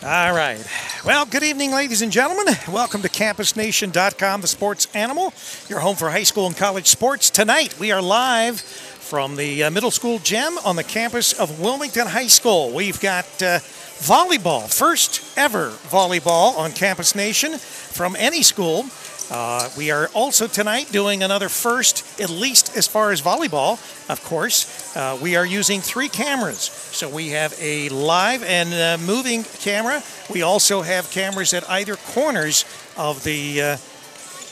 All right. Well, good evening, ladies and gentlemen. Welcome to CampusNation.com, the sports animal, your home for high school and college sports. Tonight, we are live from the middle school gym on the campus of Wilmington High School. We've got volleyball, first ever volleyball on Campus Nation from any school. We are also tonight doing another first, at least as far as volleyball, of course. We are using 3 cameras. So we have a live and moving camera. We also have cameras at either corners of the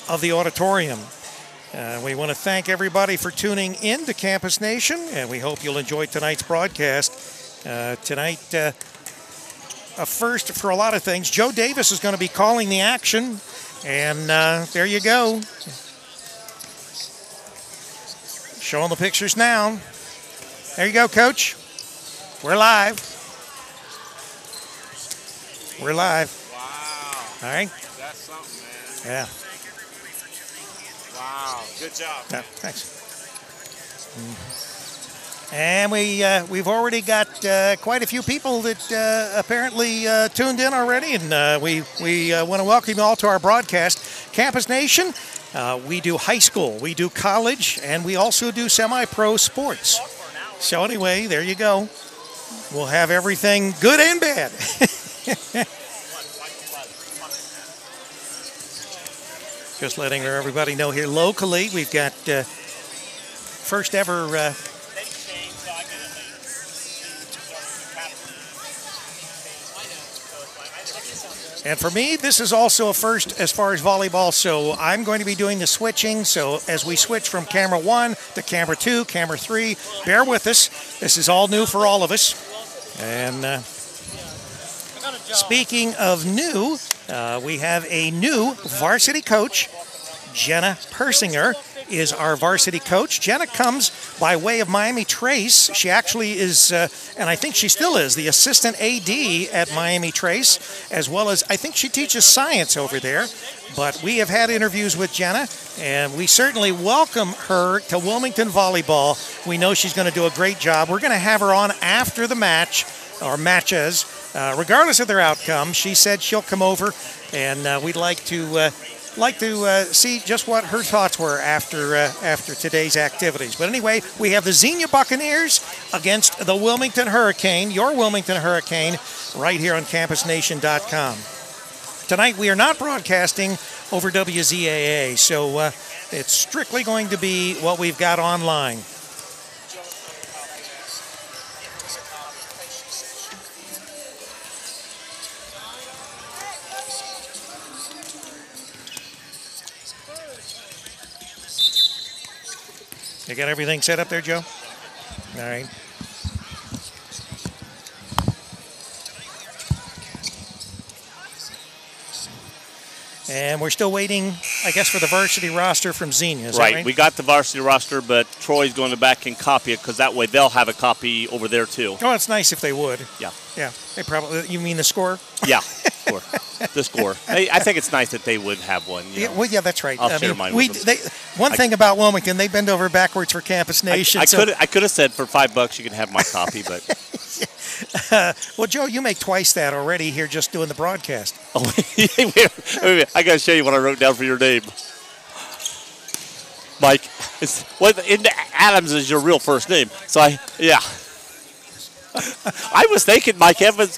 auditorium. We want to thank everybody for tuning in to Campus Nation, and we hope you'll enjoy tonight's broadcast. Tonight, a first for a lot of things. Joe Davis is going to be calling the action. And there you go. Showing the pictures now. There you go, Coach. We're live. We're live. Wow. All right. That's something, man. Yeah. Wow. Good job. Yeah, thanks. And we've already got quite a few people that apparently tuned in already, and we want to welcome you all to our broadcast. Campus Nation, we do high school, we do college, and we also do semi-pro sports. So anyway, there you go. We'll have everything good and bad. Just letting everybody know here locally, we've got first ever... And for me, this is also a first as far as volleyball, so I'm going to be doing the switching. So as we switch from camera 1 to camera 2, camera 3, bear with us. This is all new for all of us. And speaking of new, we have a new varsity coach. Jenna Persinger is our varsity coach. Jenna comes by way of Miami Trace. She actually is, and I think she still is, the assistant AD at Miami Trace, as well as I think she teaches science over there. But we have had interviews with Jenna, and we certainly welcome her to Wilmington Volleyball. We know she's going to do a great job. We're going to have her on after the match, or matches, regardless of their outcome. She said she'll come over, and we'd like to see just what her thoughts were after today's activities. But anyway, we have the Xenia Buccaneers against the Wilmington Hurricane, your Wilmington Hurricane, right here on CampusNation.com. Tonight, we are not broadcasting over WZAA, so it's strictly going to be what we've got online. You got everything set up there, Joe? All right. And we're still waiting, I guess, for the varsity roster from Xenia. Is that right? We got the varsity roster, but Troy's going to back and copy it because that way they'll have a copy over there too. Oh, it's nice if they would. Yeah. Yeah. They probably. You mean the score? Yeah. Score. The score. I think it's nice that they would have one. You know. Yeah, well, yeah, that's right. I'll share mine with them. One thing about Wilmington, they bend over backwards for Campus Nation. I could have said for $5 you can have my copy, but. Well, Joe, you make twice that already here just doing the broadcast. Oh, wait, I got to show you what I wrote down for your name. Mike. Adams is your real first name. So yeah. I was thinking Mike Evans.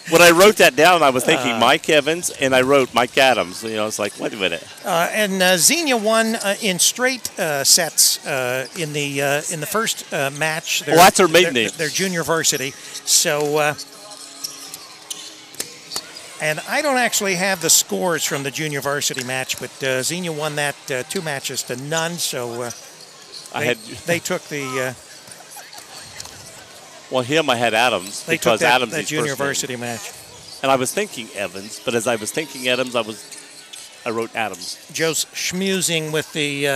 When I wrote that down, I was thinking Mike Evans, and I wrote Mike Adams. You know, it's like, wait a minute. And Xenia won in straight sets in the first match. That's her maiden name. Their junior varsity. So, and I don't actually have the scores from the junior varsity match, but Xenia won that 2 matches to none. So they took the. Well, I had Adams. They because took that, Adams that junior varsity name. match. And I was thinking Evans, but as I was thinking Adams, I wrote Adams. Joe's schmoozing with the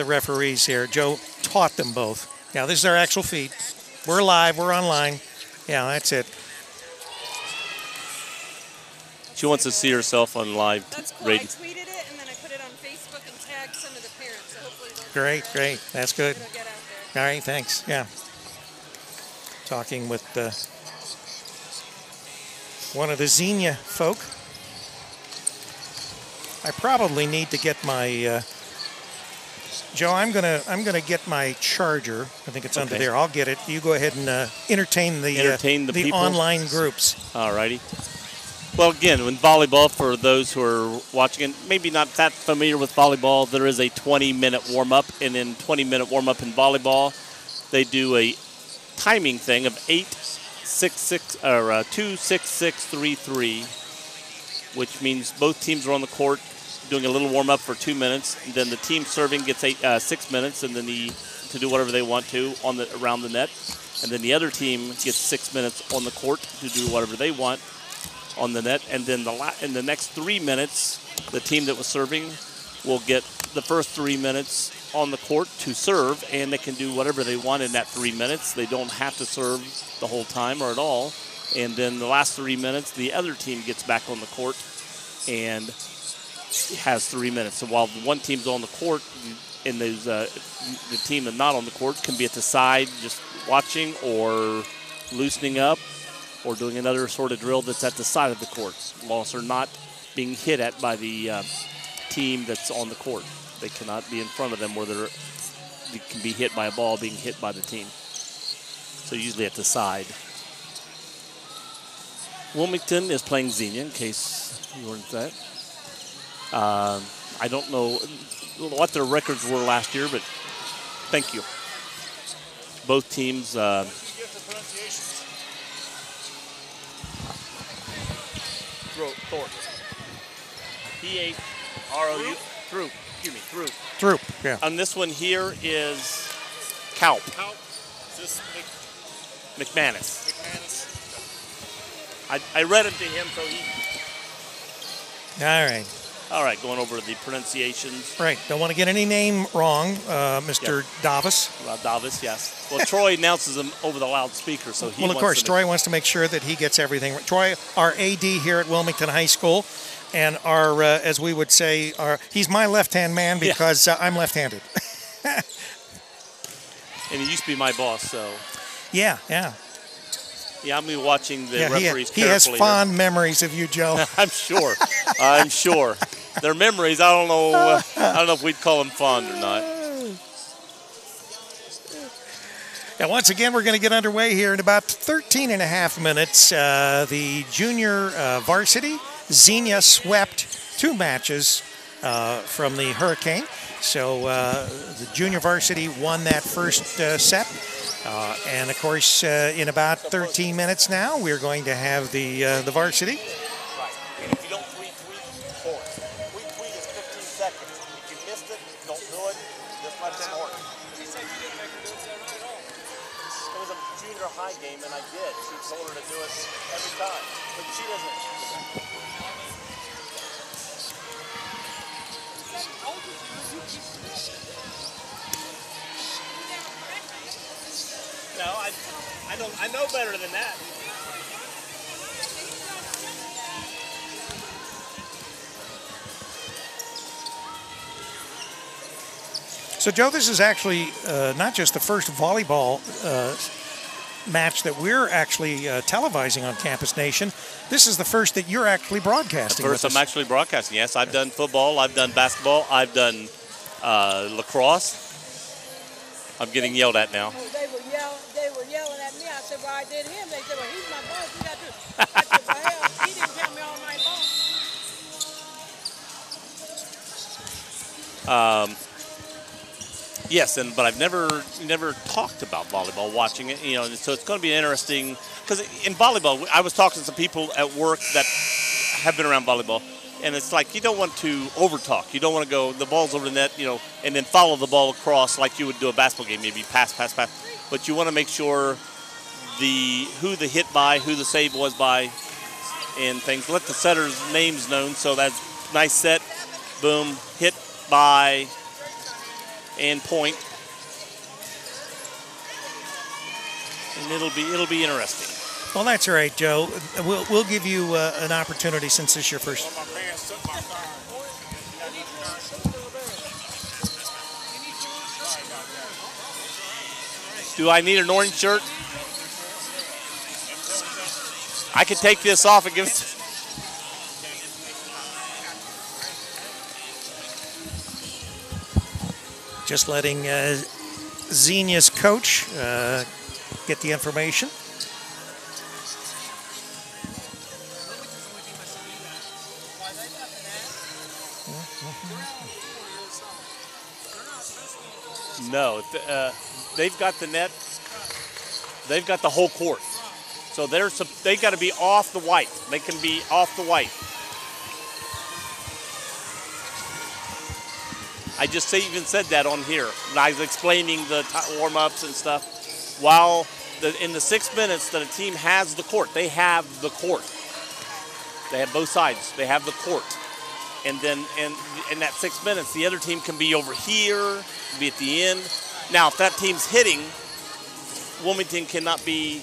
referees here. Joe taught them both. Now this is our actual feed. We're live. We're online. Yeah, that's it. She wants to see herself on live. That's cool. I tweeted it and then I put it on Facebook and tagged some of the parents. So hopefully Great. That's good. Get out there. All right, thanks. Yeah. talking with one of the Xenia folk. I probably need to get my Joe. I'm gonna get my charger. I think it's under there. I'll get it. You go ahead and entertain the people. online groups. All righty. Well, again, in volleyball, for those who are watching and maybe not that familiar with volleyball, there is a 20-minute warm-up, and in 20-minute warm-up in volleyball, they do a timing thing of 8-6-6 or 2-6-6-3-3, which means both teams are on the court doing a little warm-up for 2 minutes. And then the team serving gets 6 minutes, and then to do whatever they want to around the net. And then the other team gets 6 minutes on the court to do whatever they want on the net. And then in the next 3 minutes, the team that was serving will get the first 3 minutes on the court to serve, and they can do whatever they want in that 3 minutes. They don't have to serve the whole time or at all. And then the last 3 minutes, the other team gets back on the court and has 3 minutes. So while one team's on the court, and there's the team that's not on the court can be at the side just watching or loosening up or doing another sort of drill that's at the side of the court. Loss or not being hit at by the team that's on the court. They cannot be in front of them where they can be hit by a ball being hit by the team. So usually at the side. Wilmington is playing Xenia, in case you weren't that. I don't know what their records were last year, but thank you. Both teams. Thorpe. P-A-R-O-U. Throop. Excuse me, Throop. Throop, yeah. And this one here is Kaup. Kaup. Is this McManus. I read it to him, so he... All right. All right, going over the pronunciations. Right. Don't want to get any name wrong, Mr. Yep. Davis. Davis, yes. Well, Troy announces them over the loudspeaker, so he Well, of course, Troy wants to make sure that he gets everything right. Troy, our AD here at Wilmington High School, and our, as we would say, he's my left-hand man because I'm left-handed. And he used to be my boss, so. Yeah. Yeah, I'm be watching the referees he has fond memories of you, Joe. I'm sure. I'm sure. Their memories, I don't know if we'd call them fond or not. And once again, we're going to get underway here in about 13 and a half minutes. The junior varsity, Xenia swept 2 matches from the Hurricane. So the junior varsity won that first set. And of course, in about 13 minutes now, we're going to have the varsity. Right. And if you don't tweet, for it. Tweet is 15 seconds. If you missed it, don't do it. Just let them order. She said you didn't make her do it right at all. It was a junior high game, and I did. She told her to do it every time. But she doesn't. No, I know better than that. So, Joe, this is actually not just the first volleyball match that we're actually televising on Campus Nation. This is the first that you're actually broadcasting. First I'm actually broadcasting, yes. I've done football, I've done basketball, I've done lacrosse. I'm getting yelled at now. They were yelling at me. I said, well, I did him. They said, well, he's my boss. You got to. I said, well, hell, he didn't tell me all night long. Yes, but I've never talked about volleyball, watching it, so it's going to be interesting, because in volleyball, I was talking to some people at work that have been around volleyball, and it's like you don't want to over-talk. You don't want to go, the ball's over the net, and then follow the ball across like you would do a basketball game, maybe pass. But you want to make sure who the hit by, who the save was by, and things. Let the setter's names known, so that's nice set, boom, hit by, and point. And it'll be interesting. Well, that's all right, Joe. We'll give you an opportunity since this is your first. Do I need an orange shirt? I could take this off and give it. Just letting Xenia's coach get the information. No, they've got the net. They've got the whole court. So they got to be off the white. They can be off the white. I just even said that on here when I was explaining the warm-ups and stuff. While in the 6 minutes that a team has the court, they have the court. They have both sides. They have the court. And then in that 6 minutes, the other team can be over here, be at the end. Now, if that team's hitting, Wilmington cannot be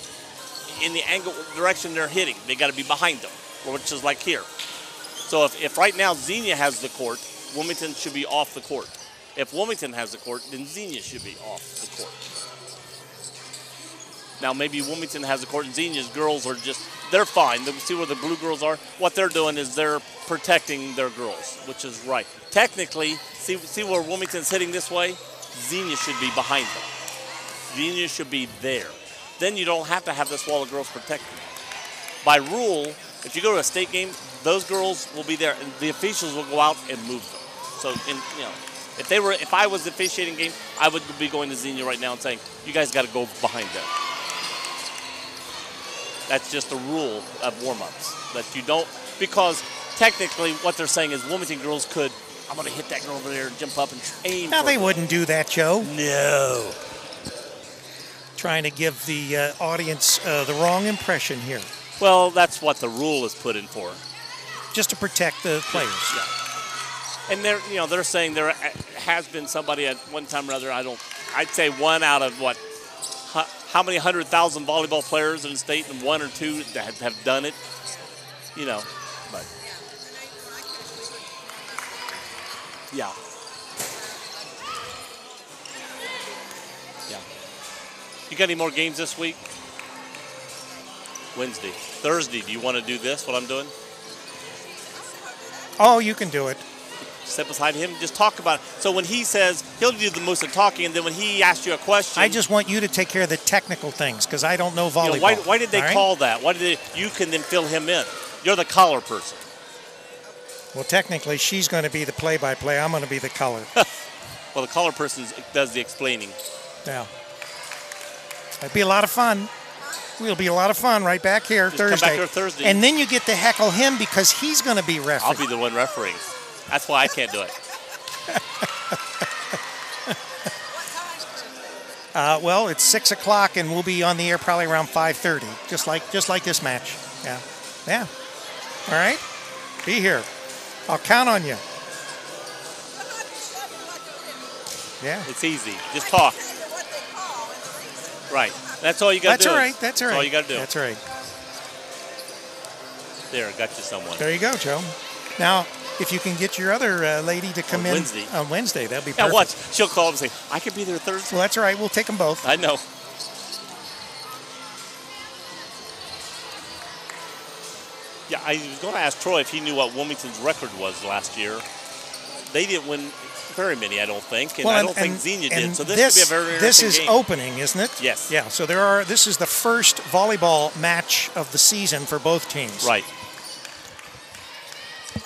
in the angle direction they're hitting. They got to be behind them, which is like here. So if right now Xenia has the court, Wilmington should be off the court. If Wilmington has the court, then Xenia should be off the court. Now maybe Wilmington has the court and Xenia's girls are they're fine. See where the blue girls are? What they're doing is they're protecting their girls, which is right. Technically, see where Wilmington's hitting this way? Xenia should be behind them. Xenia should be there. Then you don't have to have this wall of girls protecting them. By rule, if you go to a state game, those girls will be there, and the officials will go out and move them. So, if I was officiating game, I would be going to Xenia right now and saying, you guys got to go behind them. That's just a rule of warm-ups that you don't, because technically what they're saying is Wilmington girls could, I'm going to hit that girl over there and jump up and aim. Now, they wouldn't do that, Joe. No. Trying to give the audience the wrong impression here. Well, that's what the rule is put in for. Just to protect the players. Yeah. And they're saying there has been somebody at one time or other, I'd say one out of what, how many 100,000 volleyball players in the state, and one or two that have done it, but yeah. You got any more games this week? Wednesday. Thursday, do you want to do this, what I'm doing? Oh, you can do it. Step beside him, just talk about it. So when he says, he'll do the most of talking, and then when he asks you a question. I just want you to take care of the technical things, because I don't know volleyball. Why did they call that? You can then fill him in. You're the color person. Well, technically, she's going to be the play-by-play. I'm going to be the color. Well, the color person does the explaining. Yeah. It'd be a lot of fun. We'll be a lot of fun right back here Thursday. Come back here Thursday. And then you get to heckle him because he's going to be refereeing. I'll be the one refereeing. That's why I can't do it. Well, it's 6 o'clock, and we'll be on the air probably around 5:30, just like this match. Yeah. All right. Be here. I'll count on you. Yeah. It's easy. Just talk. Right. That's all you got to do. That's all right. That's all you got to do. That's all right. There, got you someone. There you go, Joe. Now, if you can get your other lady to come in on Wednesday, that'd be perfect. Yeah, watch. She'll call and say, I could be there Thursday. Well, that's all right. We'll take them both. I know. Yeah, I was going to ask Troy if he knew what Wilmington's record was last year. They didn't win very many, I don't think, and I don't think Xenia did. So this could be a very interesting game. This is opening, isn't it? Yes. Yeah. So this is the first volleyball match of the season for both teams. Right.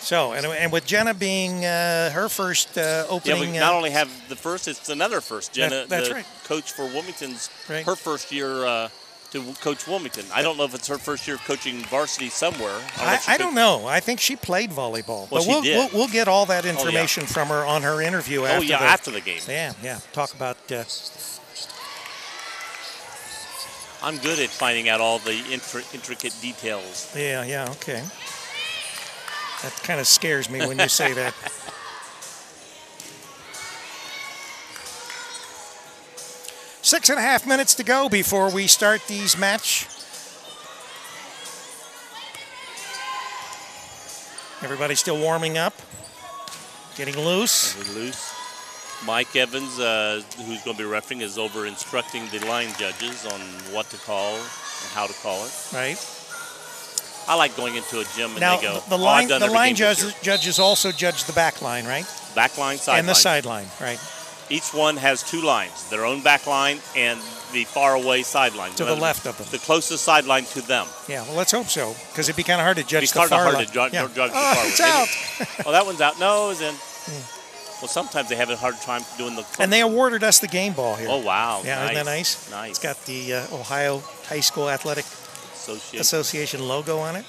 So and with Jenna being her first opening. Yeah, we not only have the first, it's another first. Jenna, that's the right. coach for Wilmington's, right. Her first year to coach Wilmington. I don't know if it's her first year coaching varsity somewhere. I don't know. I think she played volleyball. Well, but she did. We'll get all that information from her on her interview after after the game. Yeah. Talk about. I'm good at finding out all the intricate details. Yeah, okay. That kind of scares me when you say that. Six and a half minutes to go before we start these match. Everybody still warming up, getting loose. Mike Evans, who's going to be refereeing, is over instructing the line judges on what to call and how to call it. Right. I like going into a gym and Now, they go, the "Oh, I've line, done the every line game this year." judges also judge the back line, right? Back line, side And the line. sideline, right? Each one has 2 lines, their own back line and the far away sideline. To the left of them. The closest sideline to them. Yeah, well, let's hope so, because it'd be kind of hard to judge It's the far hard line. to judge Yeah. the far Oh, one. it's Isn't out. it? Oh, that one's out. No, it was in. Well, sometimes they have a hard time doing the. And they awarded us the game ball here. Oh, wow. Yeah, nice. isn't that nice? Nice. It's got the Ohio High School Athletic Association logo on it.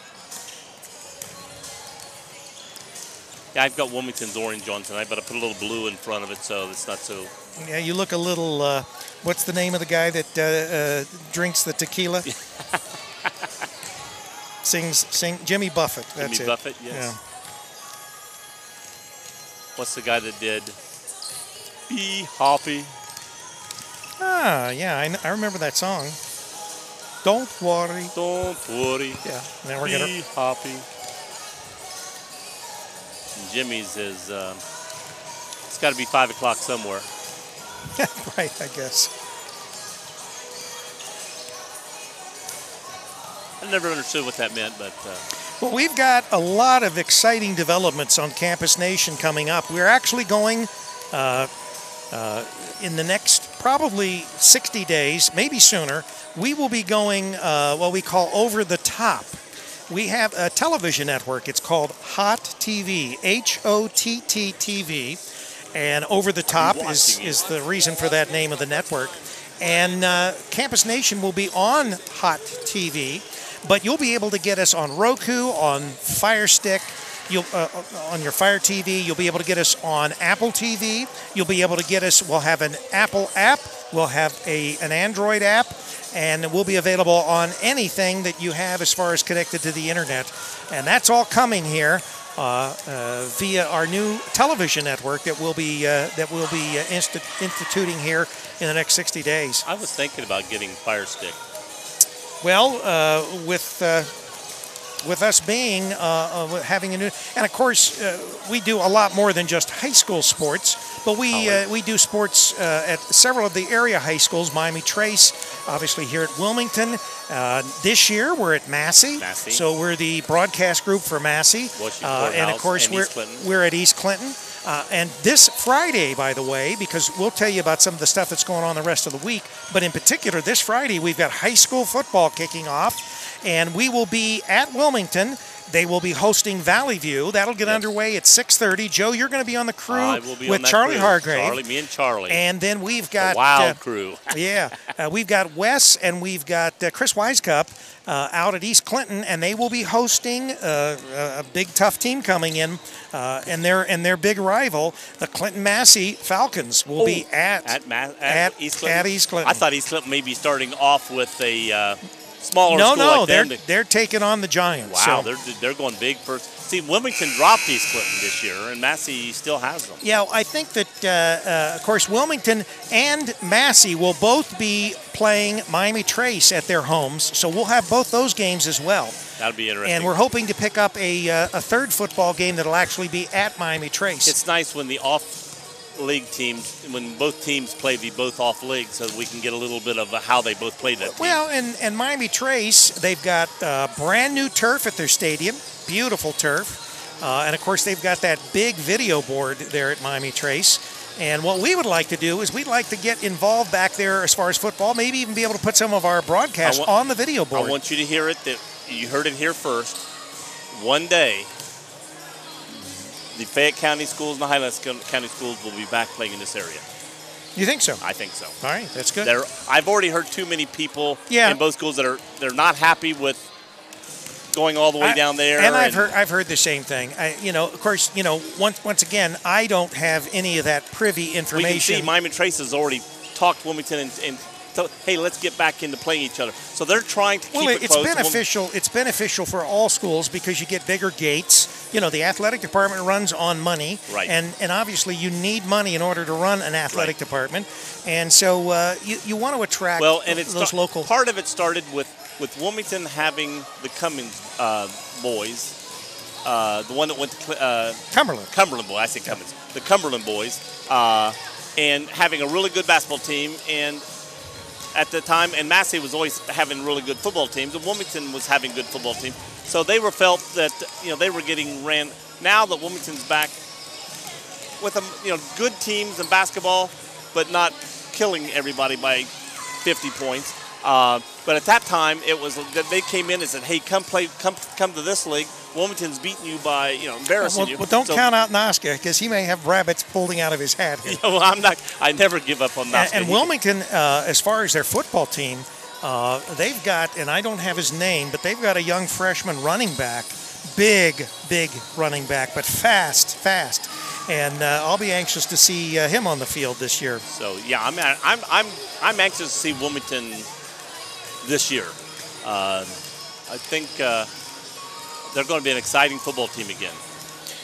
Yeah, I've got Wilmington's orange on tonight, but I put a little blue in front of it, so it's not so. Yeah, you look a little. What's the name of the guy that drinks the tequila? Sing Jimmy Buffett. That's Jimmy it. Buffett, yes. Yeah. What's the guy that did? Be happy. Ah, yeah, I remember that song. Don't worry. Don't worry. Yeah. Now we're Be gonna. happy. And Jimmy's is. It's got to be 5 o'clock somewhere. Right, I guess. I never understood what that meant, but. Well, we've got a lot of exciting developments on Campus Nation coming up. We're actually going in the next probably 60 days, maybe sooner. We will be going what we call over the top. We have a television network. It's called Hot TV, HOTT TV. And Over the Top is the reason for that name of the network. And Campus Nation will be on Hot TV, but you'll be able to get us on Roku, on Fire Stick, on your Fire TV. You'll be able to get us on Apple TV. You'll be able to get us, we'll have an Apple app, we'll have an Android app, and we'll be available on anything that you have as far as connected to the internet. And that's all coming here via our new television network that we'll be instituting here in the next 60 days. I was thinking about getting Fire Stick. Well, with us being having a new, and of course we do a lot more than just high school sports, but we do sports at several of the area high schools. Miami Trace, obviously here at Wilmington. This year we're at Massey, so we're the broadcast group for Massey, and of course we're at East Clinton. And this Friday, by the way, because we'll tell you about some of the stuff that's going on the rest of the week, but in particular this Friday we've got high school football kicking off, and we will be at Wilmington. They will be hosting Valley View. That'll get underway at 6:30. Joe, you're going to be on the crew with Charlie Hargrave. Me and Charlie. And then we've got the Wild Crew. Yeah, we've got Wes and we've got Chris Wisecup out at East Clinton, and they will be hosting a big tough team coming in, and their big rival, the Clinton Massey Falcons, will be at East Clinton. At East Clinton. I thought East Clinton may be starting off with a smaller no, school no, like them. they're taking on the Giants. Wow, so. they're going big first. See, Wilmington dropped East Clinton this year, and Massey still has them. Yeah, I think that, of course, Wilmington and Massey will both be playing Miami Trace at their homes, so we'll have both those games as well. That'll be interesting. And we're hoping to pick up a third football game that'll actually be at Miami Trace. It's nice when the off-league teams, when both teams play the both off-league, so that we can get a little bit of how they both played that team. Well, and Miami Trace, they've got brand new turf at their stadium, beautiful turf. And, of course, they've got that big video board there at Miami Trace. And what we would like to do is we'd like to get involved back there as far as football, maybe even be able to put some of our broadcasts on the video board. I want you to hear it. That you heard it here first. One day, the Fayette County schools and the Highlands County schools will be back playing in this area. You think so? I think so. All right, that's good. I've already heard too many people in both schools that they're not happy with going all the way down there. And I've heard the same thing. Of course, once again, I don't have any of that privy information. We can see Miami Trace has already talked to Wilmington and hey, let's get back into playing each other. So they're trying to keep it close. It's beneficial for all schools because you get bigger gates. The athletic department runs on money, right? And obviously you need money in order to run an athletic department, and so you want to attract those local. Part of it started with Wilmington having the Cummings boys, the one that went to Cumberland boys. I say Cummings. The Cumberland boys, and having a really good basketball team, and at the time, and Massey was always having really good football teams, and Wilmington was having good football teams. So they were felt that they were getting ran. Now that Wilmington's back with good teams in basketball, but not killing everybody by 50 points. But at that time, it was that they came in and said, "Hey, come to this league. Wilmington's beating you by embarrassing you." Well, don't count out Nasca because he may have rabbits folding out of his hat here. Well, I never give up on Nasca. And Wilmington, as far as their football team, they've got, and I don't have his name, but they've got a young freshman running back, big running back, but fast. And I'll be anxious to see him on the field this year. So yeah, I'm anxious to see Wilmington this year. I think they're going to be an exciting football team again.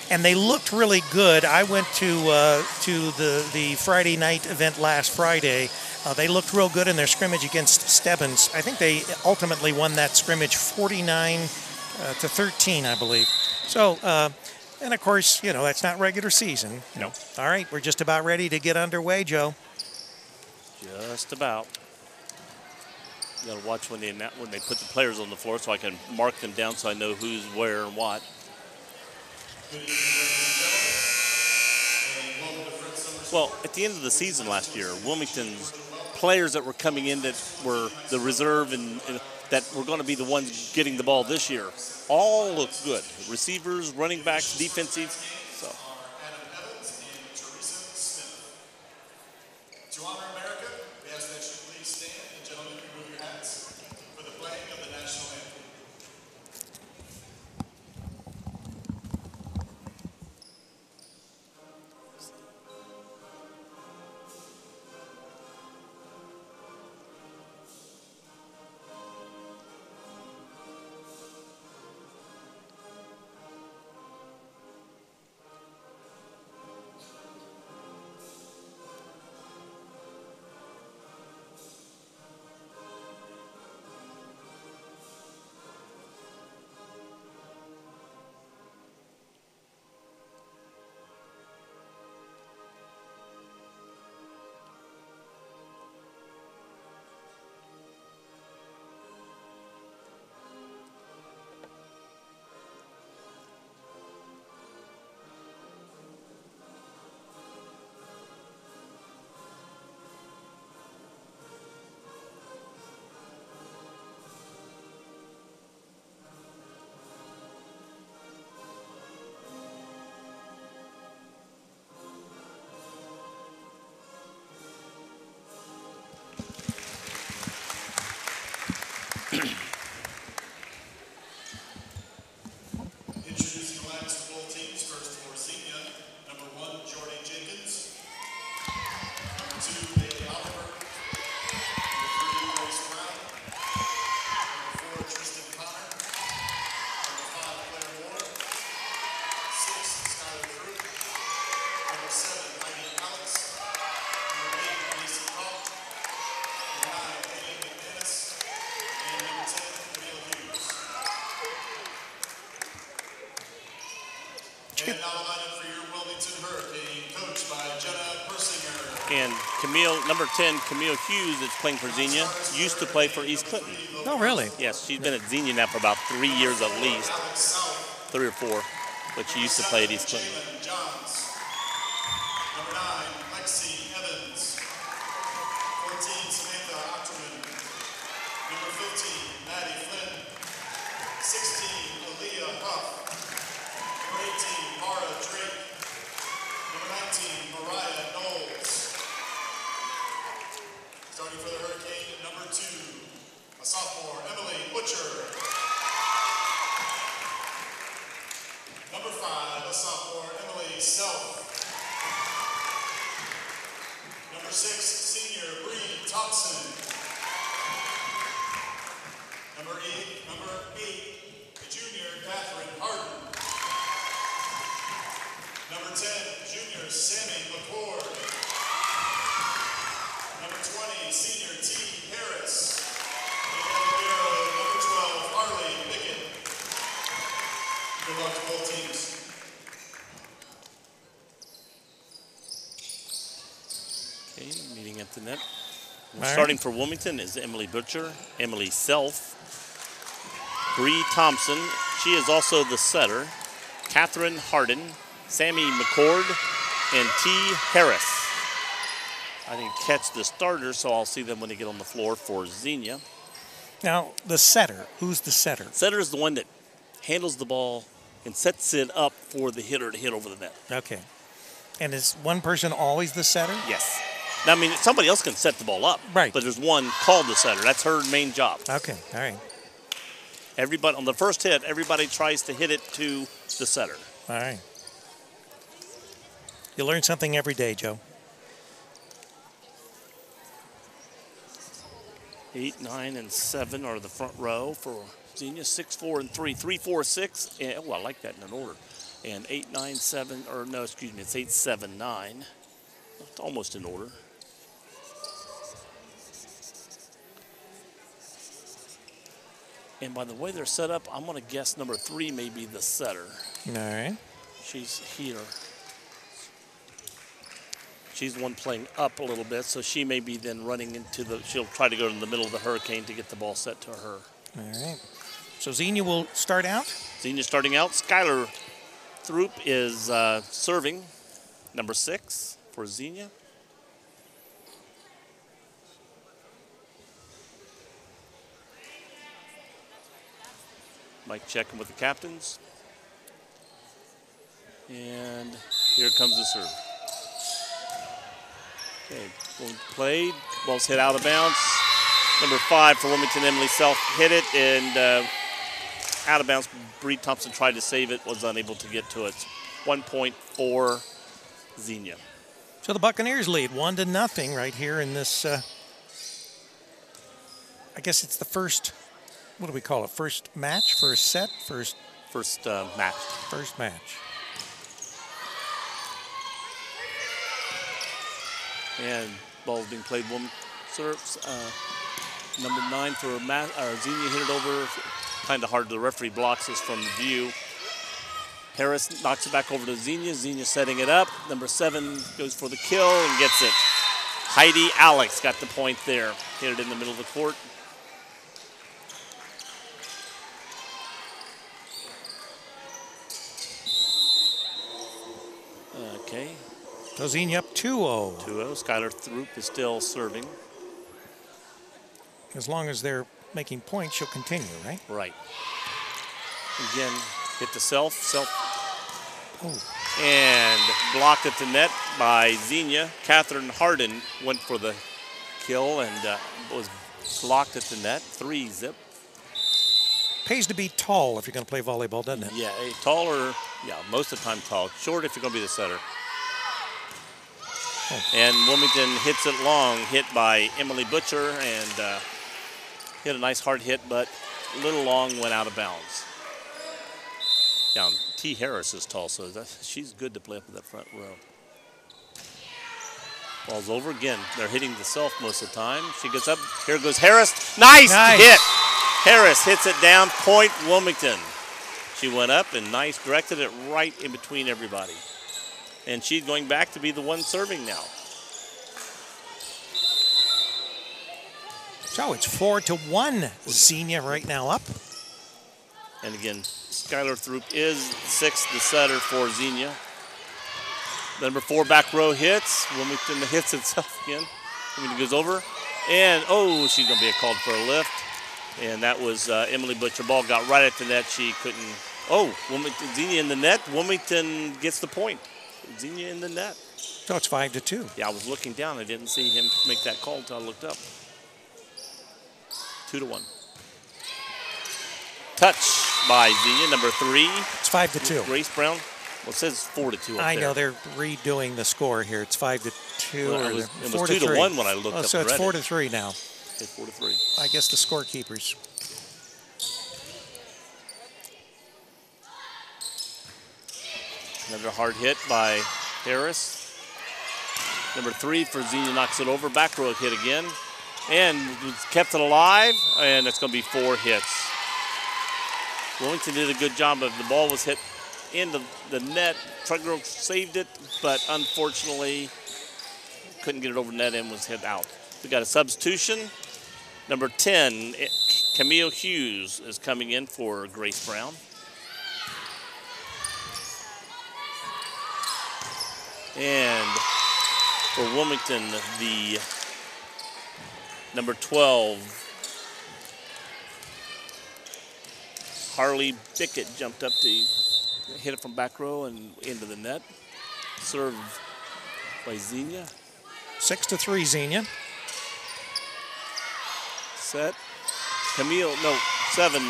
And they looked really good. I went to the Friday night event last Friday. They looked real good in their scrimmage against Stebbins. I think they ultimately won that scrimmage 49-13, I believe. So, and of course, that's not regular season. No. All right, we're just about ready to get underway, Joe. Just about. You got to watch when they put the players on the floor so I can mark them down so I know who's where and what. Well, at the end of the season last year, Wilmington's players that were coming in that were the reserve and that were going to be the ones getting the ball this year all looked good. Receivers, running backs, defensive. So. To honor America, we ask that you please stand and gentlemen remove your hats for the playing of the national anthem. Introducing the last football teams. First for Xenia, number 1, Jordan Jenkins. Number 2, Bailey Oliver. Number 3, Grace Brown. Number 4, Tristan Connor. Number 5, Claire Moore. 6, Skylar Drew. Number 7, Heidi Alex. Number 8, Macy Koch. Number 9, Haley McManus. And number 10, Camille Hughes. And now the lineup for your Wilmington Hurricane, coached by Jenna Persinger. And number 10, Camille Hughes, that's playing for Xenia, used to play for East Clinton. Oh, really? Yes, she's been at Xenia now for about 3 years at least, 3 or 4, but she used to play at East Clinton. Number 9, Lexi Evans. 14, Samantha Ockerman. Number 15, Maddie Flynn. 16, Aaliyah Huff. Number 18, Mara Drake. Number 19, Mariah Knowles. Starting for the Hurricane, number 2, a sophomore, Emily Butcher. Number 5, a sophomore, Emily Self. Number 6, senior, Bree Thompson. Number 8, a junior, Catherine Harden. Number 10, junior, Sammy McCord. Number 20, senior, T. Harris. And number 12, Harley Pickett. Good luck to both teams. Okay, meeting at the net. Starting for Wilmington is Emily Butcher, Emily Self, Bree Thompson. She is also the setter. Catherine Harden, Sammy McCord, and T. Harris. I didn't catch the starters, so I'll see them when they get on the floor for Xenia. Now, the setter. Who's the setter? Setter is the one that handles the ball and sets it up for the hitter to hit over the net. Okay. And is one person always the setter? Yes. Now, I mean, somebody else can set the ball up. Right. But there's one called the setter. That's her main job. Okay, all right. Everybody on the first hit, everybody tries to hit it to the setter. All right. You learn something every day, Joe. 8, 9, and 7 are the front row for Xenia. 6, 4, and 3. 3, 4, 6. And, oh, I like that in an order. And 8, 9, 7, or no, excuse me, it's 8, 7, 9. It's almost in order. And by the way they're set up, I'm going to guess number 3 may be the setter. All right. She's here. She's the one playing up a little bit, so she may be then running into the, she'll try to go in the middle of the hurricane to get the ball set to her. All right. So Xenia will start out. Xenia starting out. Skylar Throop is serving, number 6 for Xenia. Mike checking with the captains. And here comes the serve. Okay, going played. Ball's hit out of bounds. Number 5 for Wilmington, Emily Self hit it, and out of bounds. Bree Thompson tried to save it, was unable to get to it. 1 point for Xenia. So the Buccaneers lead 1-0 right here in this. I guess it's the first. What do we call it? First match, first set, first match. First match. And ball's being played. Woman serves. Number 9 for Xenia hit it over. Kind of hard. The referee blocks us from view. Harris knocks it back over to Xenia. Xenia setting it up. Number 7 goes for the kill and gets it. Heidi Alex got the point there. Hit it in the middle of the court. Okay. So Xenia up 2-0. 2-0. Skylar Throop is still serving. As long as they're making points, she'll continue, right? Right. Again, hit the self. Oh. And blocked at the net by Xenia. Catherine Harden went for the kill and was blocked at the net. 3-zip. Pays to be tall if you're going to play volleyball, doesn't it? Yeah, taller. Yeah, most of the time tall. Short if you're going to be the setter. Oh. And Wilmington hits it long, hit by Emily Butcher, and hit a nice hard hit, but a little long, went out of bounds. Yeah, T. Harris is tall, so she's good to play up in that front row. Ball's over again. They're hitting the self most of the time. She gets up. Here goes Harris. Nice hit. Harris hits it down. Point Wilmington. She went up and nice, directed it right in between everybody. And she's going back to be the one serving now. So it's 4-1. Xenia right now up. And again, Skylar Throop is 6th, the setter for Xenia. Number 4 back row hits. Wilmington hits itself again. Wilmington goes over. And, oh, she's going to be called for a lift. And that was Emily Butcher. Ball got right at the net. She couldn't. Oh, Wilmington, Xenia in the net. Wilmington gets the point. Xenia in the net. So it's 5-2. Yeah, I was looking down. I didn't see him make that call until I looked up. 2-1. Touch by Xenia, number 3. It's 5-2. Grace Brown. Well, it says 4-2 up I there. know they're redoing the score here. It's 5-2. Well, or it was 4-3. 2-1 when I looked up. So it's and read 4-3 now. It's 4-3. I guess the scorekeepers. Another hard hit by Harris. Number 3 for Xenia knocks it over. Back row hit again. And kept it alive. And it's going to be 4 hits. Wilmington did a good job of the ball was hit into the net. Truck Girl saved it, but unfortunately couldn't get it over net and was hit out. We got a substitution. Number 10, Camille Hughes is coming in for Grace Brown. And for Wilmington, the number 12, Harley Bickett jumped up to hit it from back row and into the net. Serve by Xenia. 6-3, Xenia. Set. Camille, no, 7.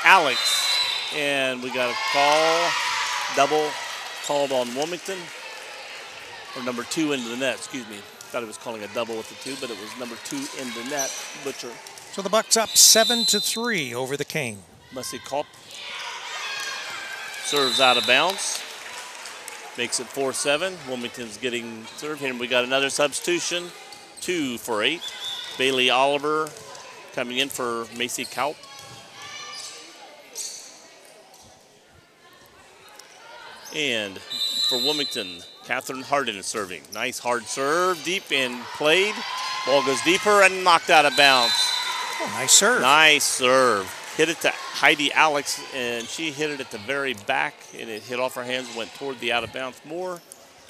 Alex. And we got a call. Double called on Wilmington. Or number 2 into the net, excuse me. Thought he was calling a double with the 2, but it was number 2 in the net, Butcher. So the Bucks up 7-3 over the Cane. Mussy Culp serves out of bounds. Makes it 4-7. Wilmington's getting served here. We got another substitution. 2 for 8. Bailey Oliver coming in for Macy Kaup. And for Wilmington, Catherine Harden is serving. Nice hard serve, deep and played. Ball goes deeper and knocked out of bounds. Oh, nice serve. Nice serve. Hit it to Heidi Alex, and she hit it at the very back, and it hit off her hands, went toward the out of bounds more,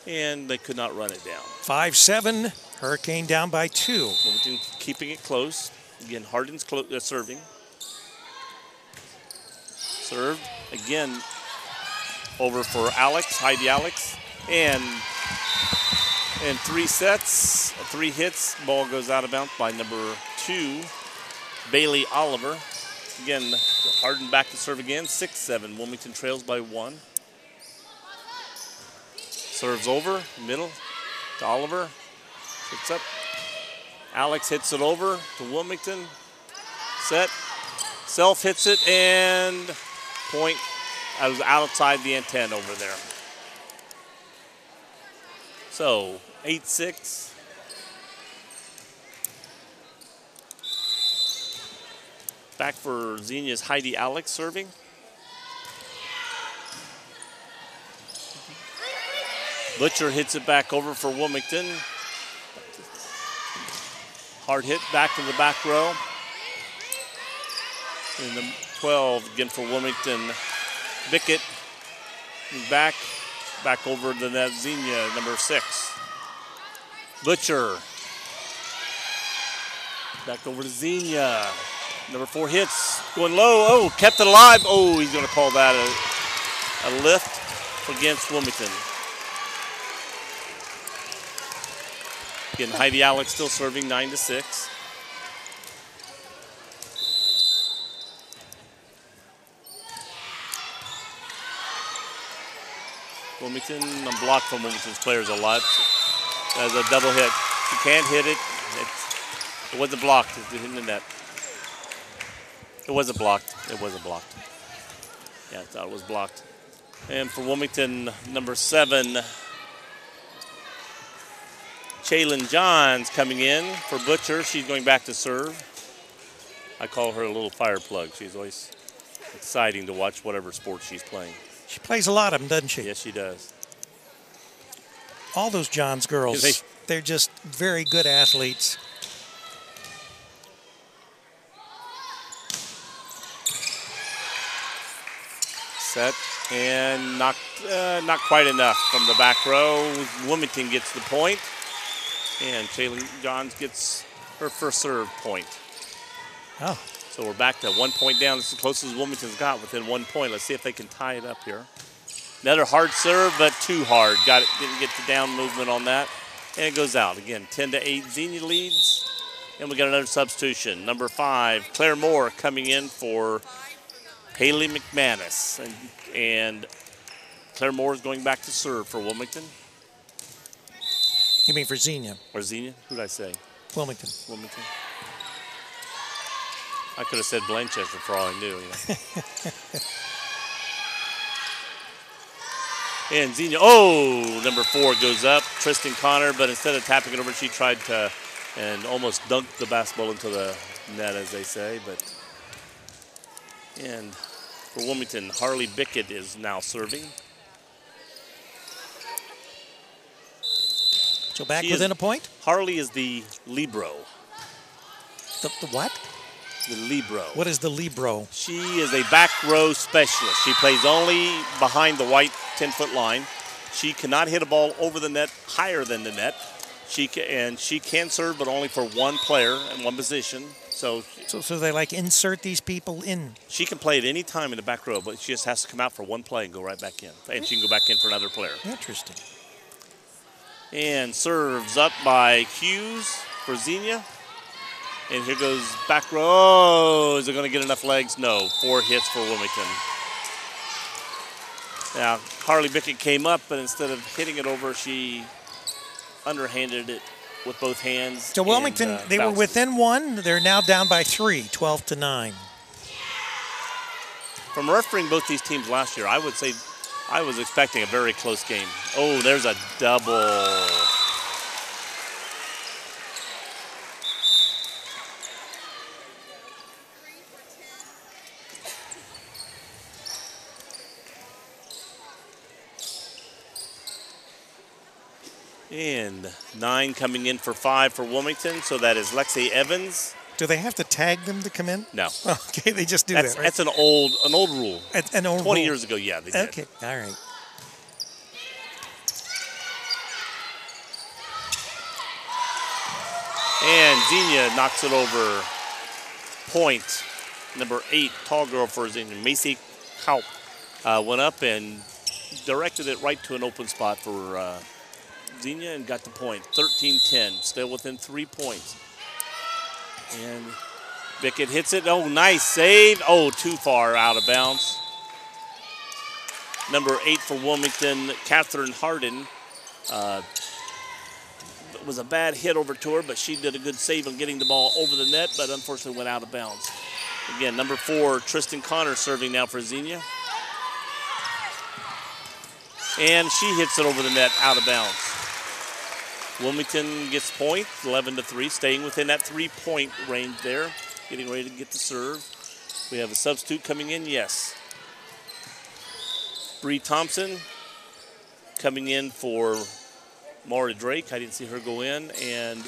and they could not run it down. 5-7, Hurricane down by 2. Wilmington keeping it close. Again, Harden's serving. Served. Again, over for Alex, Heidi Alex. And 3 sets, 3 hits. Ball goes out of bounds by number 2, Bailey Oliver. Again, Harden back to serve again. 6-7. Wilmington trails by 1. Serves over, middle to Oliver. Hits up. Alex hits it over to Wilmington. Set. Self hits it and point. I was outside the intent over there. So 8-6. Back for Xenia's Heidi Alex serving. Butcher hits it back over for Wilmington. Hard hit back to the back row. And the 12 again for Wilmington. Bickett back over the net. Xenia, number 6. Butcher back over to Xenia. Number 4 hits, going low. Oh, kept it alive. Oh, he's going to call that a lift against Wilmington. Again, Heidi Alex still serving 9-6. Wilmington, I'm blocked from Wilmington's players a lot. As a double hit. You can't hit it. It wasn't blocked. It's hitting the net. It wasn't blocked. It wasn't blocked. Yeah, I thought it was blocked. And for Wilmington, number 7, Chaylin Johns coming in for Butcher. She's going back to serve. I call her a little fire plug. She's always exciting to watch whatever sport she's playing. She plays a lot of them, doesn't she? Yes, she does. All those Johns girls, they're just very good athletes. Set and not quite enough from the back row. Wilmington gets the point, and Chaylin Johns gets her first serve point. Oh. So we're back to 1 point down. This is the closest Wilmington's got within 1 point. Let's see if they can tie it up here. Another hard serve, but too hard. Got it, didn't get the down movement on that, and it goes out. Again, 10-8, Xenia leads, and we got another substitution. Number 5, Claire Moore coming in for Haley McManus, and Claire Moore is going back to serve for Wilmington. You mean for Xenia? Or Xenia? Who did I say? Wilmington. Wilmington. I could have said Blanchester for all I knew. You know. And Xenia, number 4 goes up. Tristan Connor, but instead of tapping it over, she tried to and almost dunked the basketball into the net, as they say. And for Wilmington, Harley Bickett is now serving. So back within a point? Harley is the libero. The what? The libero. What is the libero? She is a back row specialist. She plays only behind the white 10-foot line. She cannot hit a ball over the net higher than the net. She can serve, but only for one player in one position. So they like insert these people in. she can play at any time in the back row, but she just has to come out for one play and go right back in. And she can go back in for another player. Interesting. And serves up by Hughes for Xenia. And here goes back row. Oh, is it going to get enough legs? No. 4 hits for Wilmington. Now, Harley Bickett came up, but instead of hitting it over, she underhanded it with both hands. So Wilmington, they were within 1. They're now down by 3, 12-9. From refereeing both these teams last year, I would say I was expecting a very close game. Oh, there's a double. And 9 coming in for 5 for Wilmington, so that is Lexi Evans. Do they have to tag them to come in? No. Okay, they just do that, right? That's an old rule. An old 20 rule. years ago, yeah, they did. Okay, all right. And Xenia knocks it over. Point. Number 8, tall girl for Xenia. Macy Kaup went up and directed it right to an open spot for Xenia and got the point. 13-10, still within 3 points. And Bickett hits it. Oh, nice save. Oh, too far out of bounds. Number 8 for Wilmington, Catherine Harden. It was a bad hit over to her, but she did a good save on getting the ball over the net, but unfortunately went out of bounds. Again, number 4, Tristan Connor serving now for Xenia. And she hits it over the net, out of bounds. Wilmington gets point, 11-3, staying within that 3-point range there. Getting ready to get the serve. We have a substitute coming in, yes. Bree Thompson coming in for Maura Drake. I didn't see her go in. And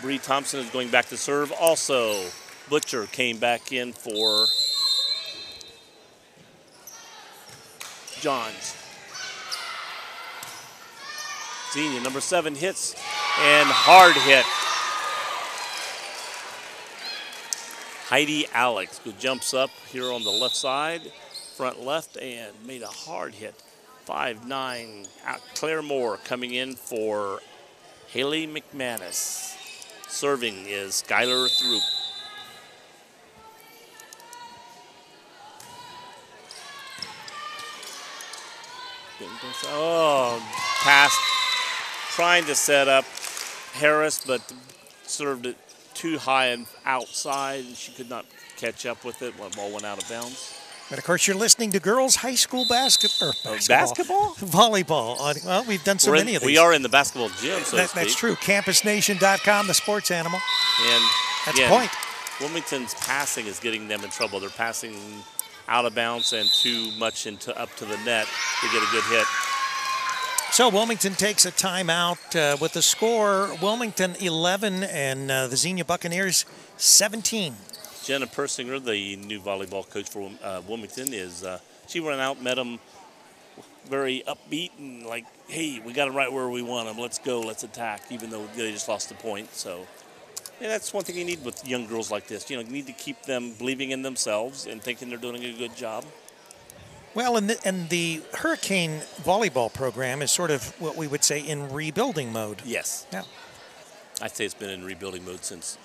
Bree Thompson is going back to serve. Also, Butcher came back in for Johns. Xenia, number 7, hits and hard hit. Heidi Alex, who jumps up here on the left side, front left, and made a hard hit. 5'9", Claire Moore coming in for Haley McManus. Serving is Skylar Throop. Oh, pass. Trying to set up Harris, but served it too high and outside, and she could not catch up with it. The ball went out of bounds. But of course, you're listening to girls' high school basketball. Volleyball. Well, we've done so many of these. We are in the basketball gym, so to speak. That's true. CampusNation.com, the sports animal. And that's the point. Wilmington's passing is getting them in trouble. They're passing out of bounds and too much up to the net to get a good hit. So Wilmington takes a timeout with the score. Wilmington 11 and the Xenia Buccaneers 17. Jenna Persinger, the new volleyball coach for Wilmington, she went out, met them very upbeat and like, hey, we got them right where we want them. Let's go, let's attack, even though they just lost the point. So yeah, that's one thing you need with young girls like this. You need to keep them believing in themselves and thinking they're doing a good job. Well, and the Hurricane volleyball program is sort of what we would say in rebuilding mode. Yes. Yeah. I'd say it's been in rebuilding mode since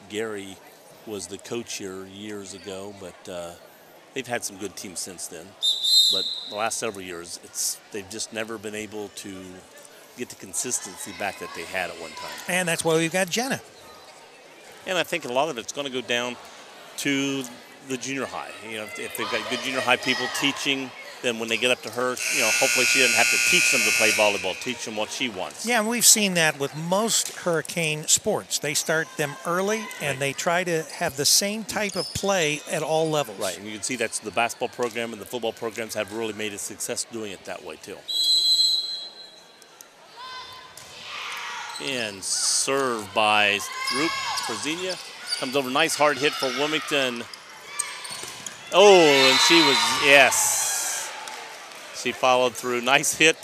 Gary was the coach here years ago, but they've had some good teams since then. But the last several years, they've just never been able to get the consistency back that they had at one time. And that's why we've got Jenna. And I think a lot of it's going to go down to the junior high. If they've got good junior high people teaching, then when they get up to her, hopefully she doesn't have to teach them to play volleyball, teach them what she wants. Yeah, and we've seen that with most Hurricane sports. They start them early, and they try to have the same type of play at all levels. Right, and you can see that's the basketball program and the football programs have really made a success doing it that way, too. And served by Throop for Xenia. Comes over, nice hard hit for Wilmington. Oh, and she was, yes. She followed through. Nice hit.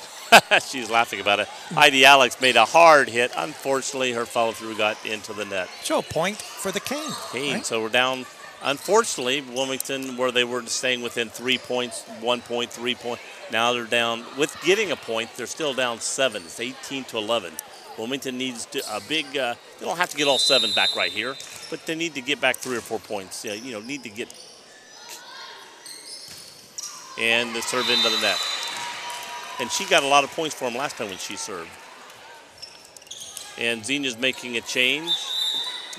She's laughing about it. Heidi Alex made a hard hit. Unfortunately, her follow-through got into the net. So a point for the Cane. Right? So we're down. Unfortunately, Wilmington, where they were staying within 3 points, 1 point, 3 points, now they're down. With getting a point, they're still down 7. It's 18-11. Wilmington needs a big. They don't have to get all 7 back right here, but they need to get back 3 or 4 points. Need to get. And the serve into the net. And she got a lot of points for him last time when she served. And Xenia's making a change.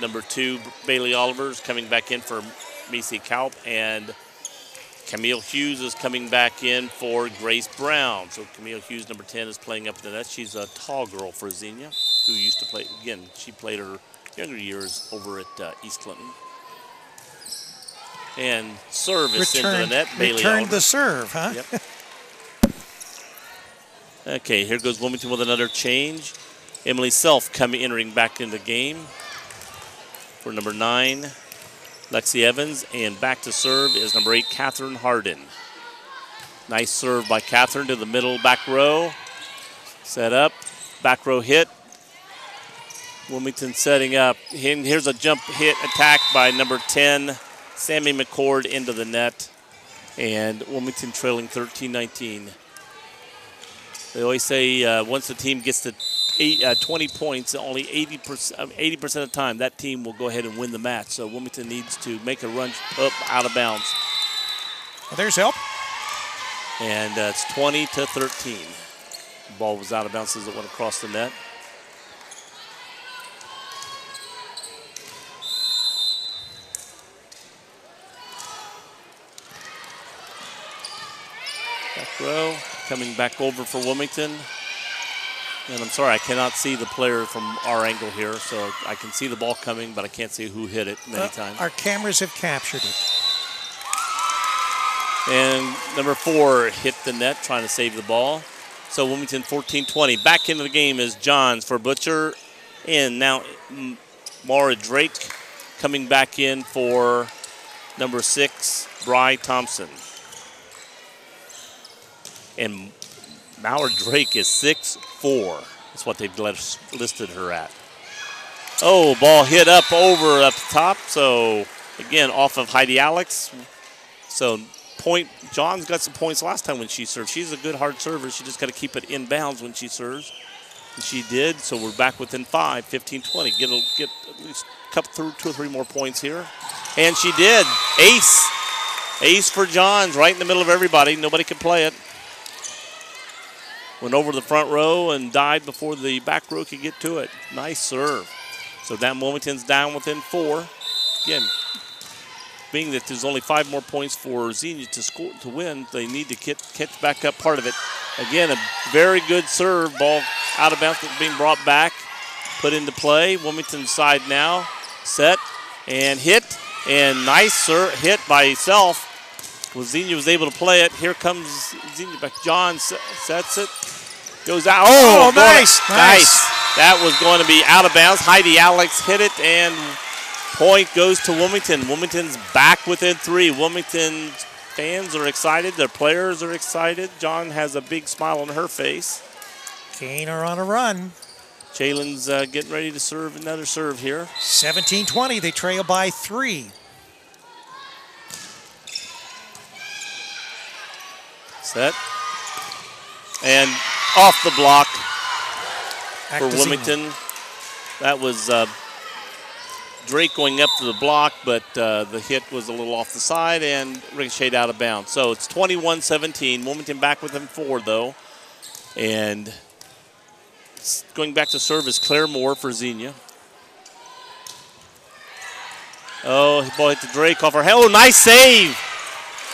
Number 2, Bailey Oliver's coming back in for Macy Kaup. And Camille Hughes is coming back in for Grace Brown. So Camille Hughes, number 10, is playing up in the net. She's a tall girl for Xenia, who used to play. Again, she played her younger years over at East Clinton. And service into the net. Bailey returned Oliver. The serve, huh? Yep. Okay, here goes Wilmington with another change. Emily Self entering back in the game for number 9, Lexi Evans. And back to serve is number 8, Catherine Harden. Nice serve by Catherine to the middle back row. Set up, back row hit. Wilmington setting up. Here's a jump hit attack by number 10, Sammy McCord into the net. And Wilmington trailing 13-19. They always say once the team gets to 20 points, only 80% of the time, that team will go ahead and win the match. So Wilmington needs to make a run up out of bounds. Well, there's help. And it's 20-13. The ball was out of bounds as it went across the net. Back row. Coming back over for Wilmington. And I'm sorry, I cannot see the player from our angle here, so I can see the ball coming, but I can't see who hit it many times. Our cameras have captured it. And number 4 hit the net, trying to save the ball. So Wilmington 14-20. Back into the game is Johns for Butcher. And now Mara Drake coming back in for number 6, Bri Thompson. And Mauer Drake is 6'4". That's what they've listed her at. Oh, ball hit up the top. So, again, off of Heidi Alex. So, John's got some points last time when she served. She's a good hard server. She just got to keep it inbounds when she serves. And she did. So, we're back within 5, 15-20. Get at least through 2 or 3 more points here. And she did. Ace. Ace for Johns right in the middle of everybody. Nobody could play it. Went over the front row and died before the back row could get to it. Nice serve. So that Wilmington's down within 4. Again, being that there's only 5 more points for Xenia to win, they need to catch back up part of it. Again, a very good serve. Ball out of bounds being brought back, put into play. Wilmington's side now. Set and hit. And nice hit by Self. Well, Xenia was able to play it. Here comes Xenia back. John sets it. Goes out. Oh, nice. That was going to be out of bounds. Heidi Alex hit it, and point goes to Wilmington. Wilmington's back within 3. Wilmington fans are excited. Their players are excited. John has a big smile on her face. Cane are on a run. Jalen's getting ready to serve another serve here. 17-20. They trail by 3. Set. And off the block Back for Wilmington. That was Drake going up to the block, but the hit was a little off the side and ricocheted out of bounds. So it's 21-17. Wilmington back within 4, though. And going back to serve is Claire Moore for Xenia. Oh, ball hit to Drake off her head. Oh, nice save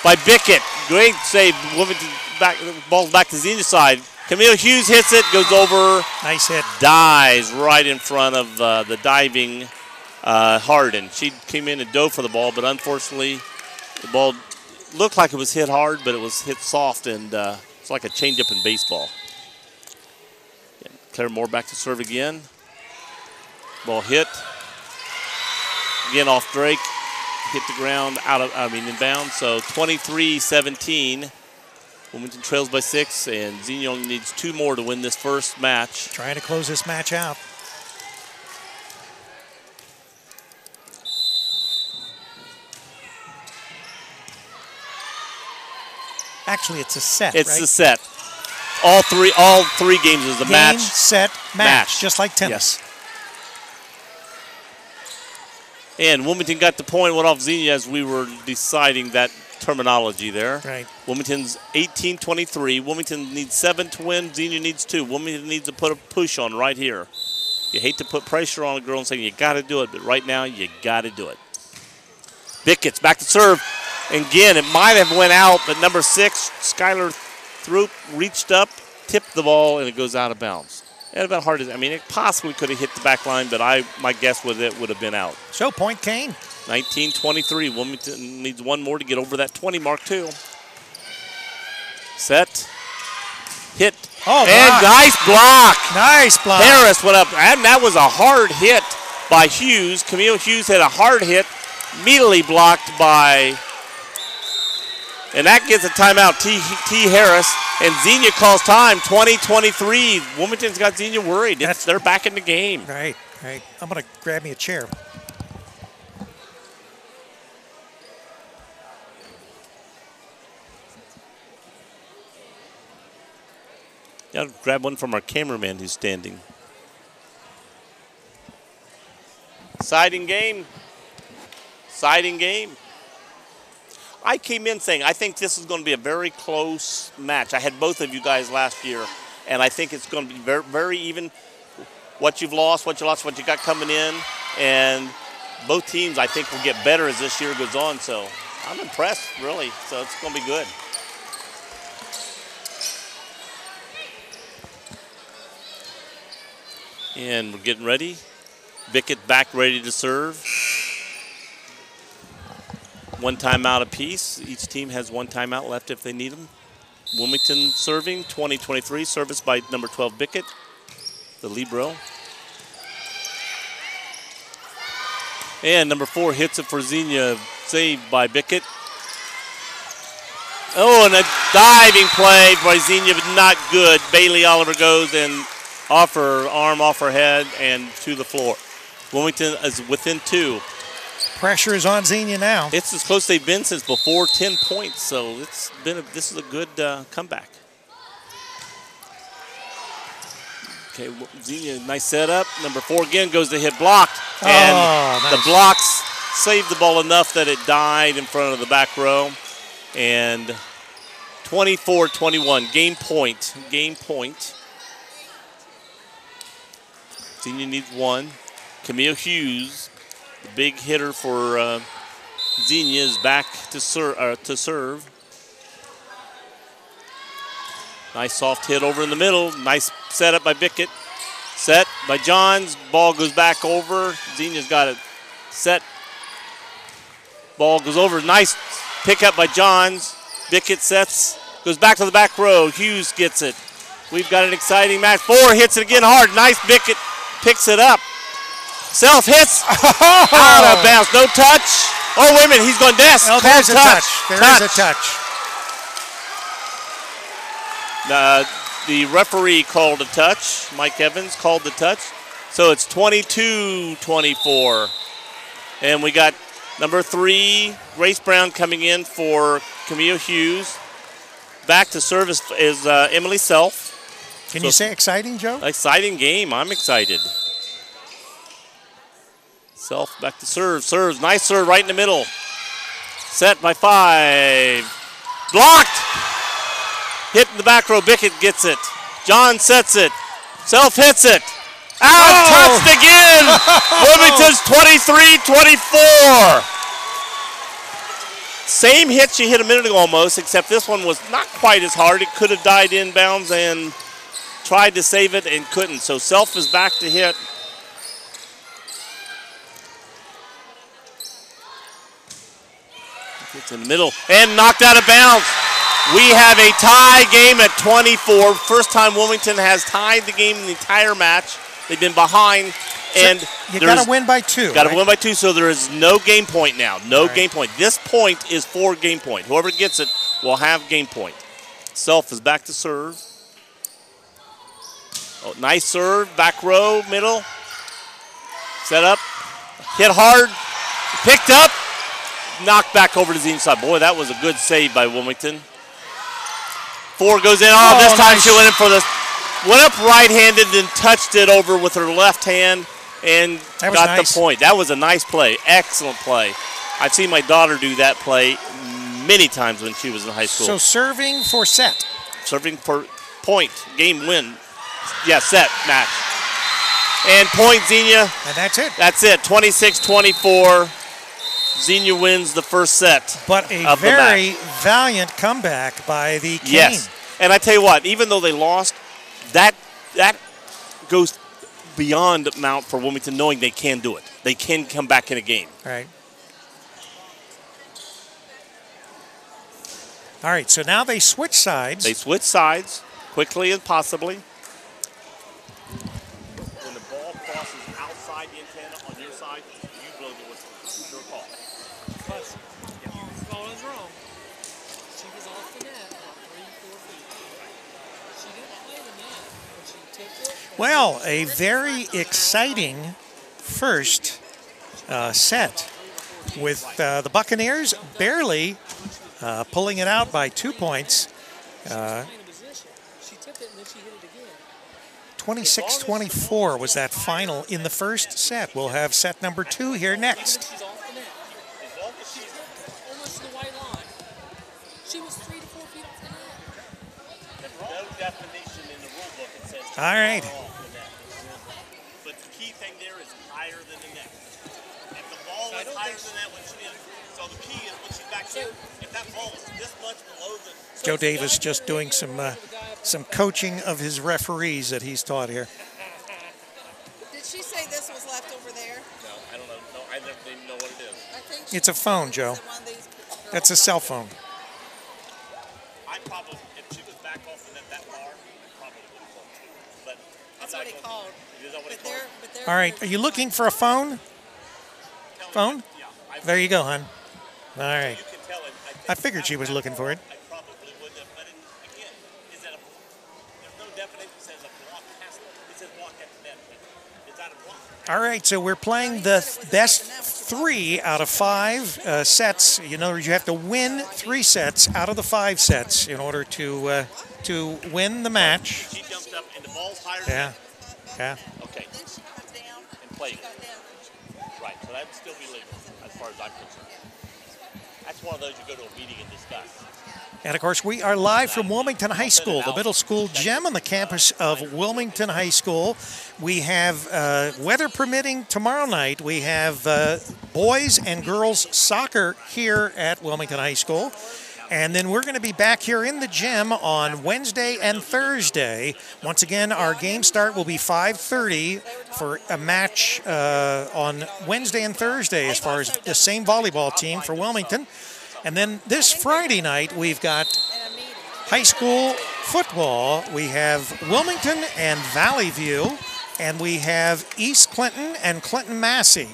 by Bickett. Great save. Wilmington back, ball's back to Xenia's side. Camille Hughes hits it, goes over. Nice hit. Dives right in front of the diving Harden. She came in and dove for the ball, but unfortunately, the ball looked like it was hit hard, but it was hit soft, and it's like a changeup in baseball. Claire Moore back to serve again. Ball hit. Again off Drake. Hit the ground inbounds. So 23-17. Wilmington trails by 6, and Xenia only needs 2 more to win this first match. Trying to close this match out. Actually, it's a set, It's right? a set. All three games is a Game, match. set, match, just like tennis. Yes. And Wilmington got the point, went off Xenia as we were deciding that terminology there. Right. Wilmington's 18-23. Wilmington needs 7 to win. Xenia needs 2. Wilmington needs to put a push on right here. You hate to put pressure on a girl and say you got to do it, but right now you got to do it. Vick gets back to serve. And again, it might have went out, but number 6, Skylar reached up, tipped the ball, and it goes out of bounds. And about hard as it possibly could have hit the back line, but my guess was it would have been out. So point Kane. 19-23. Wilmington needs 1 more to get over that 20 mark too. Set. Hit. Oh, and block. nice block. Nice block. Harris went up, and that was a hard hit by Hughes. Camille Hughes had a hard hit, immediately blocked by, and that gets a timeout. T. Harris, and Xenia calls time. 20-23. Wilmington's got Xenia worried. They're back in the game. Right. I'm going to grab me a chair. Got to grab one from our cameraman who's standing. Siding game. I came in saying I think this is going to be a very close match. I had both of you guys last year, and I think it's going to be very, very even. What you've lost, what you got coming in, and both teams I think will get better as this year goes on. So I'm impressed, really. So it's going to be good. And we're getting ready. Bickett back ready to serve. 1 timeout apiece. Each team has 1 timeout left if they need them. Wilmington serving, 20-23. Service by number 12, Bickett, the libero. And number 4 hits it for Xenia, saved by Bickett. Oh, and a diving play by Xenia, but not good. Bailey Oliver goes and off her arm, off her head, and to the floor. Wilmington is within 2. Pressure is on Xenia now. It's as close they've been since before 10 points, so this is a good comeback. Okay, Xenia, nice setup. Number 4 again goes to hit blocked, and nice. the blocks saved the ball enough that it died in front of the back row. And 24-21, game point. Xenia needs 1. Camille Hughes, the big hitter for Xenia, is back to serve. Nice soft hit over in the middle. Nice setup by Bickett. Set by Johns. Ball goes back over. Xenia's got it set. Ball goes over. Nice pickup by Johns. Bickett sets. Goes back to the back row. Hughes gets it. We've got an exciting match. 4 hits it again hard. Nice Bickett picks it up. Self hits. Out of bounds. No touch. Oh, wait a minute. He's going desk. Oh, there's a touch. There is a touch. The referee called a touch. Mike Evans called the touch. So it's 22-24. And we got number 3, Grace Brown, coming in for Camille Hughes. Back to service is Emily Self. Can you say exciting, Joe? Exciting game. I'm excited. Self back to serve. Serves. Nice serve right in the middle. Set by 5. Blocked. Hit in the back row. Bickett gets it. John sets it. Self hits it. Out. Touched again. Wilmington's 23-24. Same hit she hit a minute ago almost, except this one was not quite as hard. It could have died inbounds and tried to save it and couldn't. So Self is back to hit. It's in the middle and knocked out of bounds. We have a tie game at 24. First time Wilmington has tied the game in the entire match. They've been behind, and you got to win by 2. Got to win by 2, so there is no game point now. No game point. This point is for game point. Whoever gets it will have game point. Self is back to serve. Oh, nice serve. Back row, middle. Set up. Hit hard. Picked up. Knocked back over to the inside. Boy, that was a good save by Wilmington. 4 goes in. Oh, this time nice. she went in for this. Went up right-handed and touched it over with her left hand and got the point. That was a nice play. Excellent play. I've seen my daughter do that play many times when she was in high school. So serving for set. Serving for point. Game win. Yeah, set match. And point, Xenia. And that's it. That's it. 26-24. Xenia wins the first set. But a very valiant comeback by the Cane. Yes. And I tell you what, even though they lost, that goes beyond amount for Wilmington, knowing they can do it. They can come back in a game. Right. All right, so now they switch sides. They switch sides quickly and possibly. When the ball crosses outside the antenna on your side, you blow the whistle. It's your call. But the ball was wrong. She was off the net about 3-4 feet. She didn't play the net, but she took it. Well, a very exciting first set with the Buccaneers barely pulling it out by 2 points. She took it and then she hit it again. 26-24 was that final in the first set. We'll have set number 2 here next. She's off the net. She's almost to the white line. She was 3 to 4 feet off the net. There's no definition in the rule book that says All right. off the net. But the key thing there is higher than the net. If the ball is higher than that when she is, so the key is when she's back here, if that ball is this much below the... Joe Davis just doing some coaching of his referees that he's taught here. Did she say this was left over there? No, I don't know. No, I never even know what it is. I think she It's a phone, Joe. was one of these girls. That's a cell phone. I probably, if she was back off the net that far, I probably would have called too. But That's what he called. Is that what he But called? they're All right, are you looking for a phone? Phone? Yeah. There you go, hon. All right. You can tell it. I figured she was looking for it. I probably wouldn't have, but again, is that there's no definition that says a block has to, it says block at the net. Is that a block? All right, so we're playing the best 3 out of 5 sets. You know, you have to win 3 sets out of the 5 sets in order to win the match. She jumped up and the ball's higher Yeah, than yeah. that. Okay, Then she got down. and played She got it. down. Right, so that would still be legal as far as I'm concerned. That's one of those you go to a meeting and discuss. And, of course, we are live from Wilmington High School, the middle school gym on the campus of Wilmington High School. We have, weather permitting, tomorrow night, we have boys and girls soccer here at Wilmington High School. And then we're going to be back here in the gym on Wednesday and Thursday. Once again, our game start will be 5:30 for a match on Wednesday and Thursday as far as the same volleyball team for Wilmington. And then this Friday night, we've got high school football. We have Wilmington and Valley View, and we have East Clinton and Clinton Massey.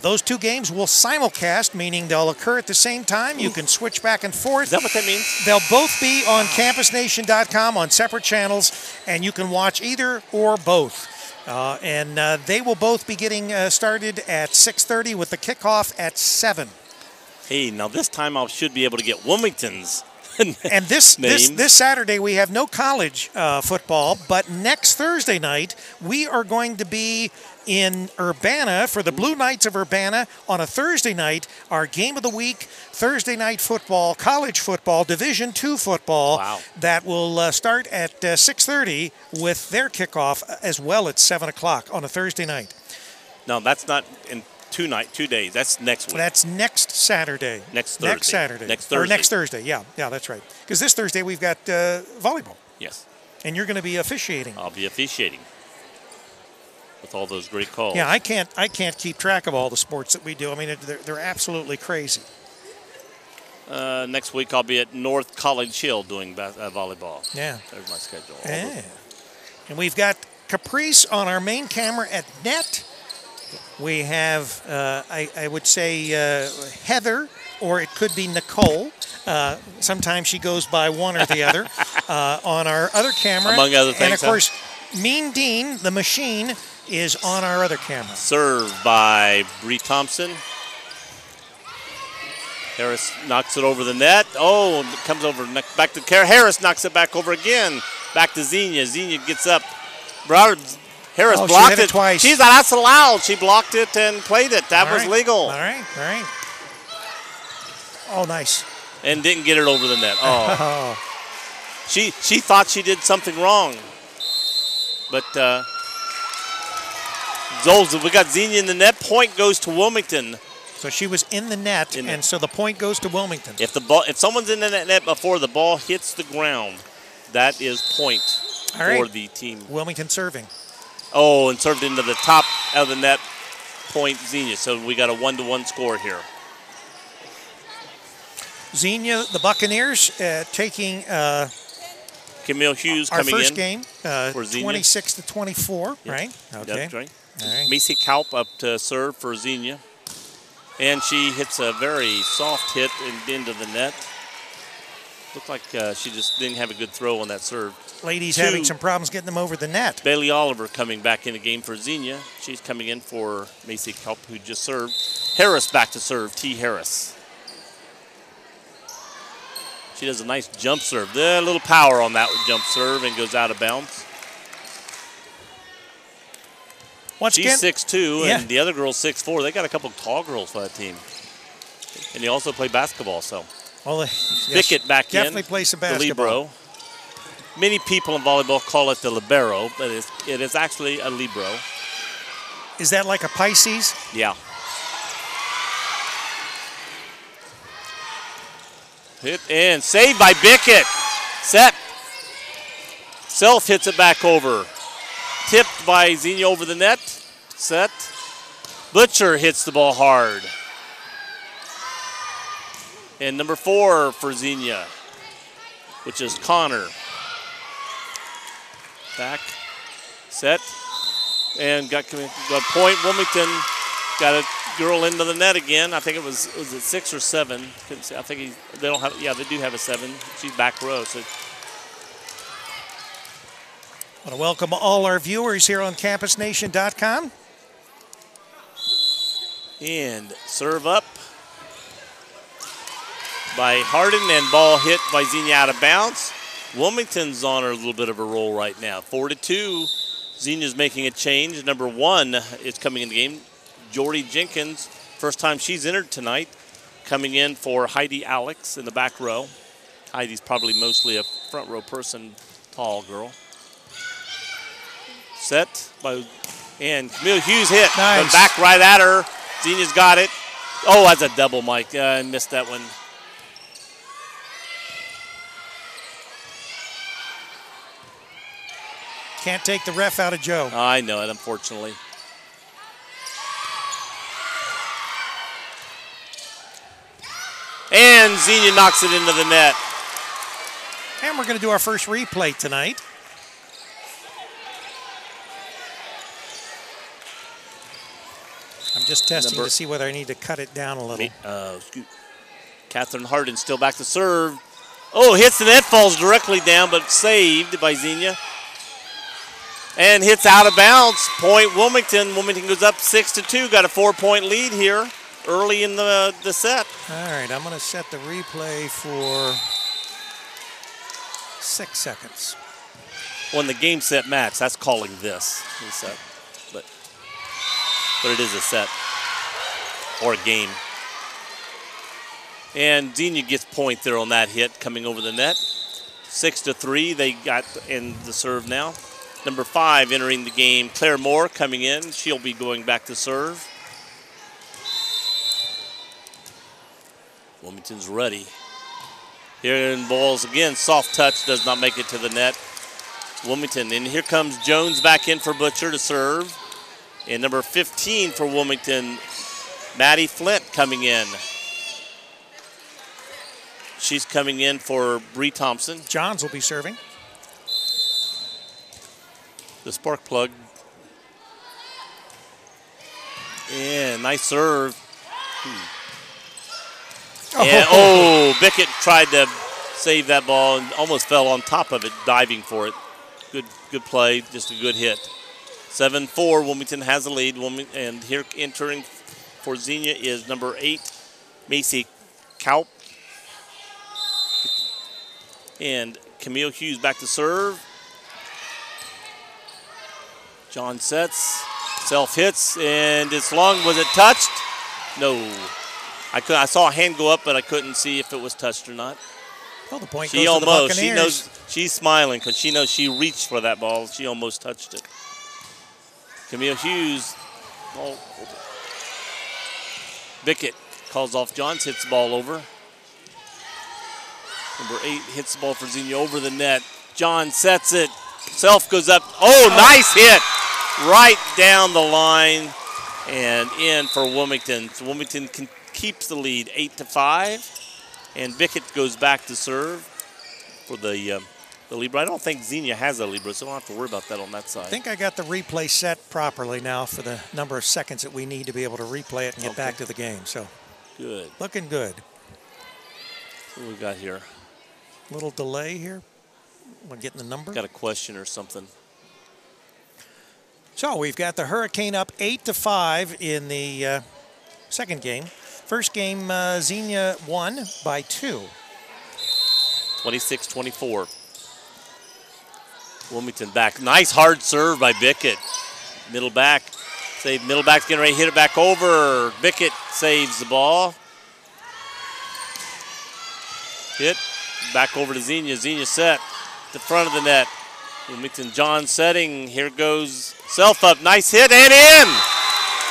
Those 2 games will simulcast, meaning they'll occur at the same time. You can switch back and forth. Is that what that means? They'll both be on campusnation.com on separate channels, and you can watch either or both. And they will both be getting started at 6:30 with the kickoff at 7. Hey, now this time I should be able to get Wilmington's And this names. Saturday we have no college football, but next Thursday night we are going to be in Urbana for the Blue Knights of Urbana on a Thursday night. Our game of the week, Thursday night football, college football, Division II football. Wow. That will start at 6:30 with their kickoff as well at 7 o'clock on a Thursday night. No, that's not in 2 days. That's next week. That's next Saturday. Next Thursday. Next Saturday. Next Thursday. Or next Thursday, yeah, that's right. Because this Thursday we've got volleyball. Yes. And you're going to be officiating. I'll be officiating with all those great calls. Yeah, I can't keep track of all the sports that we do. I mean, they're absolutely crazy. Next week I'll be at North College Hill doing volleyball. Yeah. There's my schedule. Yeah. And we've got Caprice on our main camera at net. We have, I would say, Heather or it could be Nicole. Sometimes she goes by one or the other on our other camera. Among other things. And of course, Mean Dean, the machine, is on our other camera. Served by Bree Thompson. Harris knocks it over the net. Oh, it comes over back to Harris, knocks it back over again. Back to Xenia. Xenia gets up. Harris blocked it twice. That's allowed. She blocked it and played it. That was legal. All right. Oh, nice. And didn't get it over the net. Oh. She thought she did something wrong. But Zolz, we got Xenia in the net. Point goes to Wilmington. So she was in the net, and so the point goes to Wilmington. If someone's in the net before the ball hits the ground, that is point for the team. Wilmington serving. Oh, and served into the top of the net, point Xenia. So we got a 1-1 score here. Xenia, the Buccaneers, taking Camille Hughes our coming first in game, for Xenia. 26-24, right? Okay. That's right. All right. Macy Kaup up to serve for Xenia. And she hits a very soft hit into the net. Looked like she just didn't have a good throw on that serve. Ladies having some problems getting them over the net. Bailey Oliver coming back in the game for Xenia. She's coming in for Macy Kaup, who just served. Harris back to serve, T. Harris. She does a nice jump serve. A little power on that jump serve and goes out of bounds. She's 6'2", and the other girl's 6'4". They got a couple tall girls for that team. And they also play basketball, so. Bickett back definitely plays some basketball. The libero. Many people in volleyball call it the libero, but it is actually a libero. Is that like a Pisces? Yeah. Hit and saved by Bickett. Set. Self hits it back over. Tipped by Xenia over the net. Set. Butcher hits the ball hard. And number 4 for Xenia, which is Connor. Back. Set. And got point. Wilmington got a girl into the net again. I think it was it 6 or 7? Couldn't see. I think they don't have. Yeah, they do have a 7. She's back row. So. I want to welcome all our viewers here on CampusNation.com. And serve up by Harden, and ball hit by Xenia out of bounds. Wilmington's on a little bit of a roll right now. 4-2. Xenia's making a change. Number 1 is coming in the game. Jordy Jenkins, first time she's entered tonight, coming in for Heidi Alex in the back row. Heidi's probably mostly a front row person, tall girl. Set by, and Camille Hughes hit. Nice. But back right at her. Xenia's got it. Oh, that's a double, Mike. I missed that one. Can't take the ref out of Joe. I know it, unfortunately. And Xenia knocks it into the net. And we're going to do our first replay tonight. I'm just testing to see whether I need to cut it down a little. Catherine Harden still back to serve. Oh, hits the net, falls directly down, but saved by Xenia. And hits out of bounds. Point Wilmington. Wilmington goes up 6-2. Got a 4-point lead here early in the set. All right, I'm going to set the replay for 6 seconds. When the game set match, that's calling this a set. But it is a set or a game. And Xenia gets point there on that hit coming over the net. 6-3, they got in the serve now. Number 5 entering the game, Claire Moore coming in. She'll be going back to serve. Wilmington's ready. Here in balls again, soft touch does not make it to the net. Wilmington, and here comes Jones back in for Butcher to serve. And number 15 for Wilmington, Maddie Flint coming in. She's coming in for Bree Thompson. Johns will be serving. The spark plug. And nice serve. And, oh, Bickett tried to save that ball and almost fell on top of it, diving for it. Good play, just a good hit. 7-4, Wilmington has the lead. And here entering for Xenia is number 8, Macy Kaup. And Camille Hughes back to serve. John sets, self hits, and it's long. Was it touched? No. I saw a hand go up, but I couldn't see if it was touched or not. Well, the point She goes to the almost. She Buccaneers. knows. She's smiling because she knows she reached for that ball. She almost touched it. Camille Hughes. Oh. Bickett calls off Johns, hits the ball over. Number 8 hits the ball for Xenia over the net. John sets it. Self goes up. Oh, nice hit. Right down the line and in for Wilmington. So Wilmington keeps the lead 8-5. And Bickett goes back to serve for the Libra. I don't think Xenia has a Libra, so I don't have to worry about that on that side. I think I got the replay set properly now for the number of seconds that we need to be able to replay it and get back to the game. So good. Looking good. What we got here? Little delay here. We're getting the number. Got a question or something. So we've got the Hurricane up 8-5 in the second game. First game, Xenia won by 2. 26-24. Wilmington back. Nice hard serve by Bickett. Middle back. Save. Middle back's getting ready to hit it back over. Bickett saves the ball. Hit. Back over to Xenia. Xenia set. The front of the net. Wilmington John setting. Here goes Self up. Nice hit and in.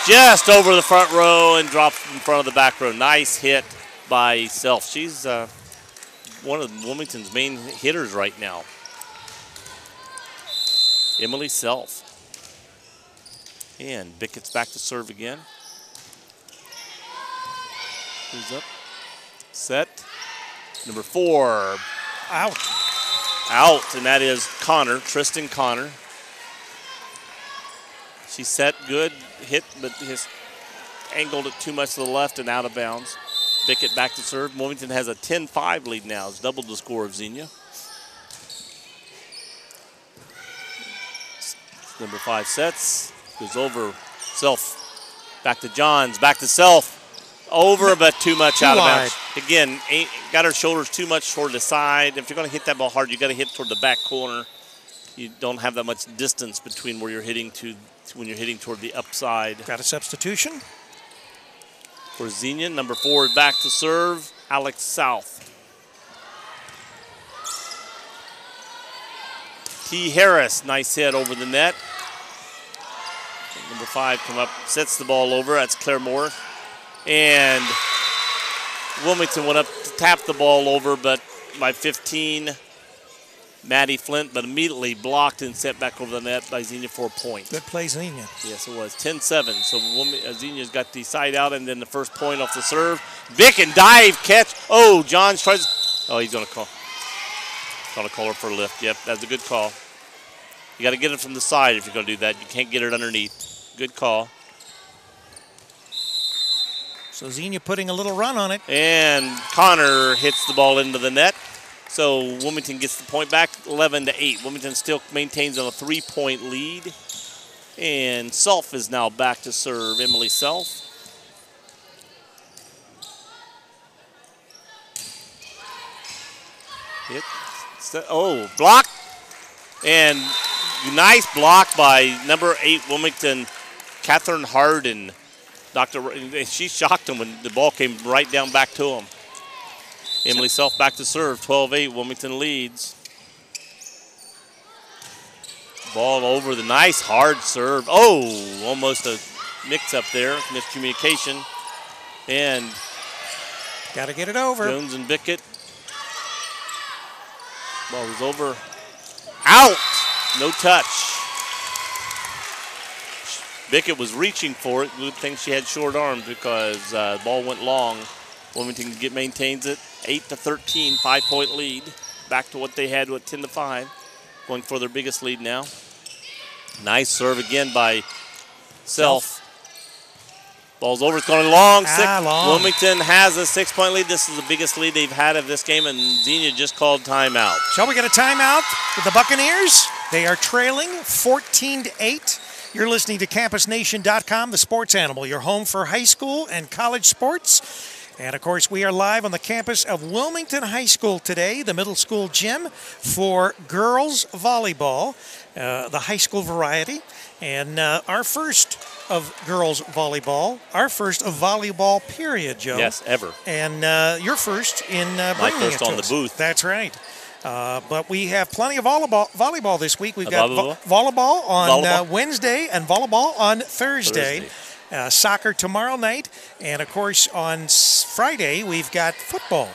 Just over the front row and dropped in front of the back row. Nice hit by Self. She's one of Wilmington's main hitters right now. Emily Self. And Bickett's back to serve again. Who's up? Set. Number 4. Out. Out, and that is Connor, Tristan Connor. She set good, hit, but has angled it too much to the left and out of bounds. Bickett back to serve. Wilmington has a 10-5 lead now. It's doubled the score of Xenia. Number 5 sets, goes over, Self, back to Johns, back to Self, over but too much out of bounds. Again, got her shoulders too much toward the side. If you're going to hit that ball hard, you got to hit toward the back corner. You don't have that much distance between where you're hitting to when you're hitting toward the upside. Got a substitution for Xenia. Number 4 is back to serve, Alex South. T. Harris, nice hit over the net. Number 5 come up, sets the ball over. That's Claire Moore. And Wilmington went up to tap the ball over, but by 15, Maddie Flint, but immediately blocked and set back over the net by Xenia for a point. Good play, Xenia. Yes, it was. 10-7. So Xenia's got the side out, and then the first point off the serve. Vick and dive, catch. Oh, Johns tries. Oh, he's going to call. Going to call her for a lift. Yep, that's a good call. You got to get it from the side if you're going to do that. You can't get it underneath. Good call. So Xenia putting a little run on it. And Connor hits the ball into the net. So Wilmington gets the point back, 11-8. Wilmington still maintains on a 3-point lead. And Self is now back to serve, Emily Self. Hit. Oh, block. And nice block by number 8 Wilmington, Catherine Harden. She shocked him when the ball came right down back to him. Emily Self back to serve, 12-8, Wilmington leads. Ball over the nice hard serve. Oh, almost a mix-up there, miscommunication. And got to get it over. Jones and Bickett. Ball was over. Out! No touch. Bickett was reaching for it. Good thing she had short arms because the ball went long. Wilmington maintains it. 8-13, 5-point lead. Back to what they had with 10-5. Going for their biggest lead now. Nice serve again by Self. Ball's over. It's going long. Long. Wilmington has a 6-point lead. This is the biggest lead they've had of this game, and Xenia just called timeout. Shall we get a timeout with the Buccaneers? They are trailing 14-8. You're listening to CampusNation.com, the sports animal, your home for high school and college sports. And, of course, we are live on the campus of Wilmington High School today, the middle school gym, for girls volleyball, the high school variety. And our first of girls volleyball, our first of volleyball period, Joe. Yes, ever. And your first in bringing first it to on the us. booth. That's right. But we have plenty of volleyball this week. We've got volleyball? Volleyball on Volleyball? Wednesday and volleyball on Thursday. Soccer tomorrow night. And, of course, on Friday, we've got football.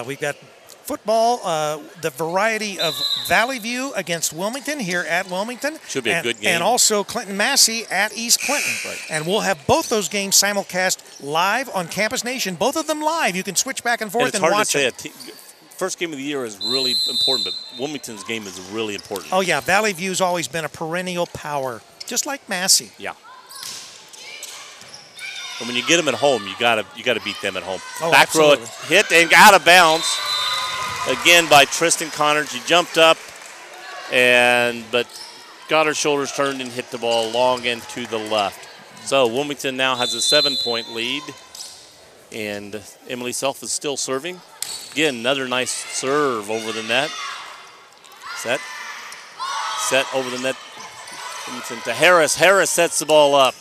We've got football, the variety of Valley View against Wilmington here at Wilmington. Should be a good game. And also Clinton Massey at East Clinton. Right. And we'll have both those games simulcast live on Campus Nation. Both of them live. You can switch back and forth and watch it. them. First game of the year is really important, but Wilmington's game is really important. Oh, yeah. Valley View's always been a perennial power, just like Massey. Yeah. And when you get them at home, you gotta beat them at home. Oh, Back absolutely. row hit and out of bounds again by Tristan Connor. She jumped up but got her shoulders turned and hit the ball long and to the left. So Wilmington now has a 7-point lead, and Emily Self is still serving. Again, another nice serve over the net. Set over the net. Wilmington to Harris. Harris sets the ball up.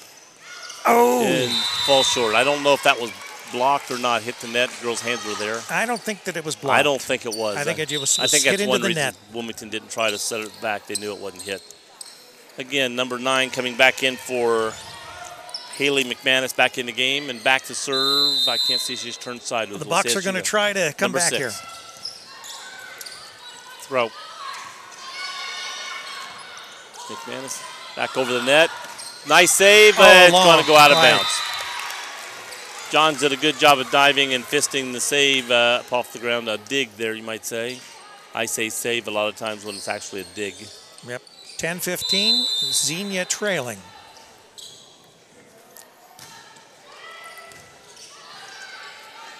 Oh! And falls short. I don't know if that was blocked or not. Hit the net. Girls' hands were there. I don't think that it was blocked. I don't think it was. I think it was I think hit that's into one the reason net. Wilmington didn't try to set it back. They knew it wasn't hit. Again, number 9 coming back in for Haley McManus back in the game and back to serve. I can't see, she's turned sideways. The Bucks are going to try to come Number back 6. here. Throw. McManus back over the net. Nice save, but it's going to go out of bounds. Johns did a good job of diving and fisting the save up off the ground. A dig there, you might say. I say save a lot of times when it's actually a dig. Yep. 10-15, Xenia trailing.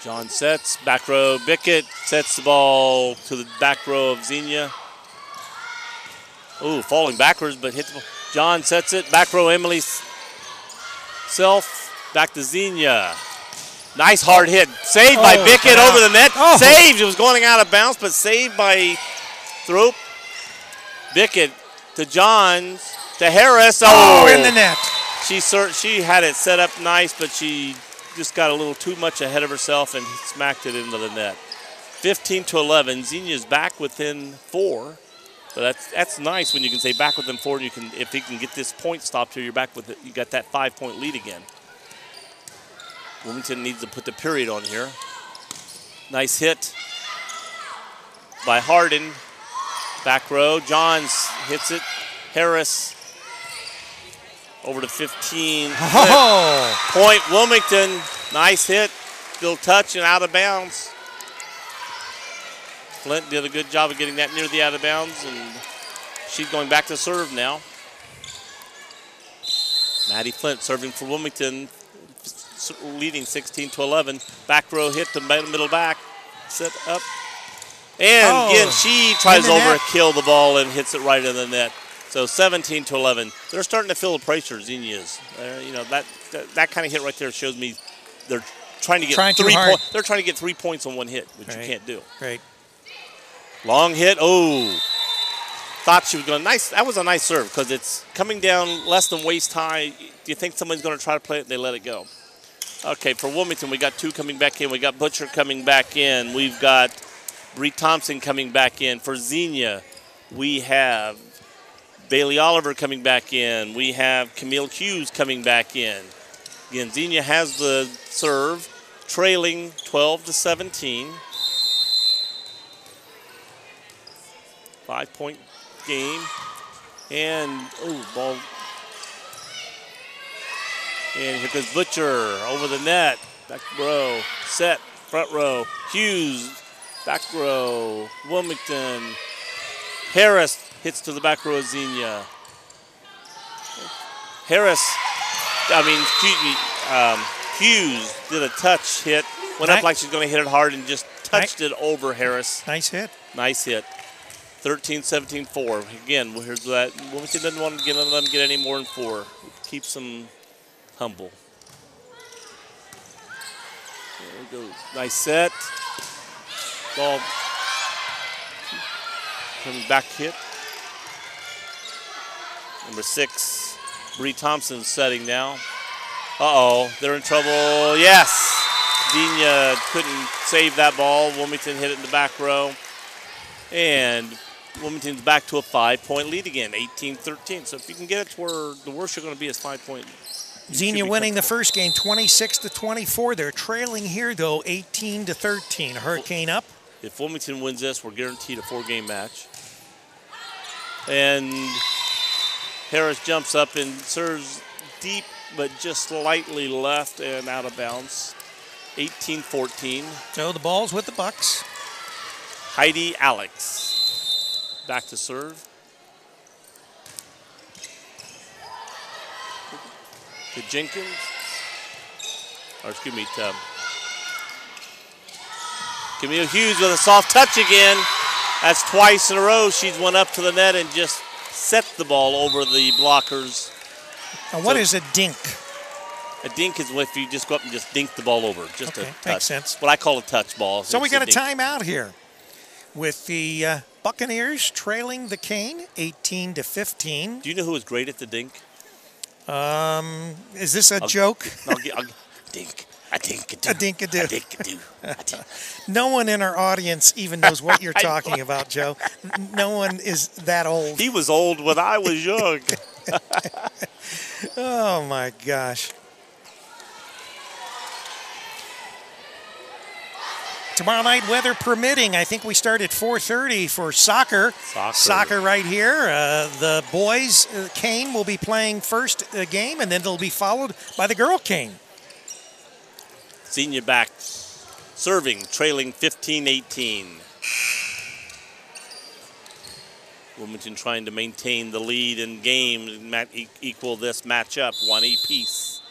John sets, back row, Bickett sets the ball to the back row of Xenia. Ooh, falling backwards, but hit the ball. John sets it, back row, Emily Self, back to Xenia. Nice hard hit. Saved by Bickett over the net. Saved. It was going out of bounds, but saved by Thrope. Bickett to Johns to Harris. Oh, in the net. She had it set up nice, but she just got a little too much ahead of herself and smacked it into the net. 15-11. Xenia's back within 4. But that's nice when you can say back within 4. And you can, if you can get this point stopped here, you're back with it. You got that 5-point lead again. Wilmington needs to put the period on here. Nice hit by Hardin. Back row. Johns hits it. Harris over to 15. Oh. Point Wilmington. Nice hit. Still touch and out of bounds. Flint did a good job of getting that near the out of bounds, and she's going back to serve now. Maddie Flint serving for Wilmington, leading 16-11. Back row hit to middle back. Set up. And again, she tries to overkill the ball and hits it right in the net. So 17-11. They're starting to feel the pressure, Xenia is. You know, that kind of hit right there shows me they're trying to get 3 points. They're trying to get 3 points on one hit, which you can't do. Right. Long hit. Oh. Thought she was going nice. That was a nice serve because it's coming down less than waist high. Do you think somebody's going to try to play it? They let it go. Okay, for Wilmington, we got 2 coming back in. We got Butcher coming back in. We've got Bree Thompson coming back in. For Xenia, we have Bailey Oliver coming back in. We have Camille Hughes coming back in. Again, Xenia has the serve, trailing 12-17. 5-point game. And, ball. And here goes Butcher over the net. Back row, set, front row. Hughes, back row. Wilmington. Harris hits to the back row of Xenia. Hughes did a touch hit. Went up like she's going to hit it hard and just touched it over Harris. Nice hit. Nice hit. 13-17-4. Again, here's that. Wilmington doesn't want to let them get any more than 4. Keeps them humble. There it goes. Nice set. Ball coming back hit. Number 6, Bree Thompson setting now. Uh-oh, they're in trouble. Yes! Xenia couldn't save that ball. Wilmington hit it in the back row. And Wilmington's back to a 5-point lead again, 18-13. So if you can get it to where the worst you're going to be is 5 points. Xenia winning the first game 26-24. They're trailing here, though, 18-13. Hurricane up. If Wilmington wins this, we're guaranteed a 4-game match. And Harris jumps up and serves deep, but just slightly left and out of bounds. 18-14. So the ball's with the Bucks. Heidi Alex back to serve. To Jenkins. Or excuse me, to Camille Hughes with a soft touch again. That's twice in a row she's went up to the net and just set the ball over the blockers. Now what is a dink? A dink is if you just go up and just dink the ball over. Just a touch. Makes sense. What I call a touch ball. So we got a timeout here with the Buccaneers trailing the Cane 18-15. Do you know who was great at the dink? Is this a joke? I'll dink. A dink-a-do. A dink-a-do. A dink-a-do. No one in our audience even knows what you're talking about, Joe. No one is that old. He was old when I was young. Oh, my gosh. Tomorrow night, weather permitting. I think we start at 4:30 for soccer. Soccer right here. The boys' Cane will be playing first game, and then it'll be followed by the girl Cane. Xenia back, serving, trailing 15-18. Wilmington trying to maintain the lead in game and equal this matchup, 1 apiece.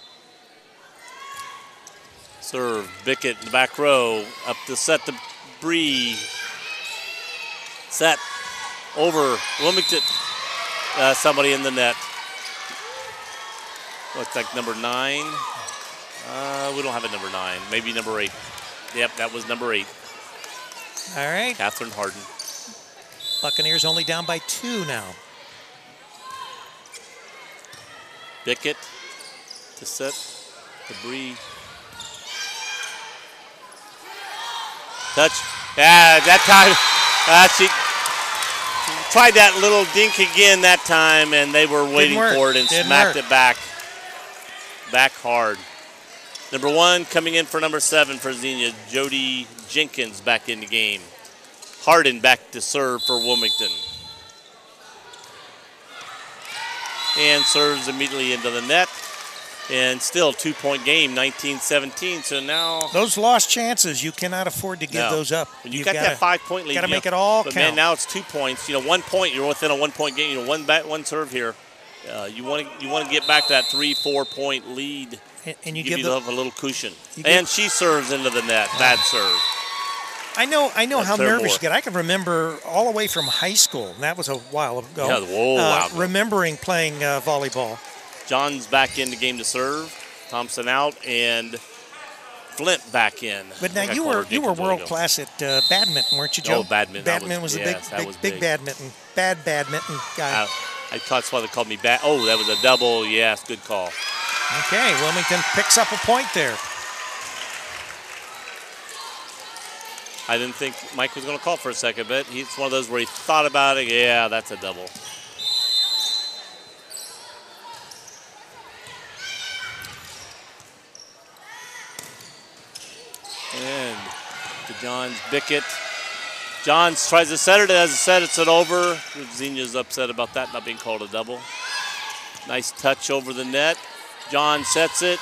Serve, Bickett in the back row, up to set to Bree. Set, over, Wilmington, somebody in the net. Looks like number 9. We don't have a number 9, maybe number 8. Yep, that was number 8. All right. Catherine Harden. Buccaneers only down by 2 now. Bickett to set, to Bree. Touch. Yeah, that time she tried that little dink again that time, and they were waiting for it and smacked it back. Back hard. Number 1 coming in for number 7 for Xenia, Jody Jenkins back in the game. Harden back to serve for Wilmington. And serves immediately into the net. And still 2-point game, 19-17. So now those lost chances, you cannot afford to give those up. When you got that 5-point lead, got to make it all but count. Man, now it's 2 points. 1 point. You're within a 1-point game. One serve here. You want to get back to that 3-4 point lead. And you give yourself a little cushion. And she serves into the net. Bad serve. I know how nervous you get. I can remember all the way from high school, and that was a while ago. Yeah, remembering playing volleyball. John's back in the game to serve. Thompson out, and Flint back in. But now you were world class at badminton, weren't you, Joe? Oh, badminton. Badminton was a big badminton. Bad badminton guy. That's why they called me bad. Oh, that was a double. Yes, good call. Okay, Wilmington picks up a point there. I didn't think Mike was going to call for a second, but it's one of those where he thought about it. Yeah, that's a double. And to Johns, Bickett. Johns tries to set it. As I said, it's over. Xenia's upset about that not being called a double. Nice touch over the net. John sets it.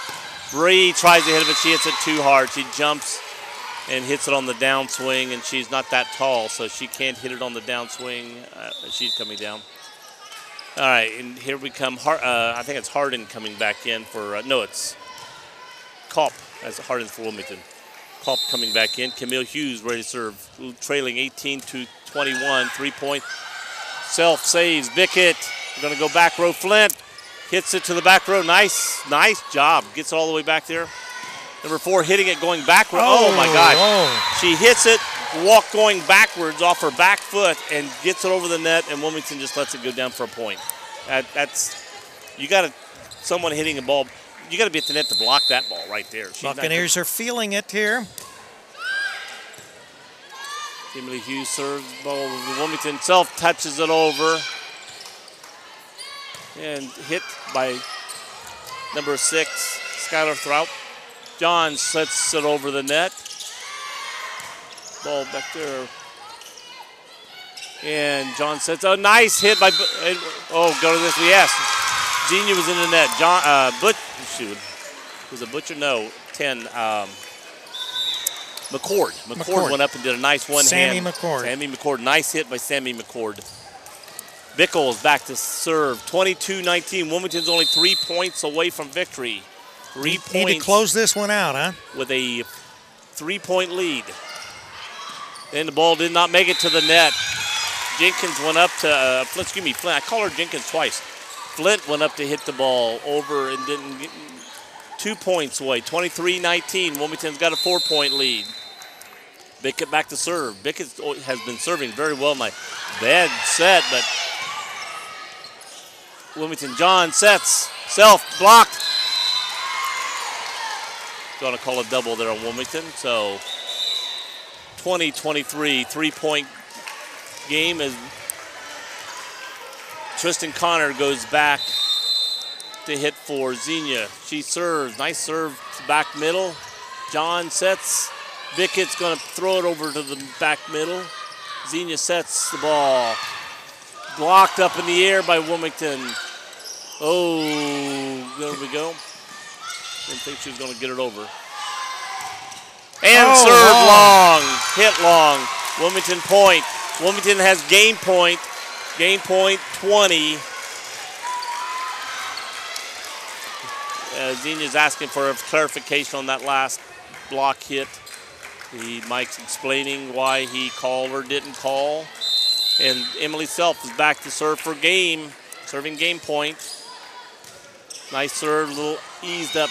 Bree tries to hit it, but she hits it too hard. She jumps and hits it on the downswing, and she's not that tall, so she can't hit it on the downswing. She's coming down. All right, and here we come. I think it's Harden coming back in for, no, it's Culp as a hard for Wilmington. Culp coming back in. Camille Hughes ready to serve. Trailing 18-21. 3-point. Self saves. Bickett. Going to go back row. Flint hits it to the back row. Nice job. Gets it all the way back there. Number 4 hitting it going backward. Oh my God. Whoa. She hits it, walk going backwards off her back foot and gets it over the net, and Wilmington just lets it go down for a point. Someone hitting a ball, you got to be at the net to block that ball right there. Buccaneers are feeling it here. Emily Hughes serves the ball. Wilmington self touches it over and hit by number 6, Skylar Throut. John sets it over the net. Ball back there. And John sets a nice hit by, go to this, yes. Xenia was in the net. Was it Butcher? No, 10. McCord went up and did a nice one-hand. Sammy McCord. Nice hit by Sammy McCord. Bickles back to serve. 22-19. Wilmington's only 3 points away from victory. 3 points. Need to close this one out, huh? With a 3-point lead. And the ball did not make it to the net. Jenkins went up to, Flint. I call her Jenkins twice. Flint went up to hit the ball over and didn't get 2 points away. 23-19. Wilmington's got a 4-point lead. Bickett back to serve. Bickett has been serving very well. My bad set, but Wilmington. John sets. Self blocked. Going to call a double there on Wilmington. So 20-23, 3-point game as Tristan Connor goes back to hit for Xenia. She serves. Nice serve to back middle. John sets. Bickett's going to throw it over to the back middle. Xenia sets the ball. Blocked up in the air by Wilmington. Oh, there we go. Didn't think she was going to get it over. And serve long. Hit long. Wilmington point. Wilmington has game point. Game point 20. Xenia's asking for a clarification on that last block hit. Mike's explaining why he called or didn't call. And Emily Self is back to serve for game. Serving game point. Nice serve, little eased up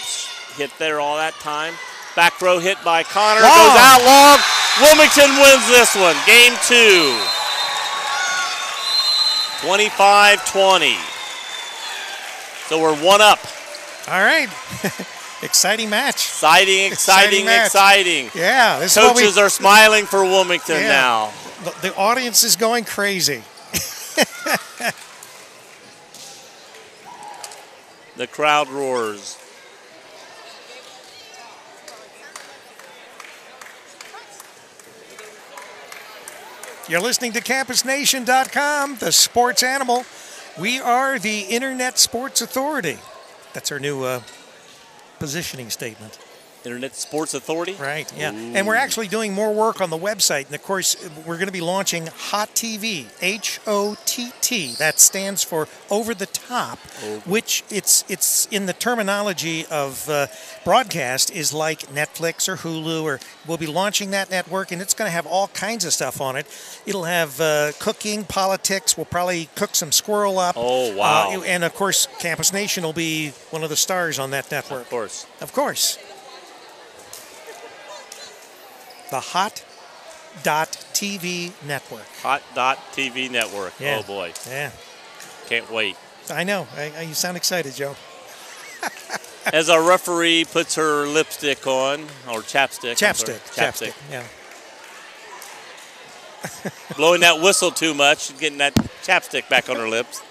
hit there all that time. Back row hit by Connor. Long. Goes out long. Wilmington wins this one. Game 2. 25-20. So we're 1 up. All right. Exciting match. Exciting. Yeah. This Coaches are smiling for Wilmington now. The audience is going crazy. The crowd roars. You're listening to CampusNation.com, the sports animal. We are the Internet Sports Authority. That's our new positioning statement. Internet Sports Authority? Right, yeah. Ooh. And we're actually doing more work on the website. And, of course, we're going to be launching HOTT TV, H-O-T-T. That stands for over the top, which it's in the terminology of broadcast is like Netflix or Hulu. Or we'll be launching that network, and it's going to have all kinds of stuff on it. It'll have cooking, politics. We'll probably cook some squirrel up. Oh, wow. And, of course, Campus Nation will be one of the stars on that network. Of course. Of course. The HOTT.TV network. HOTT.TV network. Yeah. Oh, boy. Yeah. Can't wait. I know. You sound excited, Joe. As our referee puts her lipstick on, or chapstick. Chapstick, yeah. Blowing that whistle too much, getting that chapstick back on her lips.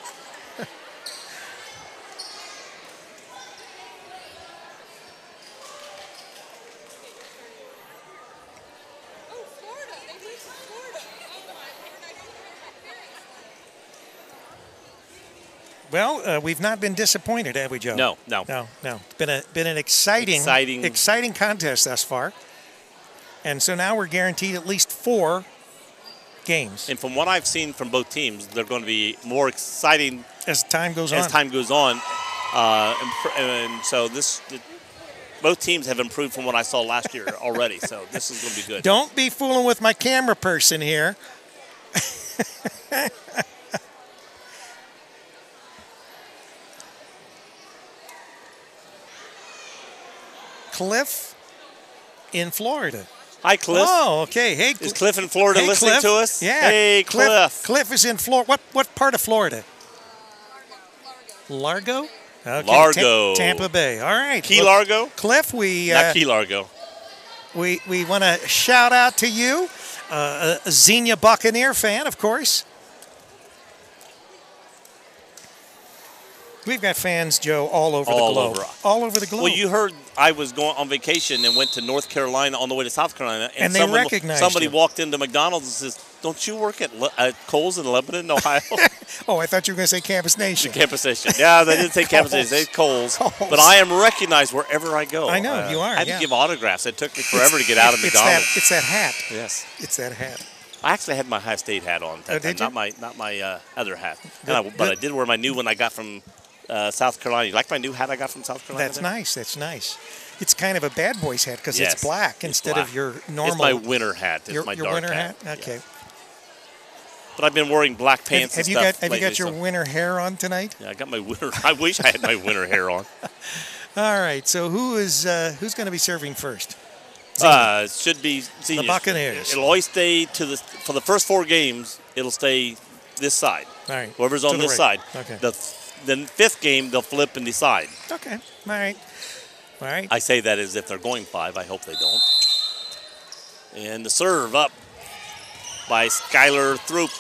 Well, we've not been disappointed, have we, Joe? No. It's been an exciting contest thus far. And so now we're guaranteed at least 4 games. And from what I've seen from both teams, they're going to be more exciting as time goes on. And so this both teams have improved from what I saw last year already, so this is going to be good. Don't be fooling with my camera person here. Cliff in Florida. Hi, Cliff. Oh, okay. Hey, Is Cliff in Florida listening Cliff. to us? Yeah. Hey, Cliff. Cliff is in Florida. What part of Florida? Largo. Okay. Largo. Tampa Bay. All right. Key Look, Largo? Cliff, we Not Key Largo. we want to shout out to you, a Xenia Buccaneer fan, of course. We've got fans, Joe, all over the globe. All over the globe. Well, you heard I was going on vacation and went to North Carolina on the way to South Carolina. And they recognized somebody you. walked into McDonald's and says, don't you work at Kohl's in Lebanon, Ohio? Oh, I thought you were going to say Campus Nation. Campus Nation. Yeah, they didn't say Campus Nation. They said Kohl's. But I am recognized wherever I go. I know, you are, I had yeah. to give autographs. It took me forever to get out of McDonald's. It's that hat. Yes. It's that hat. I actually had my Ohio State hat on. That did time, you? Not my other hat. Good, But I did wear my new one I got from South Carolina. You like my new hat I got from South Carolina? That's nice. That's nice. It's kind of a bad boy's hat because Yes, it's black it's instead black. of your normal. It's my winter hat. It's your my your dark winter hat. hat. Okay. But I've been wearing black pants Have and you stuff got Have you lately, got your so- winter hair on tonight? Yeah, I got my winter. I wish I had my winter hair on. All right. So who's going to be serving first? It should be Xenia. The Buccaneers. It'll always stay for the first 4 games. It'll stay this side. All right. Whoever's To on the this right. side. Okay. The 5th game they'll flip and decide. Okay. All right. All right. I say that as if they're going 5. I hope they don't. And the serve up by Skylar Throop.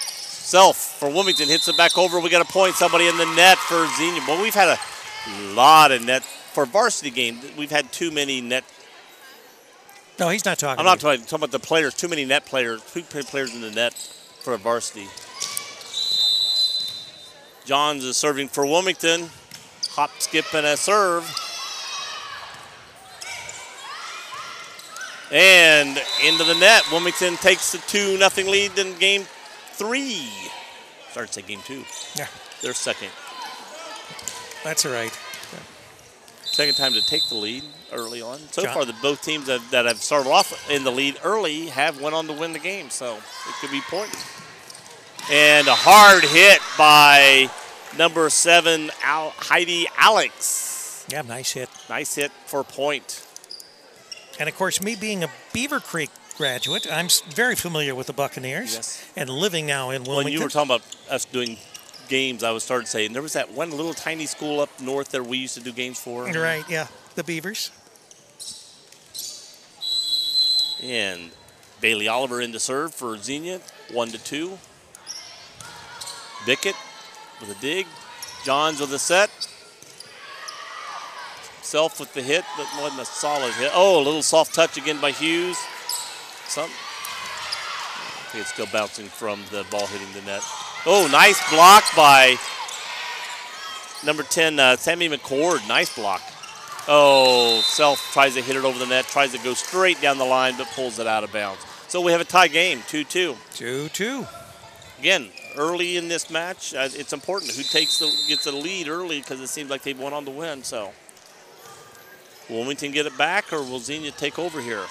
Self for Wilmington hits it back over. We got a point. Somebody in the net for Xenia. Well, we've had a lot of net for a varsity game. We've had too many net. No, he's not talking. I'm not talking about the players. Too many net players. Too many players in the net for a varsity. Johns is serving for Wilmington. Hop, skip, and a serve. And into the net. Wilmington takes the 2-0 lead in game 3. Starts at game 2. Yeah, Their second that's all right. time to take the lead early on. So John- far, both teams that have started off in the lead early have went on to win the game. So it could be points. And a hard hit by number 7, Heidi Alex. Yeah, nice hit. Nice hit for a point. And of course, me being a Beaver Creek graduate, I'm very familiar with the Buccaneers. Yes. And living now in Wilmington. When you were talking about us doing games, I was started saying there was that one little tiny school up north there we used to do games for. Right, yeah, the Beavers. And Bailey Oliver in to serve for Xenia, 1-2. Bickett with a dig. Johns with a set. Self with the hit, but wasn't a solid hit. Oh, a little soft touch again by Hughes. I think it's still bouncing from the ball hitting the net. Oh, nice block by number 10, Sammy McCord. Nice block. Oh, Self tries to hit it over the net, tries to go straight down the line, but pulls it out of bounds. So we have a tie game, 2-2. 2-2. Again, early in this match, it's important who gets the lead early because it seems like they've went on to win. So, will Wilmington get it back, or will Xenia take over here?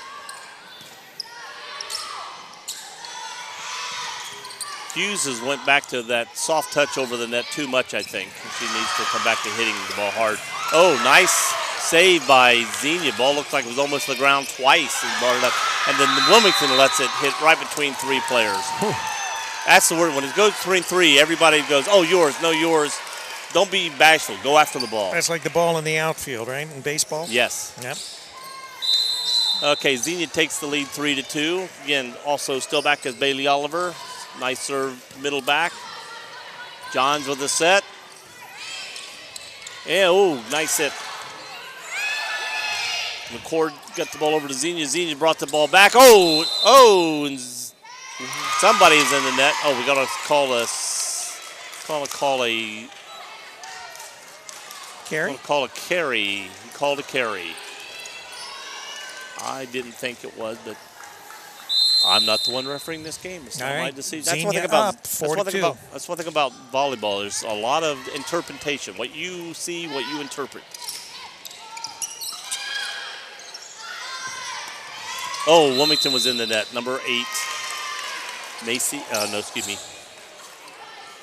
Hughes has went back to that soft touch over the net too much, I think. She needs to come back to hitting the ball hard. Oh, nice save by Xenia. Ball looked like it was almost to the ground twice. He brought it up. And then Wilmington lets it hit right between 3 players. That's the word. When it goes between 3, everybody goes, oh, yours, no, yours. Don't be bashful. Go after the ball. That's like the ball in the outfield, right, in baseball? Yes. Yep. Okay, Xenia takes the lead 3-2. Again, also still back as Bailey Oliver. Nice serve, middle back. Johns with the set. Yeah, oh, nice hit. McCord got the ball over to Xenia. Xenia brought the ball back. Oh, and somebody's in the net. Oh, we got to call a Carry? Call a carry. He called a carry. I didn't think it was, but I'm not the one refereeing this game. It's not my decision. That's one thing about that's one thing about volleyball. There's a lot of interpretation. What you see, what you interpret. Oh, Wilmington was in the net. Number 8, Macy. No, excuse me.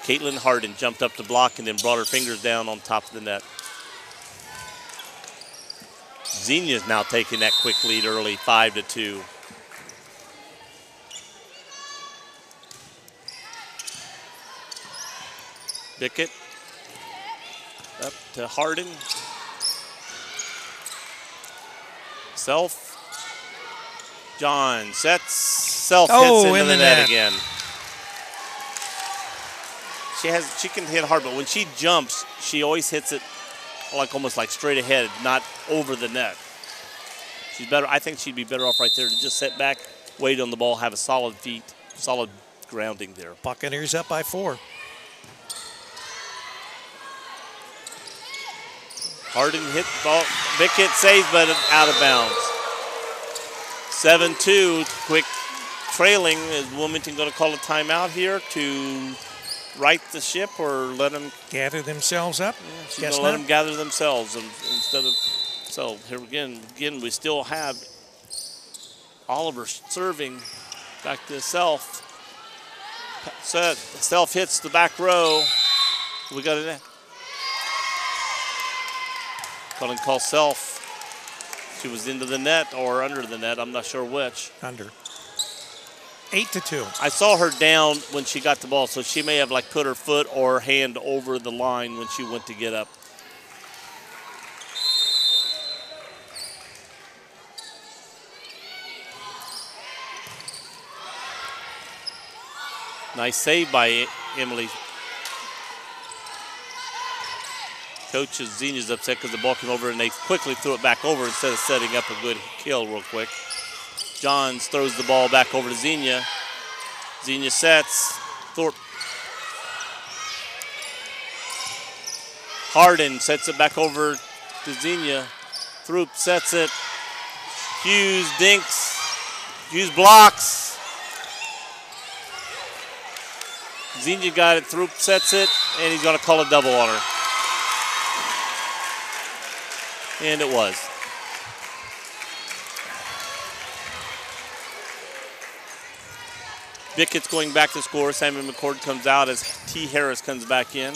Caitlin Harden jumped up to block and then brought her fingers down on top of the net. Xenia's now taking that quick lead early, 5-2. Bickett up to Harden. Self. John sets. Self hits into the net again. She can hit hard, but when she jumps, she always hits it like almost like straight ahead, not over the net. She's better. I think she'd be better off right there to just sit back, wait on the ball, have a solid feet, solid grounding there. Buccaneers up by 4. Harden hit the ball. Bickett saves, but out of bounds. 7-2, quick trailing. Is Wilmington going to call a timeout here to right the ship or let them gather themselves up? Yeah, she's going to let them gather themselves instead of. So here again, we still have Oliver serving back to Self. Set. Self hits the back row. We got it. Calling call Self. She was into the net or under the net. I'm not sure which. Under. 8-2. I saw her down when she got the ball, so she may have like put her foot or hand over the line when she went to get up. Nice save by Emily. Coach Xenia's upset because the ball came over and they quickly threw it back over instead of setting up a good kill real quick. Johns throws the ball back over to Xenia. Xenia sets. Thorpe. Harden sets it back over to Xenia. Throop sets it. Hughes dinks. Hughes blocks. Xenia got it. Throop sets it, and he's going to call a double on her. And it was. Bickett's going back to score. Simon McCord comes out as T. Harris comes back in.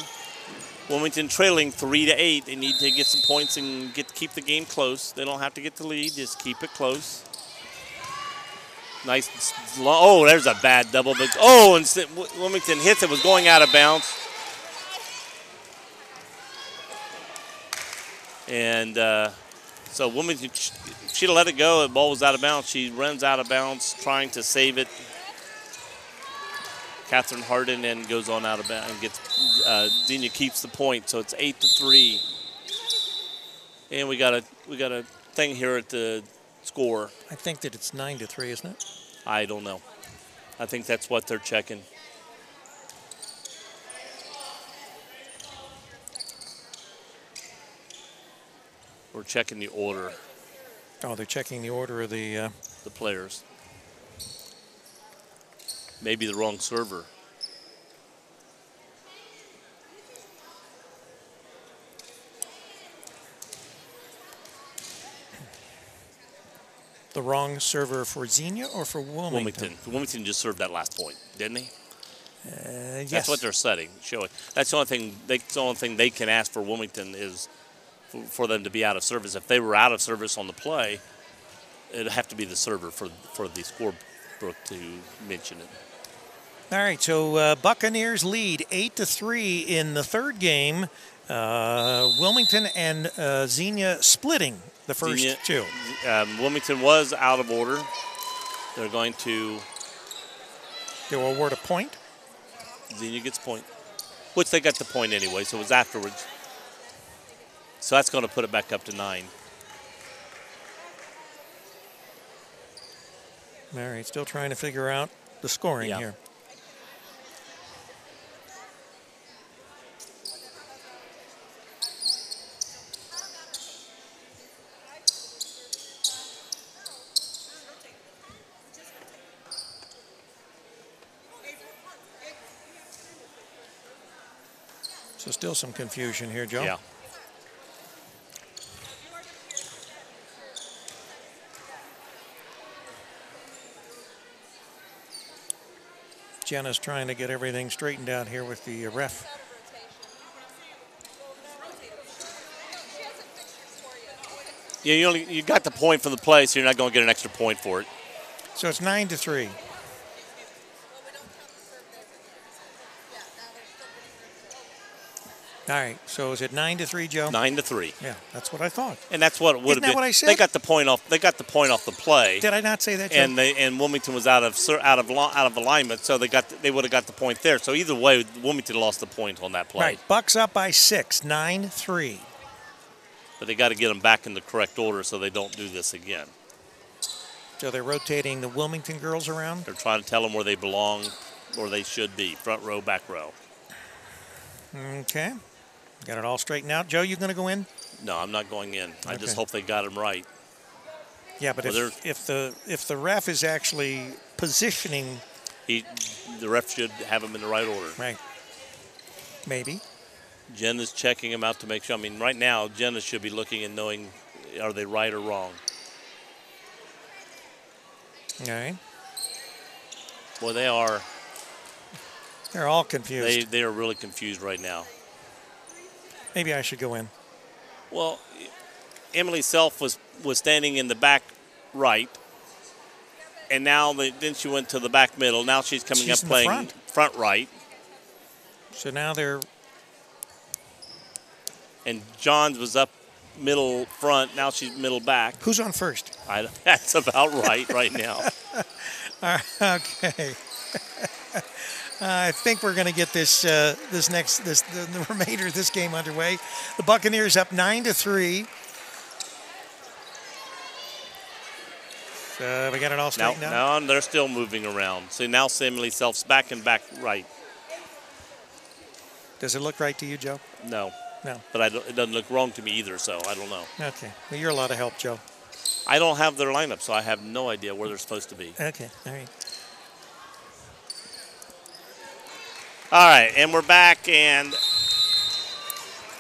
Wilmington trailing 3-8. They need to get some points and keep the game close. They don't have to get the lead. Just keep it close. Nice. Oh, there's a bad double. But oh, and Wilmington hits it. Was going out of bounds. And so Wilmington, if she'd have let it go, the ball was out of bounds. She runs out of bounds trying to save it. Catherine Harden and goes on out of bounds and gets, Xenia keeps the point, so it's 8-3. And we got a thing here at the score. I think that it's 9-3, isn't it? I don't know. I think that's what they're checking. We're checking the order. Oh, they're checking the order of the players. Maybe the wrong server. The wrong server for Xenia or for Wilmington? Wilmington just served that last point, didn't he? Yes. That's what they're setting, showing. That's the only thing. The only thing they can ask for Wilmington is for them to be out of service. If they were out of service on the play, it'd have to be the server for the scorebook to mention it. All right, so Buccaneers lead 8-3 in the third game. Wilmington and Xenia splitting the first two. Wilmington was out of order. They're going to... They will award a point. Xenia gets a point, which they got the point anyway, so it was afterwards. So that's going to put it back up to 9. All right, still trying to figure out the scoring here. So still some confusion here, Joe. Yeah. Jenna's trying to get everything straightened out here with the ref. Yeah, you got the point for the play, so you're not going to get an extra point for it. So it's 9-3. All right, so is it 9-3, Joe? 9-3. Yeah, that's what I thought. And that's what it would have Isn't that been. what I said? They got the point off. They got the point off the play. Did I not say that, Joe? And Wilmington was out of alignment, so they would have got the point there. So either way, Wilmington lost the point on that play. Right, Bucks up by 6, 9-3. But they got to get them back in the correct order so they don't do this again. So they're rotating the Wilmington girls around? They're trying to tell them where they belong, where they should be, front row, back row. Okay. Got it all straightened out. Joe, you going to go in? No, I'm not going in. I just Okay. hope they got them right. Yeah, but Well, if the ref is actually positioning, The ref should have them in the right order. right? Maybe. Jen is checking them out to make sure. I mean, right now, Jenna should be looking and knowing, are they right or wrong? All right. Boy, they are. They're all confused. They are really confused right now. Maybe I should go in. Well, Emily Self was standing in the back right, and now then she went to the back middle. Now she's coming She's up in the playing front right. So now they're And Johns was up middle front. Now she's middle back. who's on first? That's about right now. Okay. I think we're going to get this the remainder of this game underway. The Buccaneers up 9-3. So we got it all straightened out. Now they're still moving around. So now Emily Self's back and back right. Does it look right to you, Joe? No. No. But it doesn't look wrong to me either, so I don't know. Okay. Well, you're a lot of help, Joe. I don't have their lineup, so I have no idea where they're supposed to be. Okay. All right. All right, and we're back, and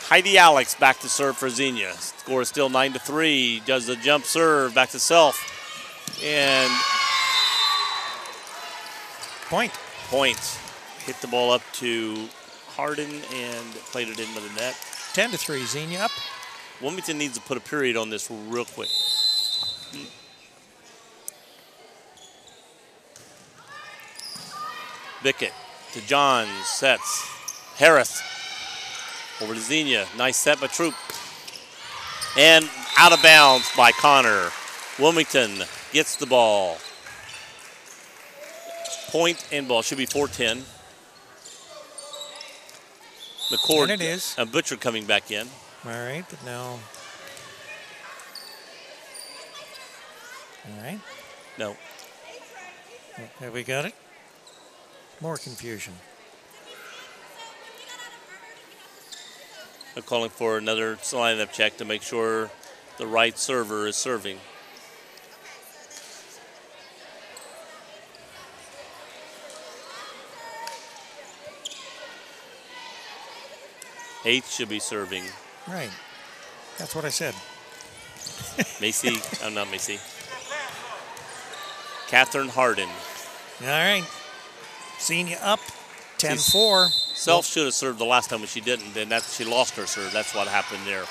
Heidi Alex back to serve for Xenia. Score is still 9-3. Does the jump serve back to Self, and Point. Hit the ball up to Harden and played it into the net. 10-3. Xenia up. Wilmington needs to put a period on this real quick. Bickett to Johns, sets. Harris over to Xenia. Nice set by Troop. And out of bounds by Connor. Wilmington gets the ball. Point and ball. Should be 4-10. McCord And it is. and Butcher coming back in. All right, but now. All right. No. Have we got it? More confusion. They're calling for another lineup check to make sure the right server is serving. H should be serving. Right. That's what I said. Macy, I'm not Macy. Catherine Harden. All right. Xenia up 10-4. Self should have served the last time, but she didn't, and she lost her serve. That's what happened there.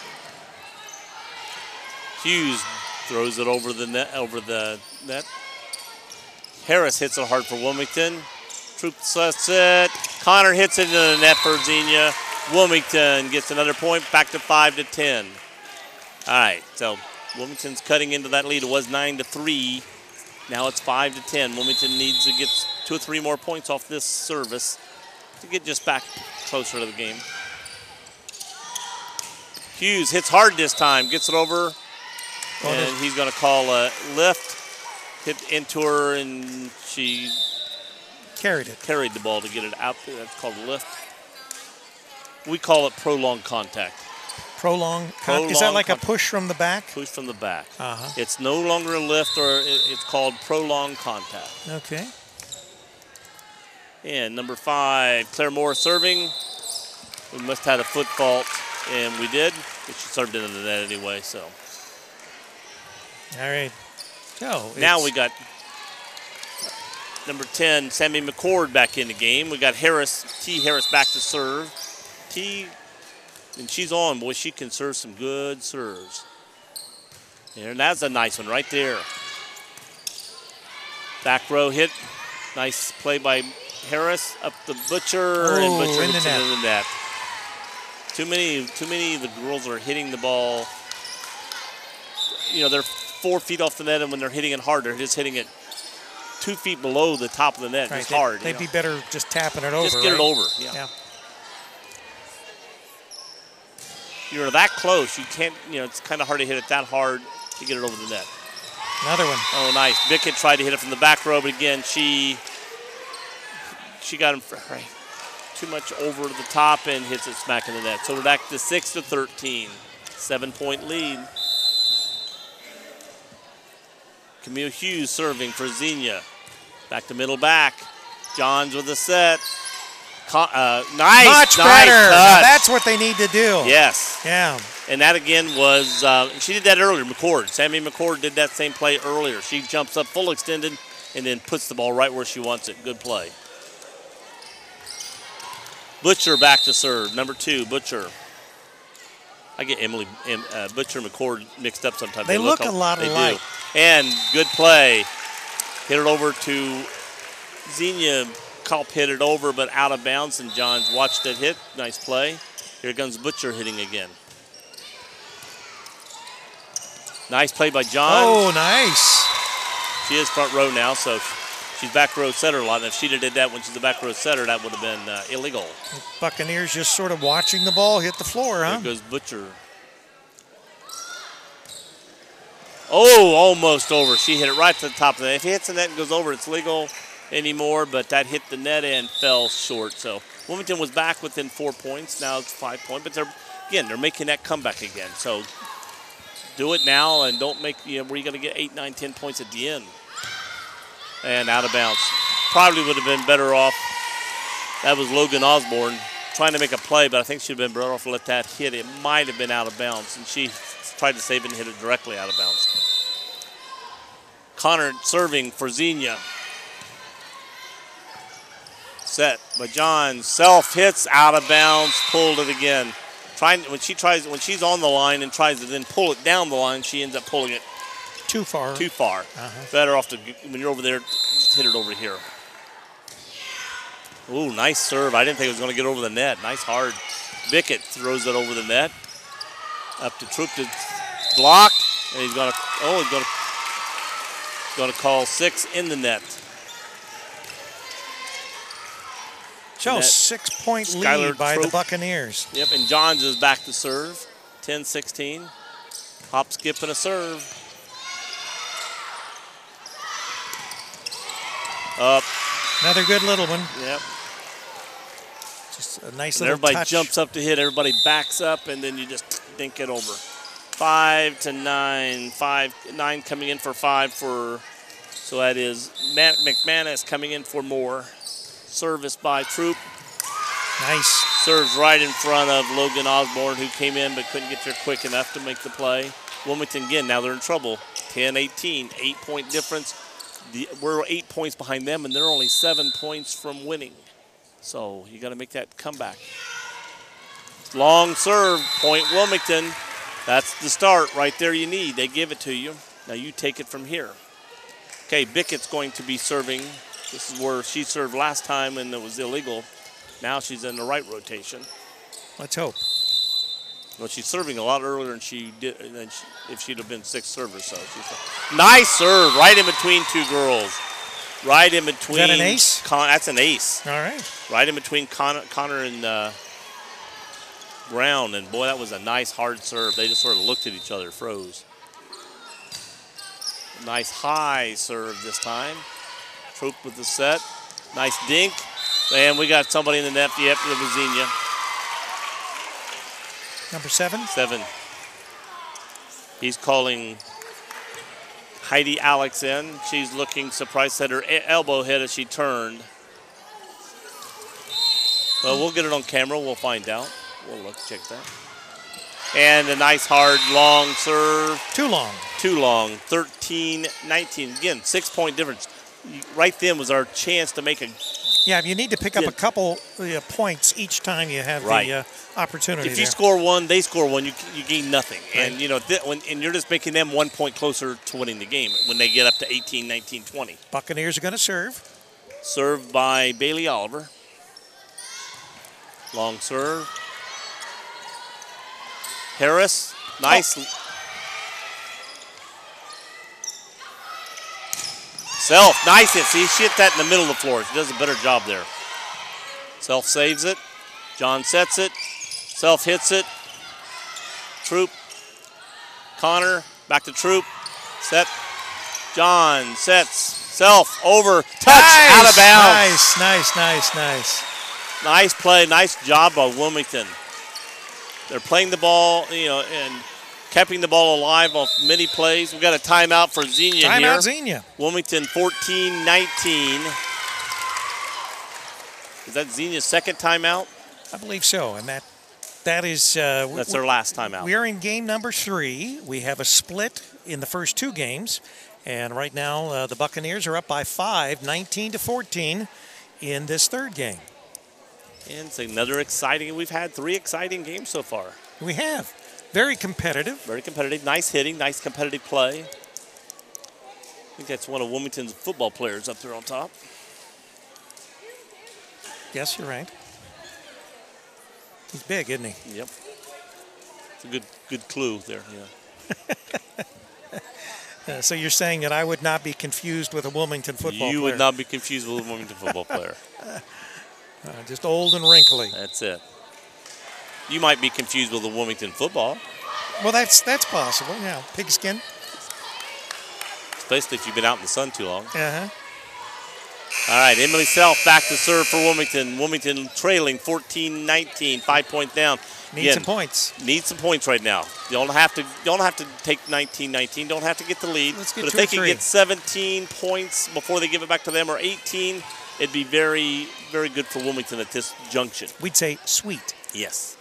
Hughes throws it over the net. Harris hits it hard for Wilmington. Troop sets it. Connor hits it into the net for Xenia. Wilmington gets another point, back to 5-10. All right, so Wilmington's cutting into that lead. It was 9-3. Now it's 5-10. Wilmington needs to get 2 or 3 more points off this service to get just back closer to the game. Hughes hits hard this time, gets it over, and he's going to call a lift. Hit into her, and she carried the ball to get it out. That's called a lift. We call it prolonged contact. Prolonged is that like a push from the back? Push from the back. Uh-huh. It's no longer a lift, or it's called prolonged contact. Okay. And number 5, Claire Moore serving. We must have had a foot fault, and we did. But she served into the net anyway, so. All right. So now we got number 10, Sammy McCord, back in the game. We got T. Harris back to serve. T, and she's on. Boy, she can serve some good serves. And that's a nice one right there. Back row hit. Nice play by Harris. Up the Butcher, and Butcher hits it in the net. Too many of the girls are hitting the ball. You know, they're 4 feet off the net, and when they're hitting it hard, they're just hitting it 2 feet below the top of the net. Right. It's hard. They'd be better just tapping it over. Just get it over. Yeah. You're that close. You can't. You know, it's kind of hard to hit it that hard to get it over the net. Another one. Oh, nice. Bickett tried to hit it from the back row, but again, she got him too much over the top and hits it smack in the net. So we're back to 6-13. 7-point lead. Camille Hughes serving for Xenia. Back to middle back. Johns with a set. Nice. Much better. Now that's what they need to do. Yes. Yeah. And that again was, she did that earlier, McCord. Sammy McCord did that same play earlier. She jumps up full extended and then puts the ball right where she wants it. Good play. Butcher back to serve. Number 2, Butcher. I get Butcher and McCord mixed up sometimes. They look a lot alike. And good play. Hit it over to Xenia. Culp hit it over, but out of bounds, and Johns watched it hit. Nice play. Here comes Butcher hitting again. Nice play by Johns. Oh, nice. She is front row now, so she's back row setter a lot. And if she'd have did that when she's the back row setter, that would have been illegal. Buccaneers just sort of watching the ball hit the floor, huh? There goes Butcher. Oh, almost over. She hit it right to the top of the net. If he hits the net and goes over, it's legal anymore, but that hit the net and fell short. So Wilmington was back within 4 points. Now it's 5 points, but they're making that comeback again. So do it now and don't make, where you're going to get 8, 9, 10 points at the end. And out of bounds. Probably would have been better off. That was Logan Osborne trying to make a play, but I think she'd have been better off to let that hit. It might have been out of bounds, and she tried to save it and hit it directly out of bounds. Connor serving for Xenia. Set by John. Self hits out of bounds, pulled it again. When she's on the line and tries to then pull it down the line, she ends up pulling it too far. Better off to, when you're over there, just hit it over here. Ooh, nice serve. I didn't think it was going to get over the net. Nice hard. Bickett throws it over the net. Up to Troop, it's blocked, and he's going to call 6 in the net. So 6-point lead by the Buccaneers. Yep, and Johns is back to serve. 10-16. Hop, skip, and a serve. Up. Another good little one. Yep. Just a nice and little everybody touch. Jumps up to hit. Everybody backs up, and then you just dink it over. 5-9. 9 coming in for 5 for, so that is Matt McManus coming in for more. Service by Troop. Nice. Serves right in front of Logan Osborne, who came in but couldn't get there quick enough to make the play. Wilmington again, now they're in trouble. 10-18, 8-point difference. We're 8 points behind them, and they're only 7 points from winning. So you got to make that comeback. Long serve, point Wilmington. That's the start right there you need. They give it to you. Now you take it from here. Okay, Bickett's going to be serving. This is where she served last time and it was illegal. Now she's in the right rotation. Let's hope. Well, she's serving a lot earlier than she did if she'd have been 6 servers. So nice serve right in between 2 girls. Right in between. Is that an ace? That's an ace. All right. Right in between Connor and Brown. And boy, that was a nice hard serve. They just sort of looked at each other, froze. Nice high serve this time. Troop with the set. Nice dink. And we got somebody in the net. Yep, it was Xenia. Number 7? 7. He's calling Heidi Alex in. She's looking surprised at her elbow hit as she turned. Well, we'll get it on camera. We'll find out. We'll look, check that. And a nice hard long serve. Too long. Too long. 13-19. Again, 6-point difference. right then was our chance to make a. Yeah, you need to pick up a Yeah. couple points each time you have Right. the opportunity. If you there. score one, they score one, you gain nothing. Right. And, and you're just making them 1 point closer to winning the game when they get up to 18, 19, 20. Buccaneers are going to serve. Served by Bailey Oliver. Long serve. Harris, nice. Self, nice hit. See, she hit that in the middle of the floor. She does a better job there. Self saves it. John sets it. Self hits it. Troop. Connor, back to Troop. Set. John sets. Self over. Touch out of bounds. Nice. Nice play. Nice job by Wilmington. They're playing the ball, and keeping the ball alive off many plays. We've got a timeout for Xenia here. Timeout, Xenia. Wilmington 14-19. Is that Xenia's second timeout? I believe so, and that is That's their last timeout. We are in game number 3. We have a split in the first 2 games, and right now the Buccaneers are up by 5, 19-14 in this third game. And it's another exciting. We've had 3 exciting games so far. We have very competitive. Very competitive. Nice hitting. Nice competitive play. I think that's one of Wilmington's football players up there on top. Yes, you're right. He's big, isn't he? Yep. It's a good clue there. Yeah. So you're saying that I would not be confused with a Wilmington football player? You would not be confused with a Wilmington football player. Just old and wrinkly. That's it. You might be confused with a Wilmington football, Well, that's possible. Yeah, pigskin. especially if you've been out in the sun too long. Uh-huh. All right, Emily Self back to serve for Wilmington. Wilmington trailing 14-19, 5 points down. Need some points. Need some points right now. You don't have to take 19-19. Don't have to get the lead. Let's get but if 2 they or can 3. get 17 points before they give it back to them, or 18, it'd be very, very good for Wilmington at this junction. We'd say sweet. Yes.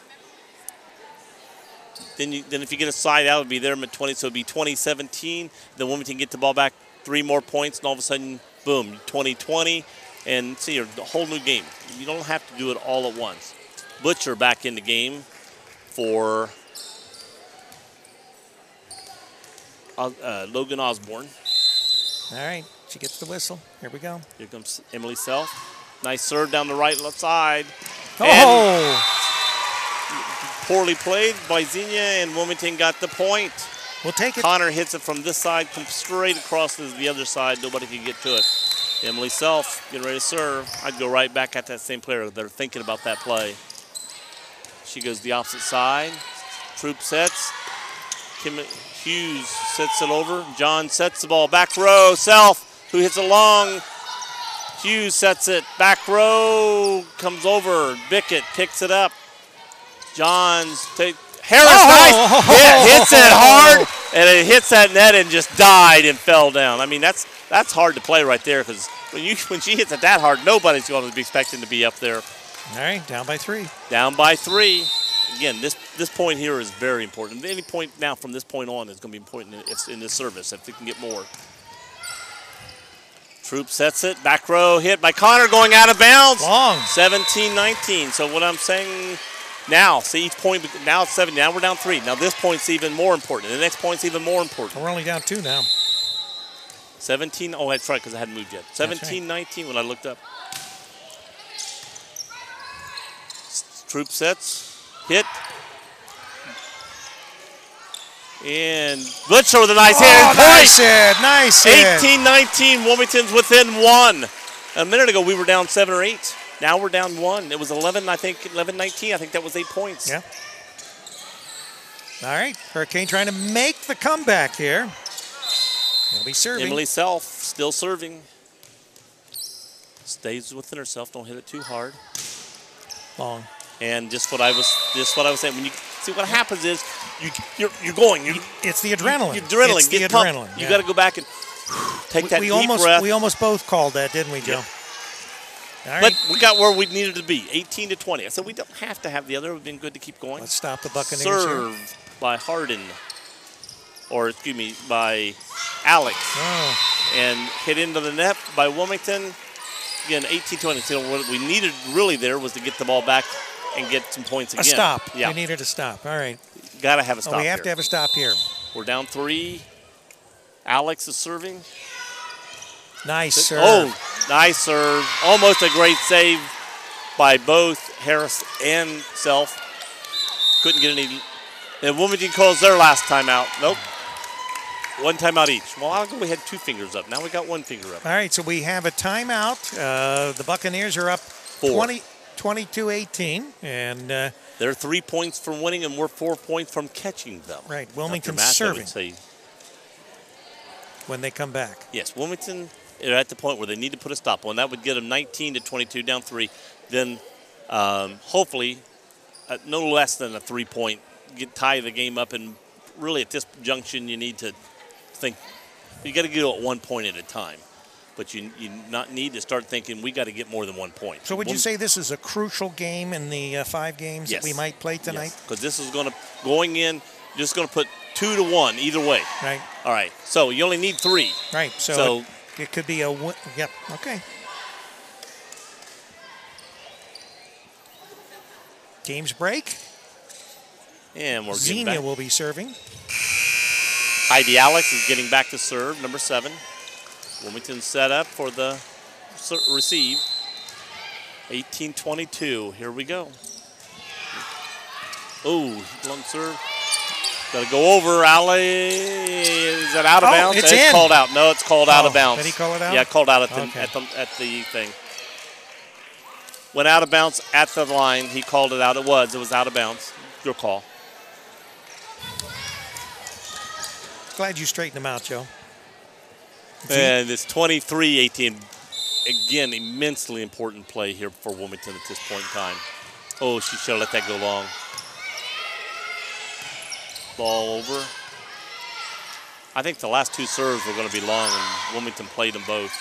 Then if you get a side out, it would be there at 20, so it would be 20-17. Then Wilmington get the ball back 3 more points, and all of a sudden, boom, 20-20, and see a whole new game. You don't have to do it all at once. Butcher back in the game for Logan Osborne. All right, she gets the whistle. Here we go. Here comes Emily Self. Nice serve down the right left side. Oh! Poorly played by Xenia, and Wilmington got the point. We'll take it. Connor hits it from this side, comes straight across to the other side. Nobody can get to it. Emily Self getting ready to serve. I'd go right back at that same player. They're thinking about that play. She goes the opposite side. Troop sets. Kim Hughes sets it over. John sets the ball. Back row. Self, who hits it long. Hughes sets it. Back row. Comes over. Bickett picks it up. Johns take. Harris, nice. Hits it hard, and it hits that net and just died and fell down. I mean, that's hard to play right there, because when she hits it that hard, nobody's going to be expecting to be up there. All right, down by 3. Down by 3. Again, this point here is very important. Any point now from this point on is going to be important in this service if they can get more. Troop sets it. Back row hit by Connor, going out of bounds. Long. 17-19. So what I'm saying now, see each point, now it's 7. Now we're down 3. Now this point's even more important. The next point's even more important. We're only down 2 now. 17. Oh, that's right, because I hadn't moved yet. 17-19 when I looked up. Troop sets. Hit. And Butcher with a nice hit. Oh, nice hit. Nice hit. 18-19. Wilmington's within 1. A minute ago, we were down 7 or 8. Now we're down 1. It was 11, I think, 11-19. I think that was 8 points. Yeah. All right, Hurricane trying to make the comeback here. They'll be serving. Emily Self still serving. Stays within herself. Don't hit it too hard. Long. And just what I was saying. When you see what happens is you're going. It's the adrenaline. You're adrenaline. It's the Get pumped. adrenaline. You got to go back and take that deep breath. We almost both called that, didn't we, Joe? Yeah. All right. But we got where we needed to be, 18-20. I said we don't have to have the other. It would have been good to keep going. Let's stop the Buccaneers Serve here. by Hardin. or excuse me, by Alex. Oh. And hit into the net by Wilmington. Again, 18-20. So what we needed really there was to get the ball back and get some points again. A stop. Yeah. We needed a stop. All right. Got to have a stop We have here. to have a stop here. We're down 3. Alex is serving. Nice serve. Oh, nice serve. Almost a great save by both Harris and Self. Couldn't get any. And Wilmington calls their last timeout. Nope. One timeout each. Well, I'll go. We had 2 fingers up. Now we got 1 finger up. All right, so we have a timeout. The Buccaneers are up 22-18. And they're 3 points from winning, and we're 4 points from catching them. right, Wilmington's After match, I serving would say. when they come back. Yes, Wilmington are at the point where they need to put a stop on. That would get them 19-22, down 3. Then hopefully no less than a 3-point, tie the game up. And really at this junction you need to think, you got to go at 1 point at a time. But you not need to start thinking we got to get more than 1 point. So would you say this is a crucial game in the 5 games Yes. that we might play tonight? Because this is going in, just going to put 2 to 1 either way. Right. All right. So you only need 3. Right. So it could be a win. Yep. Okay. Games break. And we're getting Xenia back. will be serving. Heidi Alex is getting back to serve, number 7. Wilmington set up for the receive. 18-22. Here we go. Oh, long serve. Got to go over. Ali, is that out of bounds? It's in. Called out. No, it's called out of bounds. Did he call it out? Yeah, called out at the, Okay. at the thing. Went out of bounds at the line. He called it out. It was out of bounds. Your call. Glad you straightened them out, Joe. And it's 23-18. Again, immensely important play here for Wilmington at this point in time. Oh, she should have let that go long. Ball over. I think the last 2 serves were going to be long, and Wilmington played them both.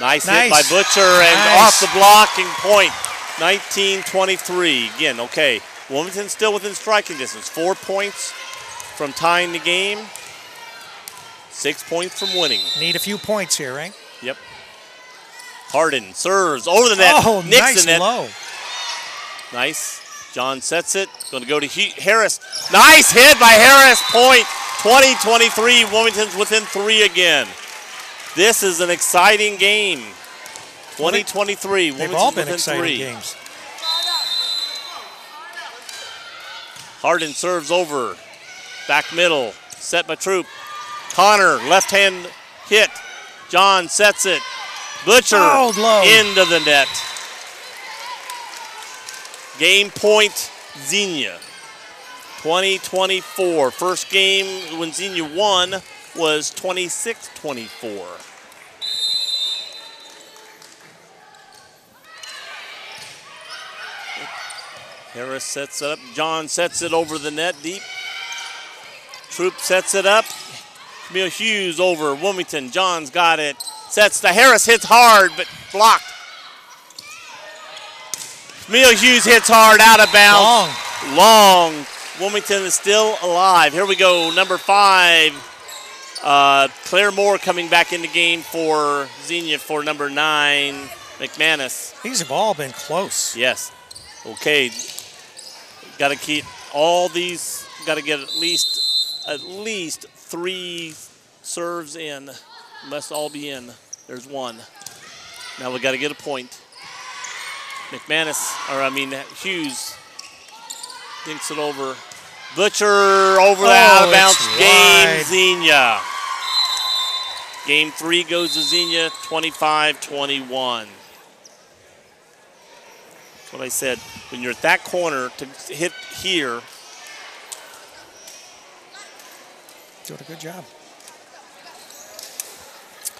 Nice hit by Butcher, and off the blocking point. 19-23. Again, okay. Wilmington still within striking distance. 4 points from tying the game. 6 points from winning. Need a few points here, right? Yep. Harden serves over the net. Oh, Nicks nice the net. low. Nice. John sets it. Going to go to Harris. Nice hit by Harris. Point. 20-23. Wilmington's within 3 again. This is an exciting game. 20-23. They've all been exciting games. Harden serves over. Back middle. Set by Troop. Connor, left hand hit. John sets it. Butcher into the net. Game point, Xenia. 20-24. First game when Xenia won was 26-24. Harris sets it up. John sets it over the net deep. Troop sets it up. Camille Hughes over Wilmington. John's got it. Sets to Harris, hits hard, but blocked. Camille Hughes hits hard, out of bounds. Long. Wilmington is still alive. Here we go, number 5. Claire Moore coming back in the game for Xenia for number 9, McManus. These have all been close. Yes. Okay. Got to keep all these, got to get at least 3 serves in. Must all be in. There's 1. Now we got to get a point. Hughes dinks it over. Butcher over the out of bounds. Game Xenia. Game 3 goes to Xenia, 25-21. That's what I said. When you're at that corner to hit here. Doing a good job.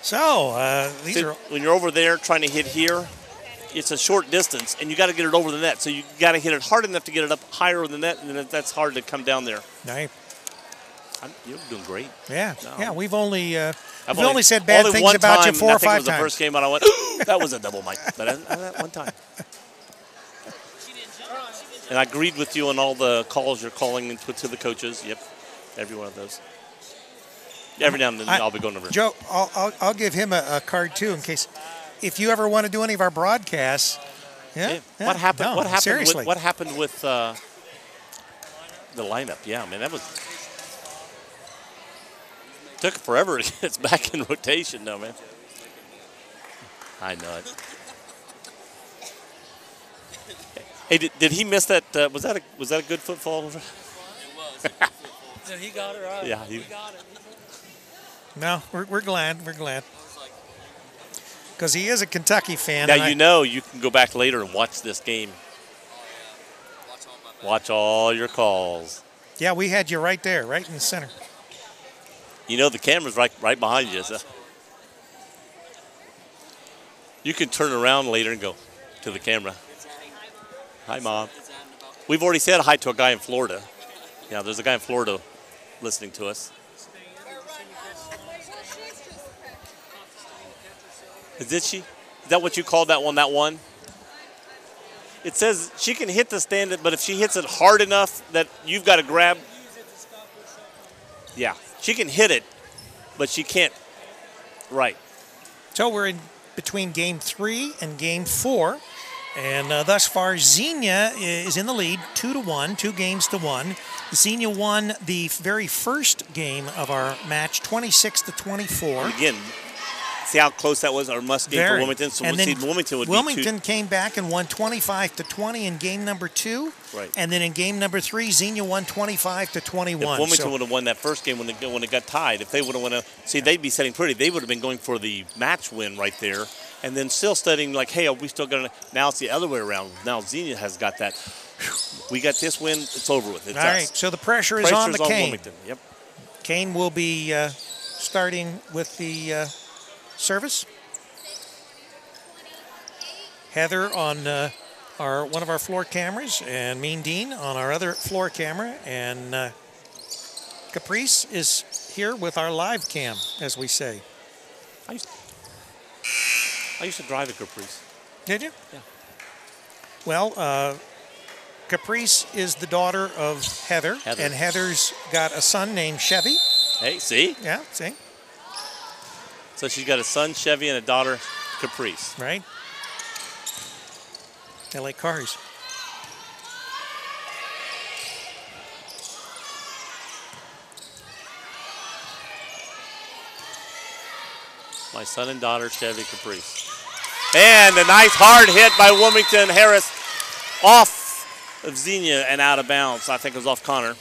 So, when you're over there trying to hit here, it's a short distance, and you got to get it over the net. So you got to hit it hard enough to get it up higher in the net, and then that's hard to come down there. Right. You're doing great. Yeah, no. yeah. We've only said bad things about you 4 or 5 times. I think it was the first game, and I went, that was a double mic. But that one time. She didn't jump. And I agreed with you on all the calls you're calling to the coaches. Yep, every one of those. Every now and then I'll be going over. Joe, I'll give him a card too in case if you ever want to do any of our broadcasts. Yeah. What happened? No, what happened? seriously. What happened with the lineup? Yeah, man, that was took forever to get it back in rotation, though, man. I know it. Hey, did he miss that? Was that a good football? It was. So he got it right. Yeah, he got it. No, we're glad. We're glad. Because he is a Kentucky fan. Now you know you can go back later and watch this game. Watch all your calls. Yeah, we had you right there, right in the center. You know the camera's right behind you. So you can turn around later and go to the camera. Hi, Mom. We've already said hi to a guy in Florida. Yeah, there's a guy in Florida listening to us. Did she? Is that what you called that one? That one? It says she can hit the stand, but if she hits it hard enough that you've got to grab. Yeah, she can hit it, but she can't. Right. So we're in between game 3 and game 4. And thus far, Xenia is in the lead, 2-1, 2 games to 1. Xenia won the very first game of our match, 26-24. And again, see how close that was, our must game for Wilmington. So and we'll then see Wilmington would Wilmington be came back and won 25-20 in game number 2. Right. And then in game number 3, Xenia won 25-21. If Wilmington would have won that first game when it got tied, if they would have won they'd be setting pretty. They would have been going for the match win right there. And then still studying like, hey, are we still going to? Now it's the other way around. Now Xenia has got that. We got this win. It's over with. It's all right. us. So the pressure is on the Kane. Wilmington. Yep. Kane will be starting with the service. Heather on one of our floor cameras, and Mean Dean on our other floor camera, and Caprice is here with our live cam, as we say. I used to drive a Caprice. Did you? Yeah. Well, Caprice is the daughter of Heather, and Heather's got a son named Chevy. Hey, see? Yeah, see? So she's got a son, Chevy, and a daughter, Caprice. Right. They like cars. My son and daughter, Chevy Caprice. And a nice hard hit by Wilmington. Harris off of Xenia and out of bounds. I think it was off Connor.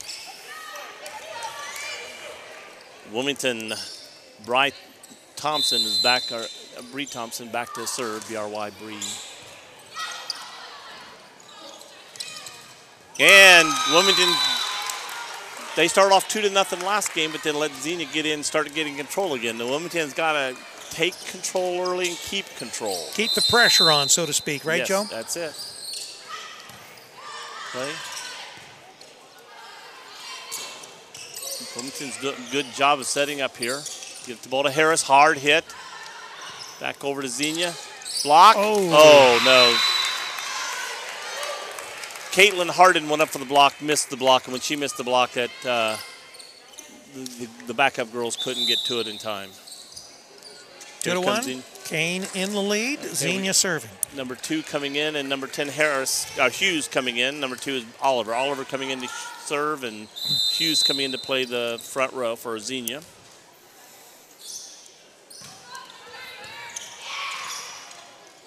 Wilmington, Bry Thompson is back, or Bree Thompson back to serve, B-R-Y, Bree. And Wilmington, they started off 2-0 last game, but then let Xenia get in and started getting control again. The Wilmington's got to take control early and keep control. Keep the pressure on, so to speak, right, yes, Joe? That's it. Play. Wilmington's doing a good job of setting up here. Get the ball to Harris, hard hit. Back over to Xenia. Block. Oh no. Caitlin Harden went up for the block, missed the block, and when she missed the block, that the backup girls couldn't get to it in time. 2-1. Kane in the lead. Xenia serving. Number 2 coming in, and number 10 Hughes coming in. Number 2 is Oliver. Oliver coming in to serve, and Hughes coming in to play the front row for Xenia.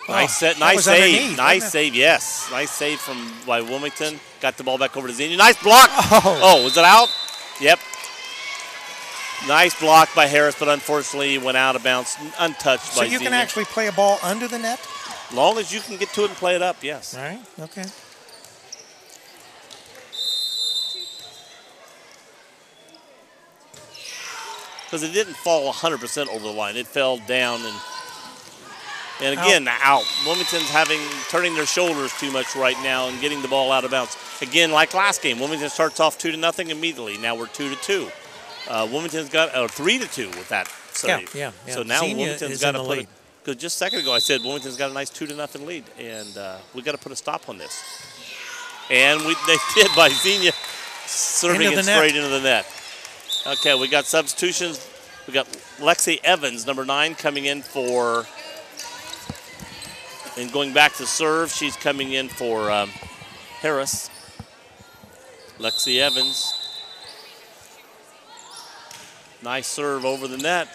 Nice set, nice save, nice save. Yes, nice save by Wilmington. Got the ball back over to Xenia. Nice block. Oh, was it out? Yep. Nice block by Harris, but unfortunately went out of bounds, untouched by Xenia. So you can actually play a ball under the net? As long as you can get to it and play it up, yes. All right, okay. Because it didn't fall 100% over the line. It fell down and again, out. Wilmington's turning their shoulders too much right now and getting the ball out of bounds. Again, like last game, Wilmington starts off 2-0 immediately. Now we're 2-2. Wilmington's got 3-2 with that save. Yeah. So now Xenia Wilmington's got to put lead. Because just a second ago I said Wilmington's got a nice 2-0 lead, and we got to put a stop on this. And they did by Xenia serving Into it the net. straight into the net. Okay, we got substitutions. We got Lexi Evans, number 9, coming in for, and going back to serve, she's coming in for Harris. Lexi Evans. Nice serve over the net.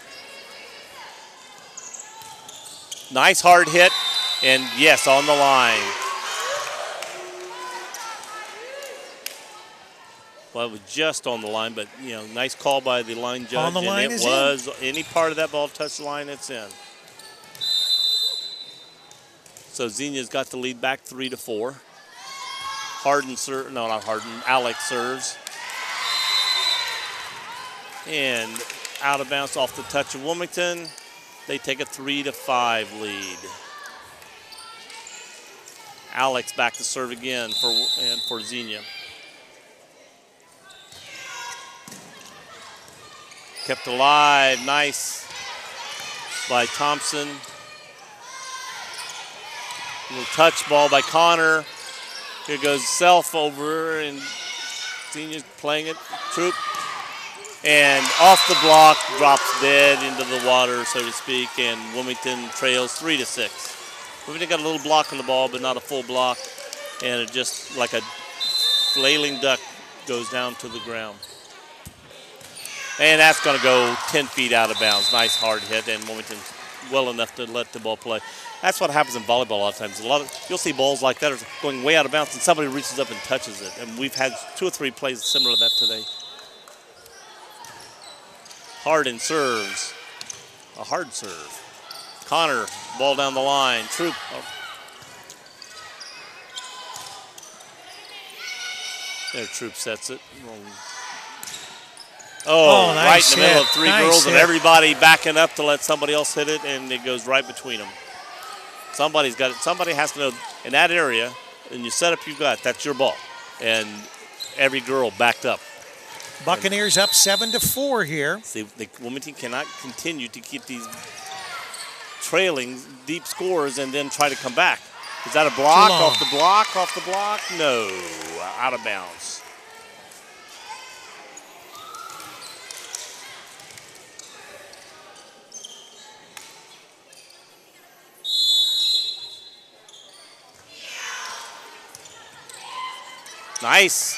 Nice hard hit, and yes, on the line. Well, it was just on the line, but nice call by the line judge. On the line and it is was in. any part of that ball touch the line, it's in. So Xenia's got the lead back 3-4. Harden serve, no, not Harden. Alex serves, and out of bounds off the touch of Wilmington. They take a 3-5 lead. Alex back to serve again for Xenia. Kept alive, nice by Thompson. Little touch ball by Connor. Here goes Self over, and Xenia's playing it. Troop. And off the block, drops dead into the water, so to speak, and Wilmington trails 3-6. Wilmington got a little block on the ball, but not a full block, and it just like a flailing duck goes down to the ground. And that's going to go 10 feet out of bounds. Nice hard hit, and Wilmington well enough to let the ball play. That's what happens in volleyball a lot of times. You'll see balls like that are going way out of bounds, and somebody reaches up and touches it. And we've had 2 or 3 plays similar to that today. Harden serves. A hard serve. Connor, ball down the line. Troop. Oh. There, Troop sets it. Oh, nice right in the middle of 3 Nice girls, and hit. everybody backing up to let somebody else hit it, and it goes right between them. Somebody's got it. Somebody has to know in that area, and you set up you've got, that's your ball. And every girl backed up. Buccaneers up 7-4 here. See, the Wilmington cannot continue to keep these trailing deep scores and then try to come back. Is that a block? Off the block? Off the block? No. Out of bounds. Nice.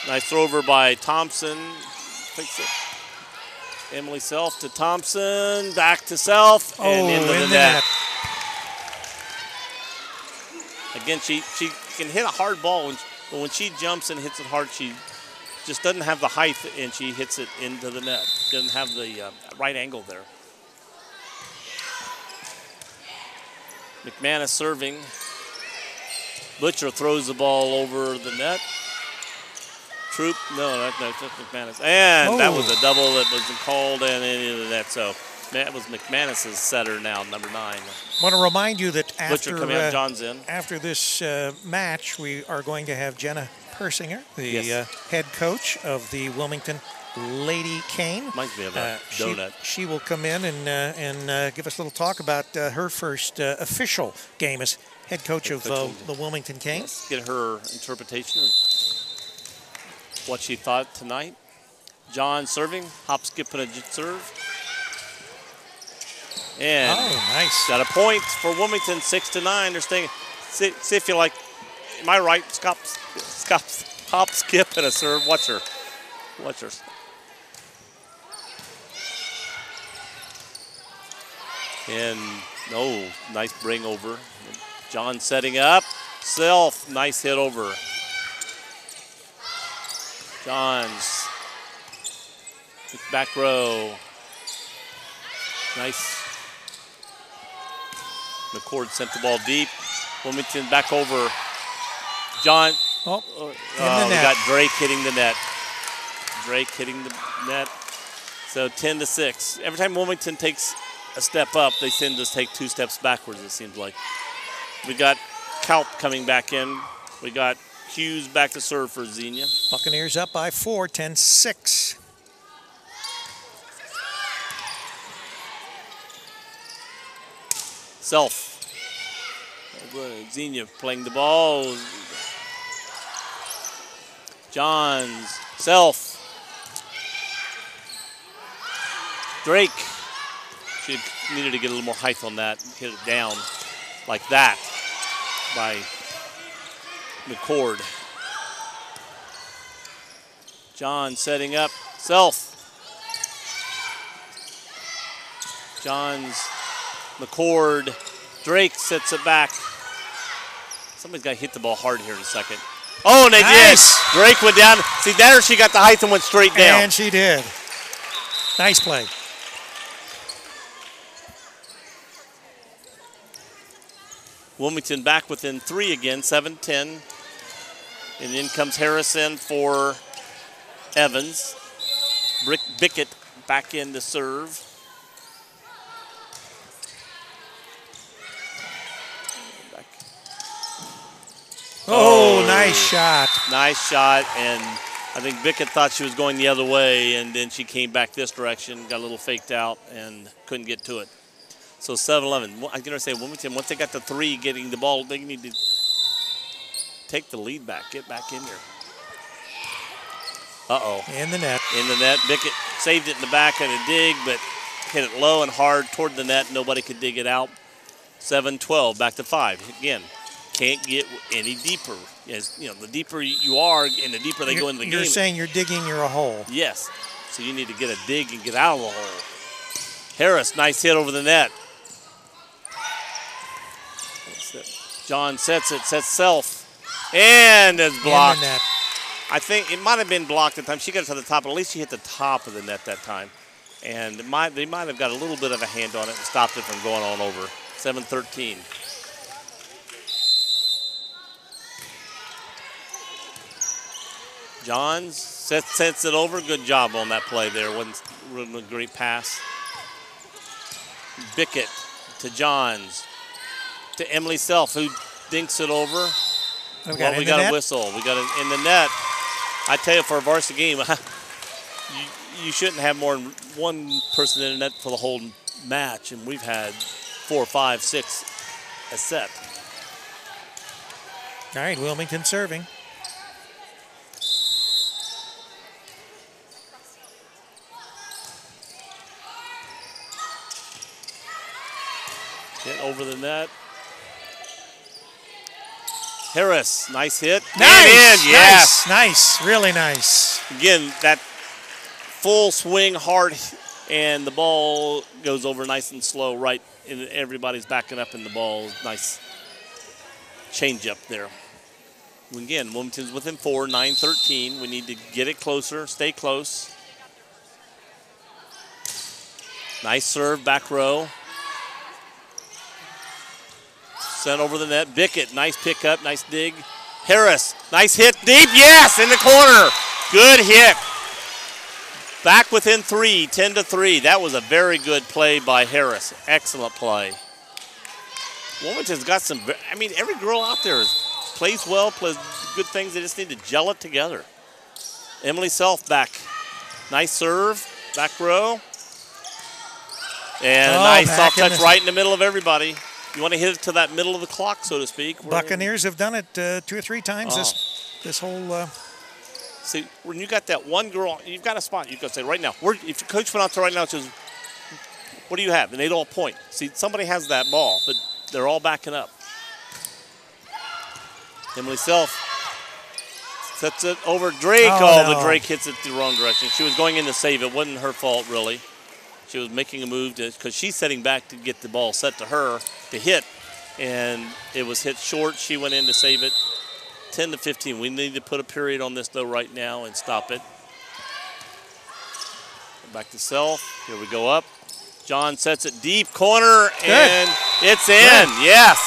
Nice throw over by Thompson. Takes it. Emily Self to Thompson. Back to Self. And into the net. Again, she can hit a hard ball, but when she jumps and hits it hard, she just doesn't have the height, and she hits it into the net. Doesn't have the right angle there. McManus serving. Butcher throws the ball over the net. Troop, no, that's McManus. And that was a double that wasn't called and into the net. So that was McManus's setter now, number 9. Want to remind you that Butcher coming out, John's in. after this match, we are going to have Jenna Persinger, the Yes. head coach of the Wilmington Lady Cane. Reminds me of a donut. She will come in and give us a little talk about her first official game as head coach of the Wilmington Cane. Let's get her interpretation of what she thought tonight. John serving, hop, skip, and a serve. And nice. Got a point for Wilmington, 6-9. They're staying. See if you like. Am I right? Hop, skip, and a serve. Watch her. Watch her. And nice bring over. John setting up. Self, nice hit over. Johns. Back row. Nice. McCord sent the ball deep. Wilmington back over. John. In the We net. got Drake hitting the net. Drake hitting the net. So 10-6. Every time Wilmington takes a step up, they tend to take 2 steps backwards, it seems like. We got Kalp coming back in. We got Hughes back to serve for Xenia. Buccaneers up by 4, 10-6. Self. Xenia playing the ball. Johns, self. Drake. She needed to get a little more height on that. Hit it down like that by McCord. John setting up, self. Johns, McCord, Drake sets it back. Somebody's got to hit the ball hard here in a second. Oh, and they did. Drake went down. See, there she got the height and went straight down. And she did. Nice play. Wilmington back within 3 again, 7-10. And in comes Harrison for Evans. Bickett back in to serve. Oh, nice shot. Nice shot, and I think Bickett thought she was going the other way, and then she came back this direction, got a little faked out, and couldn't get to it. So 7-11. I'm going to say Wilmington, once they got the 3 getting the ball, they need to take the lead back, get back in there. Uh-oh. In the net. In the net. Bickett saved it in the back at a dig, but hit it low and hard toward the net. Nobody could dig it out. 7-12, back to 5. Again, can't get any deeper. As you know, the deeper you are and the deeper they go into the game. You're saying you're digging a hole. Yes. So you need to get a dig and get out of the hole. Harris, nice hit over the net. John sets it, sets self, and is blocked. In the net. I think it might have been blocked at the time. She got it to the top, but at least she hit the top of the net that time. And they might have got a little bit of a hand on it and stopped it from going on over. 7-13. Johns sets it over. Good job on that play there. Wasn't a great pass. Bickett to Johns. To Emily Self, who dinks it over. We got a whistle. We got it in the net. I tell you, for a varsity game, you shouldn't have more than one person in the net for the whole match, and we've had 4, 5, 6 a set. All right, Wilmington serving. Hit over the net. Harris, nice hit. Nice, in. Yes. Nice, really nice. Again, that full swing, hard, and the ball goes over nice and slow, right, and everybody's backing up in the ball. Nice change up there. Again, Wilmington's within 4, 9-13. We need to get it closer, stay close. Nice serve, back row. Sent over the net. Bickett, nice pickup, nice dig. Harris, nice hit deep. Yes, in the corner. Good hit. Back within 3, 10-3. That was a very good play by Harris. Excellent play. Wilmington's got some, I mean, every girl out there plays well, plays good things. They just need to gel it together. Emily Self back. Nice serve, back row. And a nice soft touch right in the middle of everybody. You want to hit it to that middle of the clock, so to speak. Buccaneers have done it 2 or 3 times this whole. See, when you got that one girl, you've got a spot. You can say right now. If your coach went out to right now and says, "What do you have?" and they'd all point. See, somebody has that ball, but they're all backing up. Emily Self sets it over Drake. But Drake hits it the wrong direction. She was going in to save it. Wasn't her fault, really. She was making a move because she's setting back to get the ball set to her to hit, and it was hit short. She went in to save it. 10-15. We need to put a period on this, though, right now and stop it. Back to Self. Here we go up. John sets it deep corner, and it's in. Good. Yes.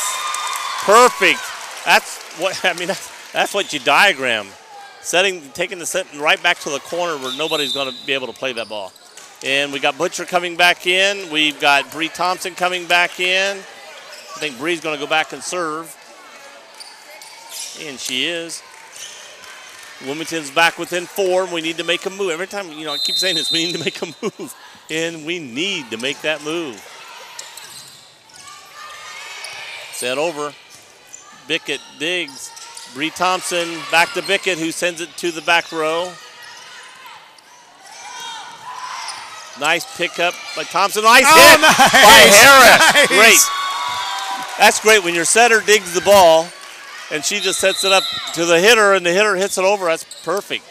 Perfect. That's what, I mean, that's what you diagram. Taking the set right back to the corner where nobody's going to be able to play that ball. And we got Butcher coming back in. We've got Bree Thompson coming back in. I think Bree's going to go back and serve. And she is. Wilmington's back within 4. We need to make a move. Every time, I keep saying this, we need to make a move. And we need to make that move. Set over. Bickett digs. Bree Thompson back to Bickett, who sends it to the back row. Nice pickup by Thompson. Nice hit by Harris. Nice. Great. That's great when your setter digs the ball and she just sets it up to the hitter and the hitter hits it over. That's perfect.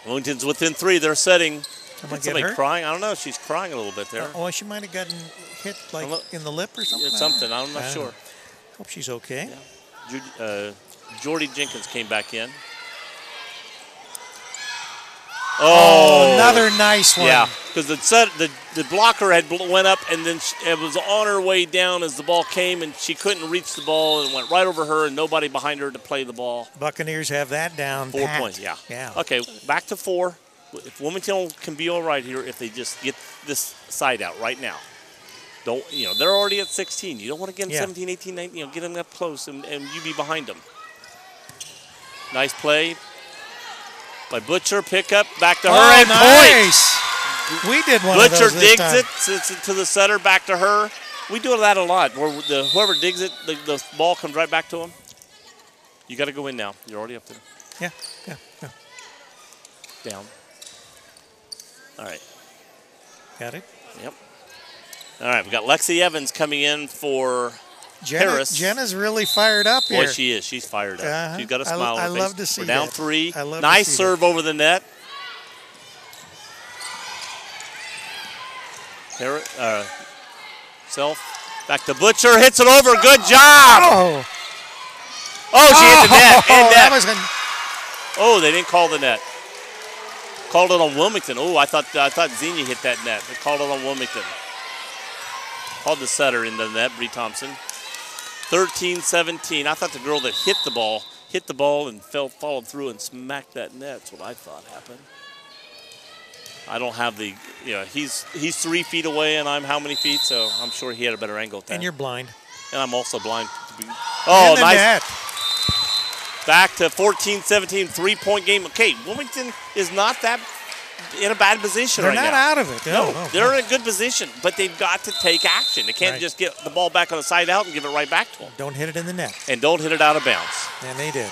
Wilmington's within 3. They're setting. Somebody crying? I don't know. She's crying a little bit there. Oh, she might have gotten hit like in the lip or something. Something. I'm not sure. Hope she's okay. Yeah. Jordy Jenkins came back in. Oh, another nice one. Yeah, because the blocker had went up and then it was on her way down as the ball came and she couldn't reach the ball and went right over her and nobody behind her to play the ball. Buccaneers have that down. 4 points, yeah. Okay, back to 4. If Wilmington can be all right here, if they just get this side out right now. Don't they're already at 16. You don't want to get them 17, 18, 19. Get them up close and you be behind them. Nice play by Butcher. Pickup back to her and nice. Point. We did one Butcher of those this digs time. it, sits it to the setter, back to her. We do that a lot. Where whoever digs it, the ball comes right back to him. You got to go in now. You're already up there. Yeah. Down. All right. Got it? Yep. All right, we got Lexi Evans coming in for Harris. Jenna's really fired up here. Boy, she is. She's fired up. She's got a smile on her face. I love to see We're down that. 3. I love nice to see serve that. over the net. Harris, Self. Back to Butcher. Hits it over. Good job. Oh, she hit the net. And net. Oh, they didn't call the net. Called it on Wilmington. Oh, I thought Xenia hit that net. They called it on Wilmington. Called the setter in the net, Bree Thompson. 13-17. I thought the girl that hit the ball and followed through and smacked that net. That's what I thought happened. I don't have the, he's 3 feet away and I'm how many feet, so I'm sure he had a better angle at that. And you're blind. And I'm also blind. Oh, nice. Net. Back to 14-17, 3-point game. Okay, Wilmington is not that in a bad position right now. They're not out of it. No, they're in a good position, but they've got to take action. They can't just get the ball back on the side out and give it right back to them. Don't hit it in the net. And don't hit it out of bounds. And they did.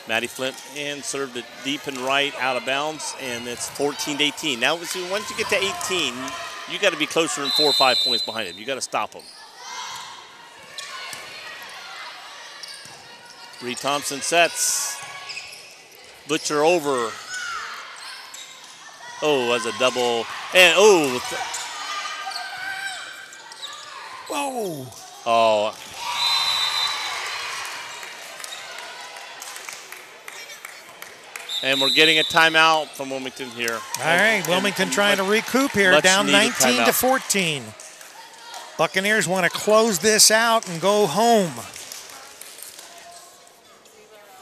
Maddie Flint and served it deep and right out of bounds, and it's 14-18. Now, once you get to 18, you got to be closer than 4 or 5 points behind them. You got to stop them. Bree Thompson sets. Butcher over. Oh, as a double. And Whoa. Oh. And we're getting a timeout from Wilmington here. All right, Wilmington trying to recoup here, down 19-14. Buccaneers want to close this out and go home.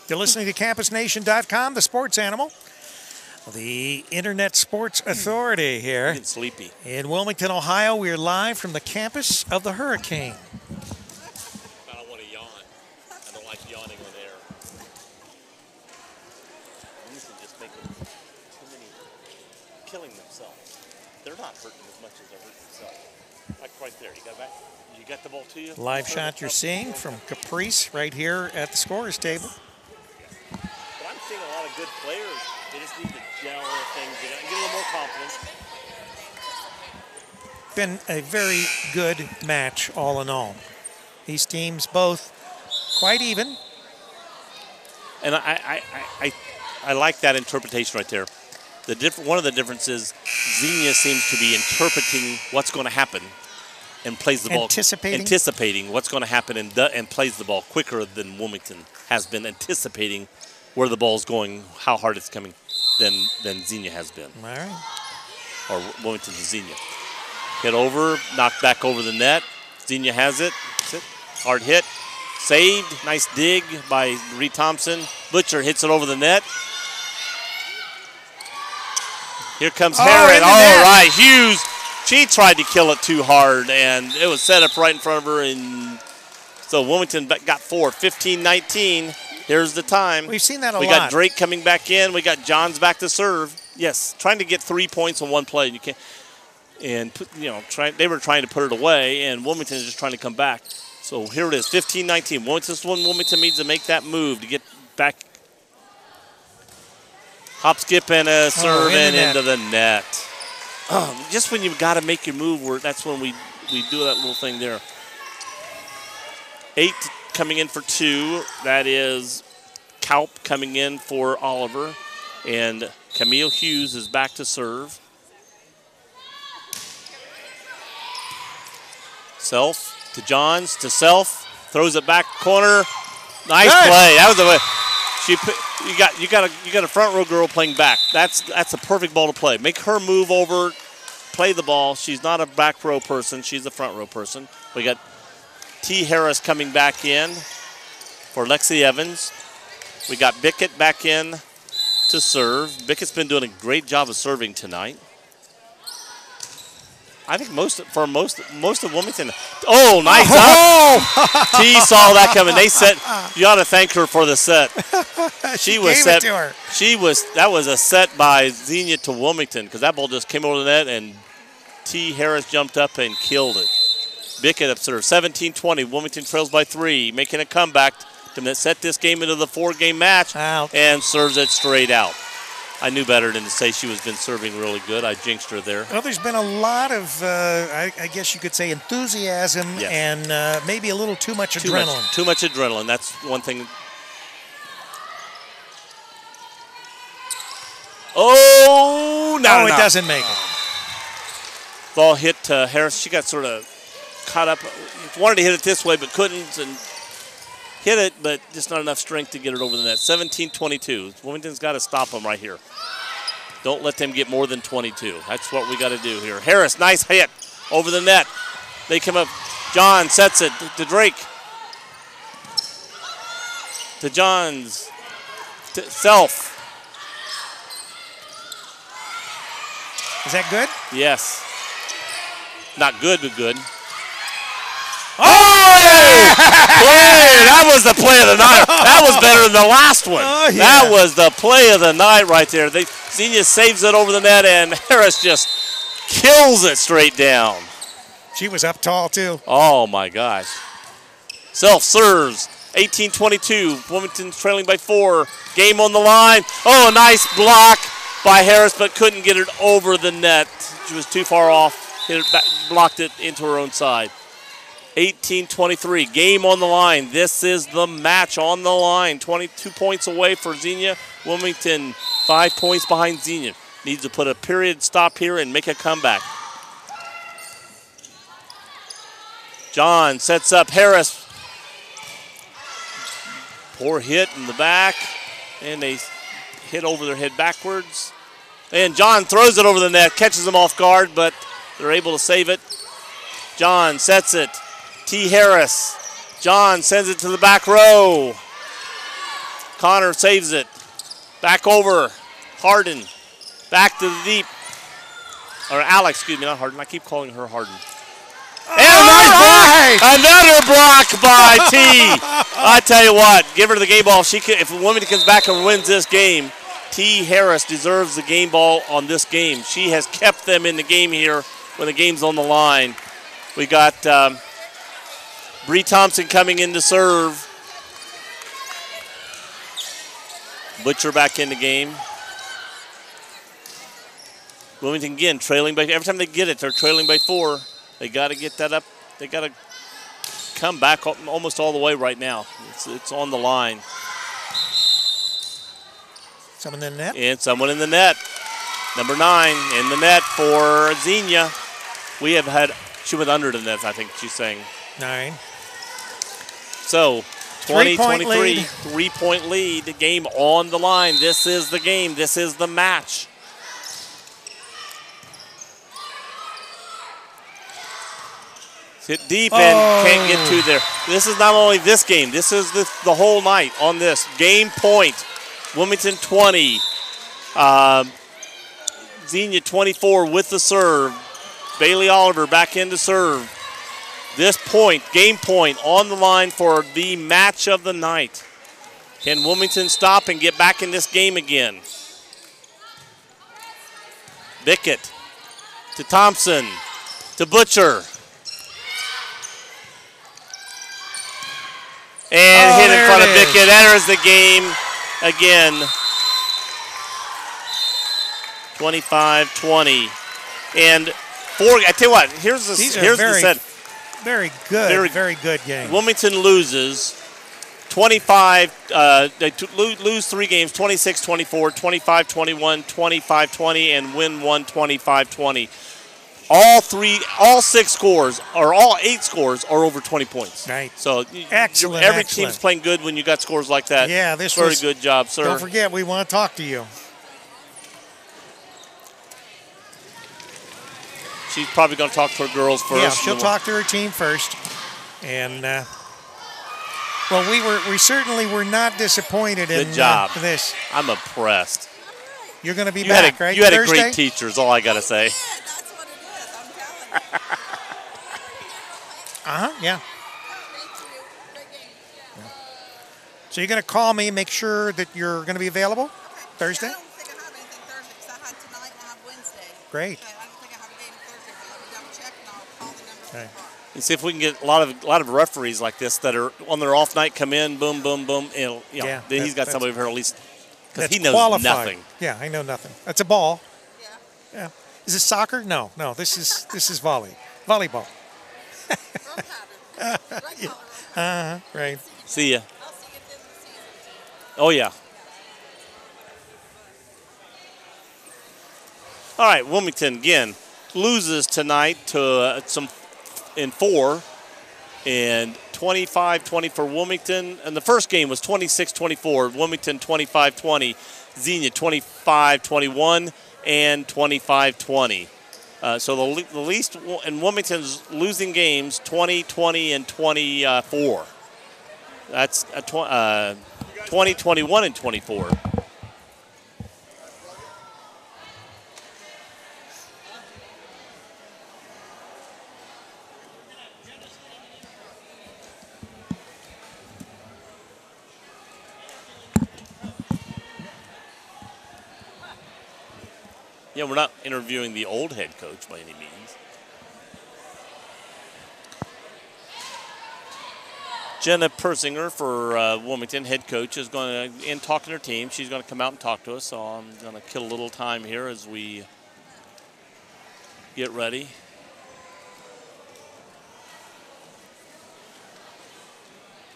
You're listening to CampusNation.com, the sports animal, the Internet Sports Authority here. I'm getting sleepy. In Wilmington, Ohio, we are live from the campus of the Hurricane. I don't want to yawn. I don't like yawning on air. Wilmington just making too many killing themselves. They're not hurting as much as they're hurting themselves. Like right there. You got back? You got the ball to you? Live shot you're seeing from Caprice right here at the scorer's table. But I'm seeing a lot of good players. They just need to gel things. They got to get a little more confidence. Been a very good match all in all. These teams both quite even. And I like that interpretation right there. One of the differences, Xenia seems to be interpreting what's going to happen and plays the ball. Anticipating what's going to happen and plays the ball quicker than Wilmington has been anticipating where the ball's going, how hard it's coming than Xenia has been. All right. Or Wilmington to Xenia. Hit over, knocked back over the net. Xenia has it. Hard hit. Saved. Nice dig by Bree Thompson. Butcher hits it over the net. Here comes Herod. All right, Hughes. She tried to kill it too hard, and it was set up right in front of her. And so Wilmington got 4, 15-19. Here's the time. We've seen that a lot. We got Drake coming back in. We got Johns back to serve. Yes, trying to get 3 points on one play. You can't. and they were trying to put it away, and Wilmington is just trying to come back. So here it is, 15-19. Wilmington needs to make that move to get back. Hop, skip, and a serve and into the net. Just when you've got to make your move, that's when we do that little thing there. 8 coming in for 2. That is Kaup coming in for Oliver. And Camille Hughes is back to serve. Self to Johns to Self. Throws it back corner. Nice play. That was you got a front row girl playing back. That's a perfect ball to play. Make her move over, play the ball. She's not a back row person. She's a front row person. We got T. Harris coming back in for Lexi Evans. We got Bickett back in to serve. Bickett's been doing a great job of serving tonight. I think most of Wilmington. Oh, nice up. T saw that coming. You ought to thank her for the set. She was set. That was a set by Xenia to Wilmington because that ball just came over the net and T. Harris jumped up and killed it. Bickett up serve. 17-20. Wilmington trails by 3, making a comeback to set this game into the 4-game match and serves it straight out. I knew better than to say she was been serving really good. I jinxed her there. Well, there's been a lot of, I guess you could say, enthusiasm and maybe a little too much adrenaline. Too much adrenaline. That's one thing. It doesn't make it. Ball hit Harris. She got sort of caught up. Wanted to hit it this way, but couldn't, and hit it, but just not enough strength to get it over the net. 17-22. Wilmington's got to stop them right here. Don't let them get more than 22. That's what we got to do here. Harris, nice hit over the net. They come up. John sets it to Drake. To Johns. To Self. Is that good? Yes. Not good, but good. That was the play of the night. That was better than the last one. That was the play of the night right there. Xenia saves it over the net, and Harris just kills it straight down. She was up tall, too. Oh, my gosh. Self serves. 18-22. Wilmington trailing by 4. Game on the line. Oh, a nice block by Harris, but couldn't get it over the net. She was too far off. Hit it back, blocked it into her own side. 18-23, game on the line. This is the match on the line. 22 points away for Xenia. Wilmington 5 points behind Xenia. Needs to put a period stop here and make a comeback. John sets up Harris. Poor hit in the back, and they hit over their head backwards. And John throws it over the net, catches them off guard, but they're able to save it. John sets it. T. Harris. John sends it to the back row. Connor saves it. Back over. Harden. Back to the deep. Or Alex, excuse me, not Harden. I keep calling her Harden. And a nice block. Another block by T. I tell you what, give her the game ball. If Wilmington comes back and wins this game, T. Harris deserves the game ball on this game. She has kept them in the game here when the game's on the line. We got Bree Thompson coming in to serve. Butcher back in the game. Wilmington again trailing by, every time they get it, they're trailing by 4. They got to get that up. They got to come back almost all the way right now. It's on the line. Someone in the net? And someone in the net. Number 9 in the net for Xenia. We have had, she went under the net, I think she's saying. 9. So, 20-23, lead. 3-point lead. The game on the line. This is the game. This is the match. Hit deep and can't get to there. This is not only this game. This is the whole night on this. Game point. Wilmington 20. Xenia 24 with the serve. Bailey Oliver back in to serve. This point, game point, on the line for the match of the night. Can Wilmington stop and get back in this game again? Bickett to Thompson, to Butcher. And hit in there front it of is. Bickett. Enters the game again. 25-20. And I tell you what, here's the set. Very good, very good game. Wilmington loses 25. They lose 3 games, 26-24, 25-21, 25-20, and win one 25-20. All 6 scores, or all 8 scores, are over 20 points. Right. So excellent. Every team's playing good when you got scores like that. Yeah, this very was good job, sir. Don't forget, we want to talk to you. She's probably going to talk to her girls first. Yeah, she'll talk to her team first. And well, we certainly were not disappointed in good job. This. I'm impressed. You're going to be back, right? You had Thursday? a great teacher, is all I got to say. That's what it is, I'm telling you. Yeah. Thank you. Great game. So you're going to call me, make sure that you're going to be available Okay. Thursday? I don't think I have anything Thursday because I had tonight and I have Wednesday. Great. Okay, I don't think I have a game Thursday, but let me double check and I'll call the number Okay. tomorrow. And see if we can get a lot of referees like this that are on their off night come in, boom, boom, boom. And, then he's got somebody here at least because he knows qualified. nothing. Yeah, I know nothing. That's a ball. Yeah. Is it soccer? No. This is volleyball. Road pattern. Right color. Right. See ya. I'll see you at the end of the season. Oh, yeah. All right, Wilmington again loses tonight to in 4 and 25-20 for Wilmington. And the first game was 26-24. Wilmington 25-20. Xenia 25-21 and 25-20. So the least in Wilmington's losing games 20-20 and 24. That's 20, 21, and 24. Yeah, we're not interviewing the old head coach by any means. Jenna Persinger for Wilmington, head coach, is going to, in talking to her team, she's going to come out and talk to us. So I'm going to kill a little time here as we get ready.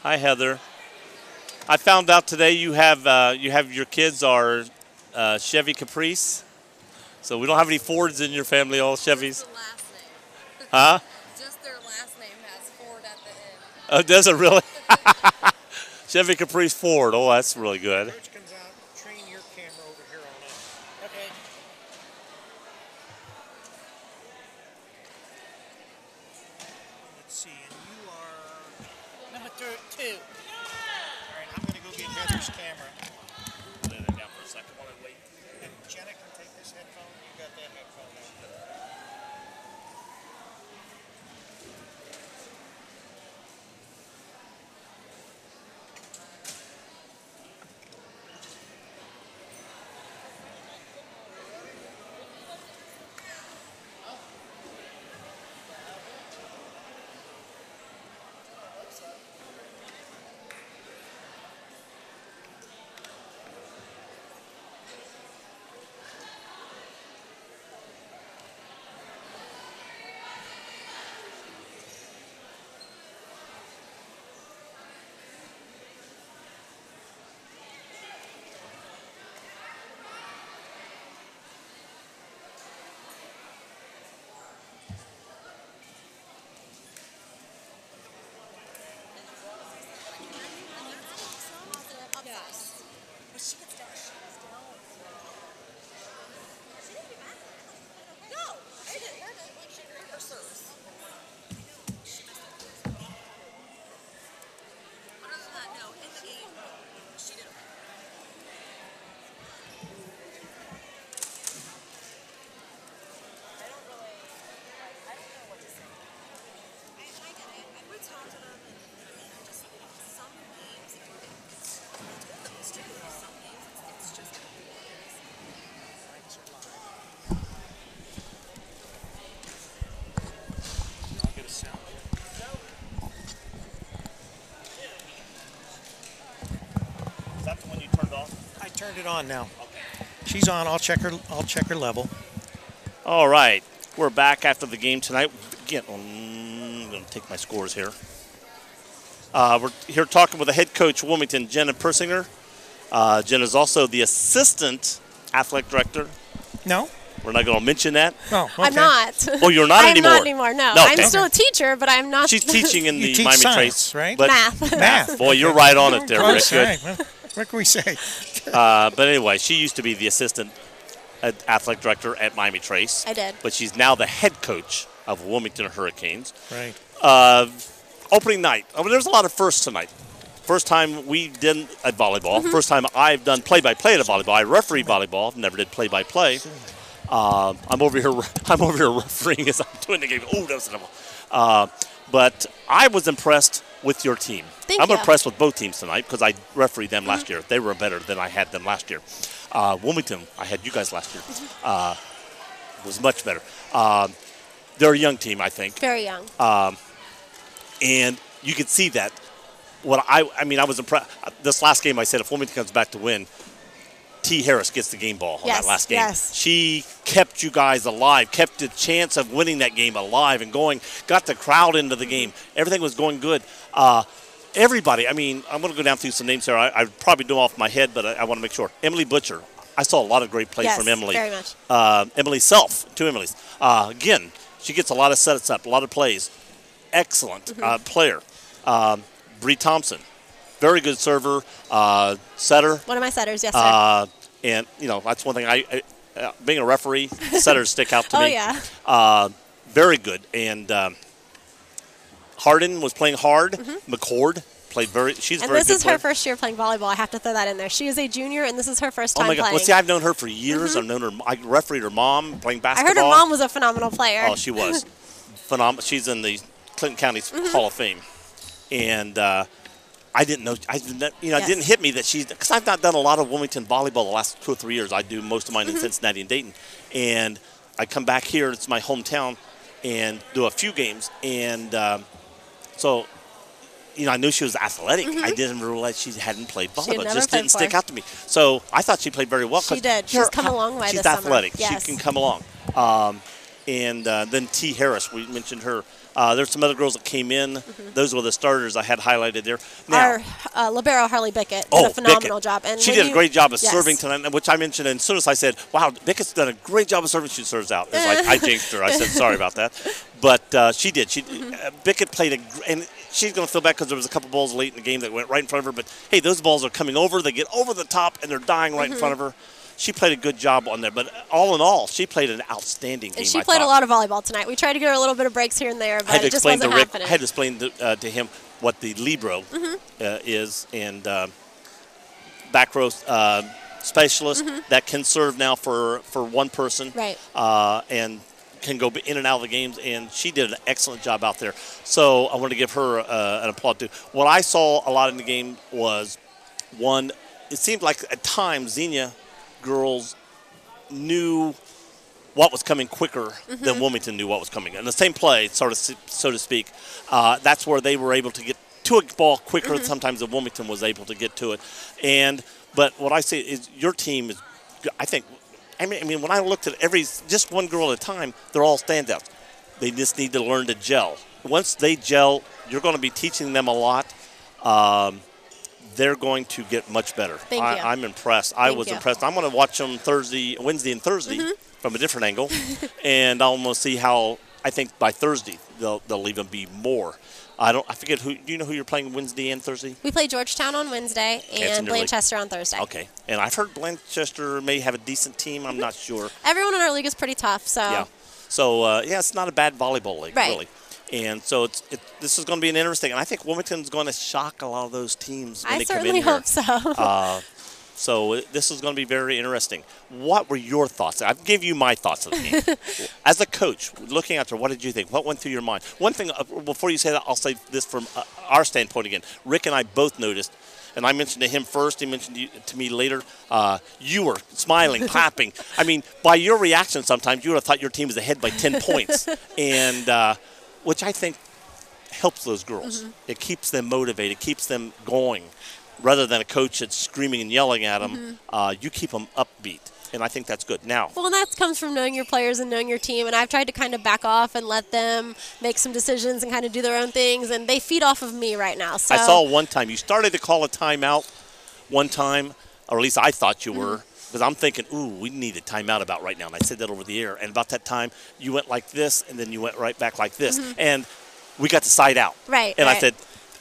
Hi, Heather. I found out today you have your kids are Chevy Caprice. So we don't have any Fords in your family, all Chevys. Just the last name. Huh? Just their last name has Ford at the end. Oh, does it really? Chevy Caprice Ford. Oh, that's really good. Coach comes out, train your camera over here on us. Okay. Let's see, and you are Number 2. all right. I'm going to go get Heather's camera. Lay that down for a second while I wait. And Jenna can take this headphone. You got that headphone. Turned it on now. She's on. I'll check her level. All right. We're back after the game tonight. Again, I'm going to take my scores here. We're here talking with the head coach, Wilmington, Xenia Persinger. Jenna's also the assistant athletic director. No? We're not going to mention that. Oh, okay. I'm not. Oh, you're not anymore? I'm not anymore, no. No, I'm okay. still a teacher, but I'm not. She's teaching in You the teach Miami science, Trace. right? But Math. Boy, you're right on it there, Rick. Close, Good. right. Well, what can we say? But anyway, she used to be the assistant athletic director at Miami Trace. I did. But she's now the head coach of Wilmington Hurricanes. Right. Opening night. I mean, there's a lot of firsts tonight. First time we did at volleyball. Mm-hmm. First time I've done play-by-play at a volleyball. I refereed volleyball. Never did play-by-play. I'm over here refereeing as I'm doing the game. Oh, that was a double. But I was impressed with your team. Thank I'm you. impressed with both teams tonight because I refereed them last year. They were better than I had them last year. Wilmington, I had you guys last year, was much better. They're a young team, I think. Very young. And you could see that. I was impressed. This last game, I said, if Wilmington comes back to win, T. Harris gets the game ball on that last game. Yes. She kept you guys alive, kept the chance of winning that game alive and going, got the crowd into the game. Everything was going good. Everybody, I'm going to go down through some names here. I probably do them off my head, but I want to make sure. Emily Butcher. I saw a lot of great plays Yes, from Emily. very much. Emily Self, two Emilys. Again, she gets a lot of sets up, a lot of plays. Excellent player. Bree Thompson, very good server, setter. One of my setters, yes, sir. And, that's one thing. I being a referee, setters stick out to Oh, me. yeah. Very good. And Hardin was playing hard. McCord played she's a And very this good is player. her first year playing volleyball. I have to throw that in there. She is a junior, and this is her first time Oh, my God. playing. Well, see, I've known her for years. I've known her. I refereed her mom playing I heard basketball. her mom was a phenomenal player. Oh, she was. Phenomenal. She's in the Clinton County Hall of Fame. And I didn't know. It didn't hit me that because I've not done a lot of Wilmington volleyball the last 2 or 3 years. I do most of mine in Cincinnati and Dayton. And I come back here, it's my hometown, and do a few games. And so, I knew she was athletic. I didn't realize she hadn't played volleyball. It never just played didn't stick out to me. So I thought she played very well. She did. She's come a long way She's this summer. athletic. Yes. She can come along. And then T. Harris, we mentioned her. There's some other girls that came in. Those were the starters I had highlighted there. Now, Our libero, Harley Bickett, did a phenomenal Bickett. job. And she when did a great job of Yes. serving tonight, which I mentioned. And as soon as I said, wow, Bickett's done a great job of serving, she serves out. It's like I jinxed her. I said, sorry about that. But she did. Bickett played and she's going to feel bad because there was a couple balls late in the game that went right in front of her. But, hey, those balls are coming over. They get over the top, and they're dying right in front of her. She played a good job on there. But all in all, she played an outstanding game, And she I played thought. a lot of volleyball tonight. We tried to get her a little bit of breaks here and there, but it just wasn't happening. I had to explain to him what the libero is, and back row specialist that can serve now for one person, Right. and can go in and out of the games, and she did an excellent job out there. So I want to give her an applaud too. What I saw a lot in the game was, one, it seemed like at times Xenia girls knew what was coming quicker than Wilmington knew what was coming. And the same play, so to speak, that's where they were able to get to a ball quicker sometimes than Wilmington was able to get to it. But what I say is your team is, I think, I mean, when I looked at just one girl at a time, they're all standouts. They just need to learn to gel. Once they gel, you're going to be teaching them a lot. They're going to get much better. Thank you. I'm impressed. I was impressed. I'm going to watch them Wednesday and Thursday from a different angle, and I'm going to see how. I think by Thursday they'll even be more. I forget who. Do you know who you're playing Wednesday and Thursday? We play Georgetown on Wednesday and Blanchester on Thursday. Okay, and I've heard Blanchester may have a decent team. I'm not sure. Everyone in our league is pretty tough, so. Yeah. So it's not a bad volleyball league, Right. really. And so this is going to be an interesting, and I think Wilmington's going to shock a lot of those teams when I they come in certainly here. hope so. So this is going to be very interesting. What were your thoughts? I'll give you my thoughts of the game. As a coach, looking at her, what did you think? What went through your mind? One thing, before you say that, I'll say this from our standpoint again. Rick and I both noticed, and I mentioned to him first, he mentioned to me later, you were smiling, clapping. I mean, by your reaction sometimes, you would have thought your team was ahead by 10 points, and which I think helps those girls. It keeps them motivated, keeps them going. rather than a coach that's screaming and yelling at them, you keep them upbeat. And I think that's good. Now, well, and that comes from knowing your players and knowing your team. And I've tried to kind of back off and let them make some decisions and kind of do their own things. And they feed off of me right now. So I saw one time you started to call a timeout one time, or at least I thought you were, because I'm thinking, ooh, we need a timeout about right now. And I said that over the air. And about that time, you went like this, and then you went right back like this. And we got to side out. Right. And right. I said,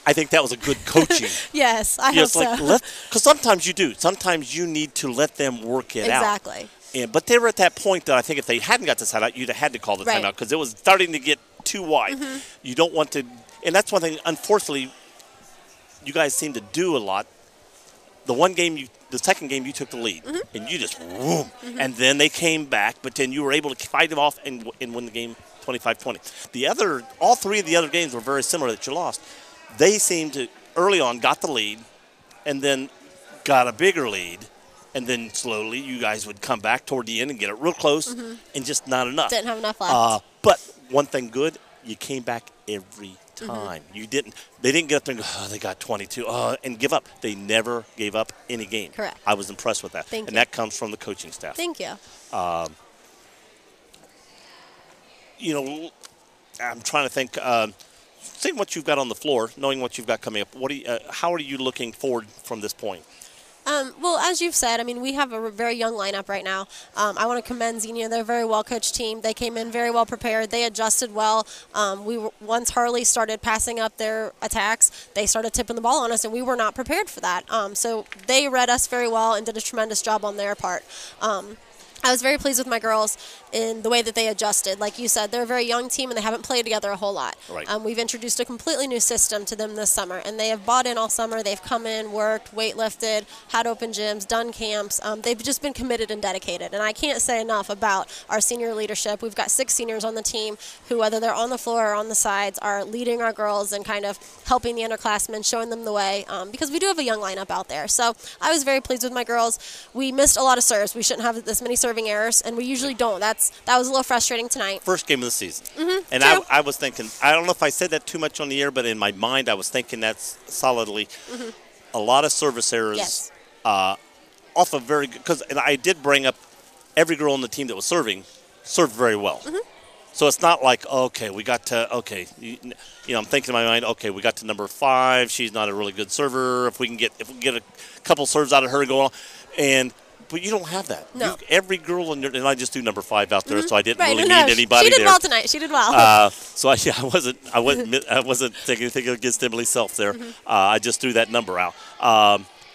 I think that was a good coaching. Yes, I hope so. Because sometimes you do. Sometimes you need to let them work it out. Exactly. But they were at that point that I think if they hadn't got the side out, you'd have had to call the Right. timeout because it was starting to get too wide. You don't want to, and that's one thing, unfortunately, you guys seem to do a lot. The second game, you took the lead, and you just, whoom, and then they came back, but then you were able to fight them off and win the game 25-20. All three of the other games were very similar that you lost. They seemed to, early on, got the lead, and then got a bigger lead, and then slowly you guys would come back toward the end and get it real close, and just not enough. Didn't have enough left. But one thing good, you came back every time. They didn't get up there and go, oh, they got 22, and give up. They never gave up any game. Correct. I was impressed with that. Thank you. And that comes from the coaching staff. Thank you. I'm trying to think, seeing what you've got on the floor, knowing what you've got coming up, how are you looking forward from this point? Well, as you've said, I mean, we have a very young lineup right now. I want to commend Xenia. They're a very well-coached team. They came in very well prepared. They adjusted well. Once Harley started passing up their attacks, they started tipping the ball on us, and we were not prepared for that. So they read us very well and did a tremendous job on their part. I was very pleased with my girls in the way that they adjusted. Like you said, they're a very young team, and they haven't played together a whole lot. Right. We've introduced a completely new system to them this summer, and they have bought in all summer. They've come in, worked, weightlifted, had open gyms, done camps. They've just been committed and dedicated, and I can't say enough about our senior leadership. We've got 6 seniors on the team who, whether they're on the floor or on the sides, are leading our girls and kind of helping the underclassmen, showing them the way, because we do have a young lineup out there. So I was very pleased with my girls. We missed a lot of serves. We shouldn't have this many serving errors, and we usually don't. That was a little frustrating tonight. First game of the season. And true. I was thinking, I don't know if I said that too much on the air, but in my mind I was thinking that's solidly a lot of service errors Yes. off of very good, and I did bring up every girl on the team that was serving served very well. So it's not like, okay, we got to, I'm thinking in my mind, okay, we got to number 5. She's not a really good server. If we can get a couple serves out of her going on, but you don't have that. No. Every girl and I just do number 5 out there, so I didn't Right, really no, need anybody She did there. well tonight. She did well. So I wasn't taking anything against Emily Self there. I just threw that number out.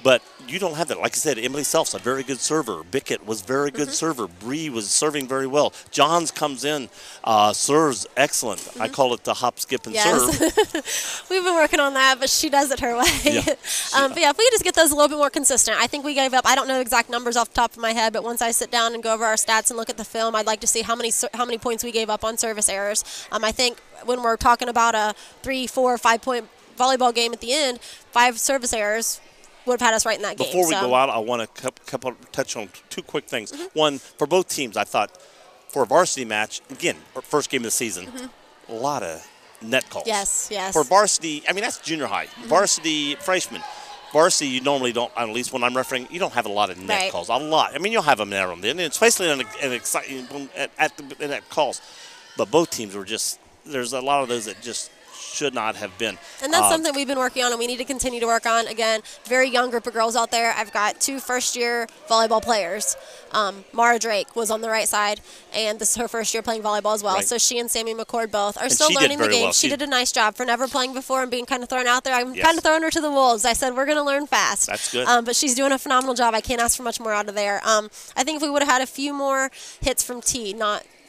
But you don't have that. Like I said, Emily Self's a very good server. Bickett was very good server. Bree was serving very well. Johns comes in, serves excellent. I call it the hop, skip, and serve. We've been working on that, but she does it her way. Yeah. But yeah, if we could just get those a little bit more consistent. I think we gave up. I don't know exact numbers off the top of my head, but once I sit down and go over our stats and look at the film, I'd like to see how many points we gave up on service errors. I think when we're talking about a 3, 4, 5 point volleyball game at the end, 5 service errors would have had us right in that game. Before we go out, I want to touch on 2 quick things. One, for both teams, I thought for a varsity match, again, first game of the season, a lot of net calls. Yes. For varsity, I mean, that's junior high. Varsity freshman. Varsity, you normally don't, at least when I'm referring, you don't have a lot of net calls. A lot. I mean, you'll have them now and then, especially in that calls. But both teams were just, there's a lot of those that just should not have been. And that's something we've been working on, and we need to continue to work on. Again, very young group of girls out there. I've got 2 first-year volleyball players. Mara Drake was on the right side, and this is her first year playing volleyball as well. Right. So she and Sammy McCord both are And still she did learning the very game. well. She did a nice job for never playing before and being kind of thrown out there. I'm Yes. kind of throwing her to the wolves. I said, we're going to learn fast. That's good. But she's doing a phenomenal job. I can't ask for much more out of there. I think if we would have had a few more hits from T,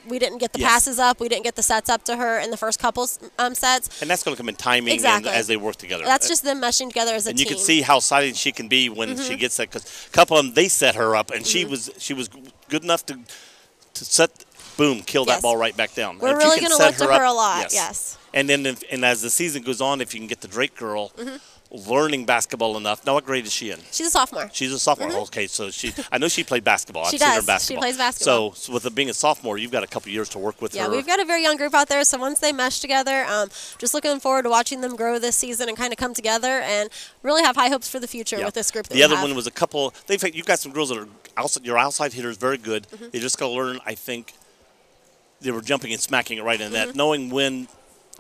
we didn't get the passes up. We didn't get the sets up to her in the first couple sets. And that's going to come in timing Exactly. and as they work together. That's just them meshing together as a and team. you can see how excited she can be when she gets that, because a couple of them, they set her up, and she was good enough to set, boom, kill that ball right back down. We're And if you really can going to set look to her up, a lot, yes. And then and as the season goes on, if you can get the Drake girl learning basketball enough. Now, what grade is she in? She's a sophomore. She's a sophomore. Okay, so I know she played basketball. She I've seen her does. basketball. She plays basketball. So with it being a sophomore, you've got a couple years to work with her. Yeah, we've got a very young group out there, so once they mesh together, just looking forward to watching them grow this season and kind of come together and really have high hopes for the future with this group that The we other have. one was a couple. You've got some girls that are outside. Your outside hitter is very good. They just got to learn. I think they were jumping and smacking it right in the net, knowing when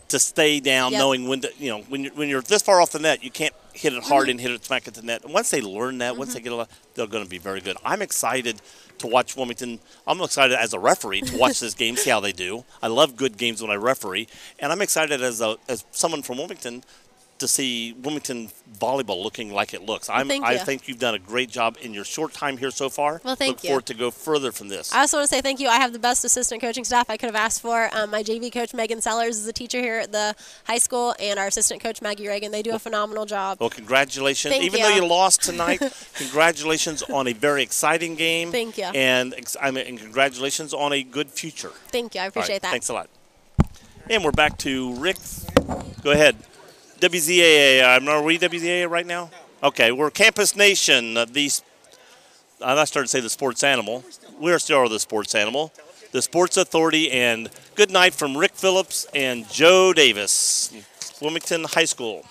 to stay down, knowing when to, when you're this far off the net, you can't hit it hard and hit it smack at the net. And once they learn that, once they get they're going to be very good. I'm excited to watch Wilmington. I'm excited as a referee to watch this game, see how they do. I love good games when I referee, and I'm excited as someone from Wilmington to see Wilmington volleyball looking like it looks. I think you've done a great job in your short time here so far. Well, thank you. Look forward to go further from this. I also want to say thank you. I have the best assistant coaching staff I could have asked for. My JV coach, Megan Sellers, is a teacher here at the high school, and our assistant coach, Maggie Reagan. They do a phenomenal job. Well, congratulations. Thank Even you. though you lost tonight, congratulations on a very exciting game. Thank you. And congratulations on a good future. Thank you. I appreciate that. Thanks a lot. And we're back to Rick. Go ahead. WZAA. Are we WZAA right now? Okay, we're Campus Nation. I'm not starting to say the sports animal. We're still the sports animal. The Sports Authority, and good night from Rick Phillips and Joe Davis, Wilmington High School.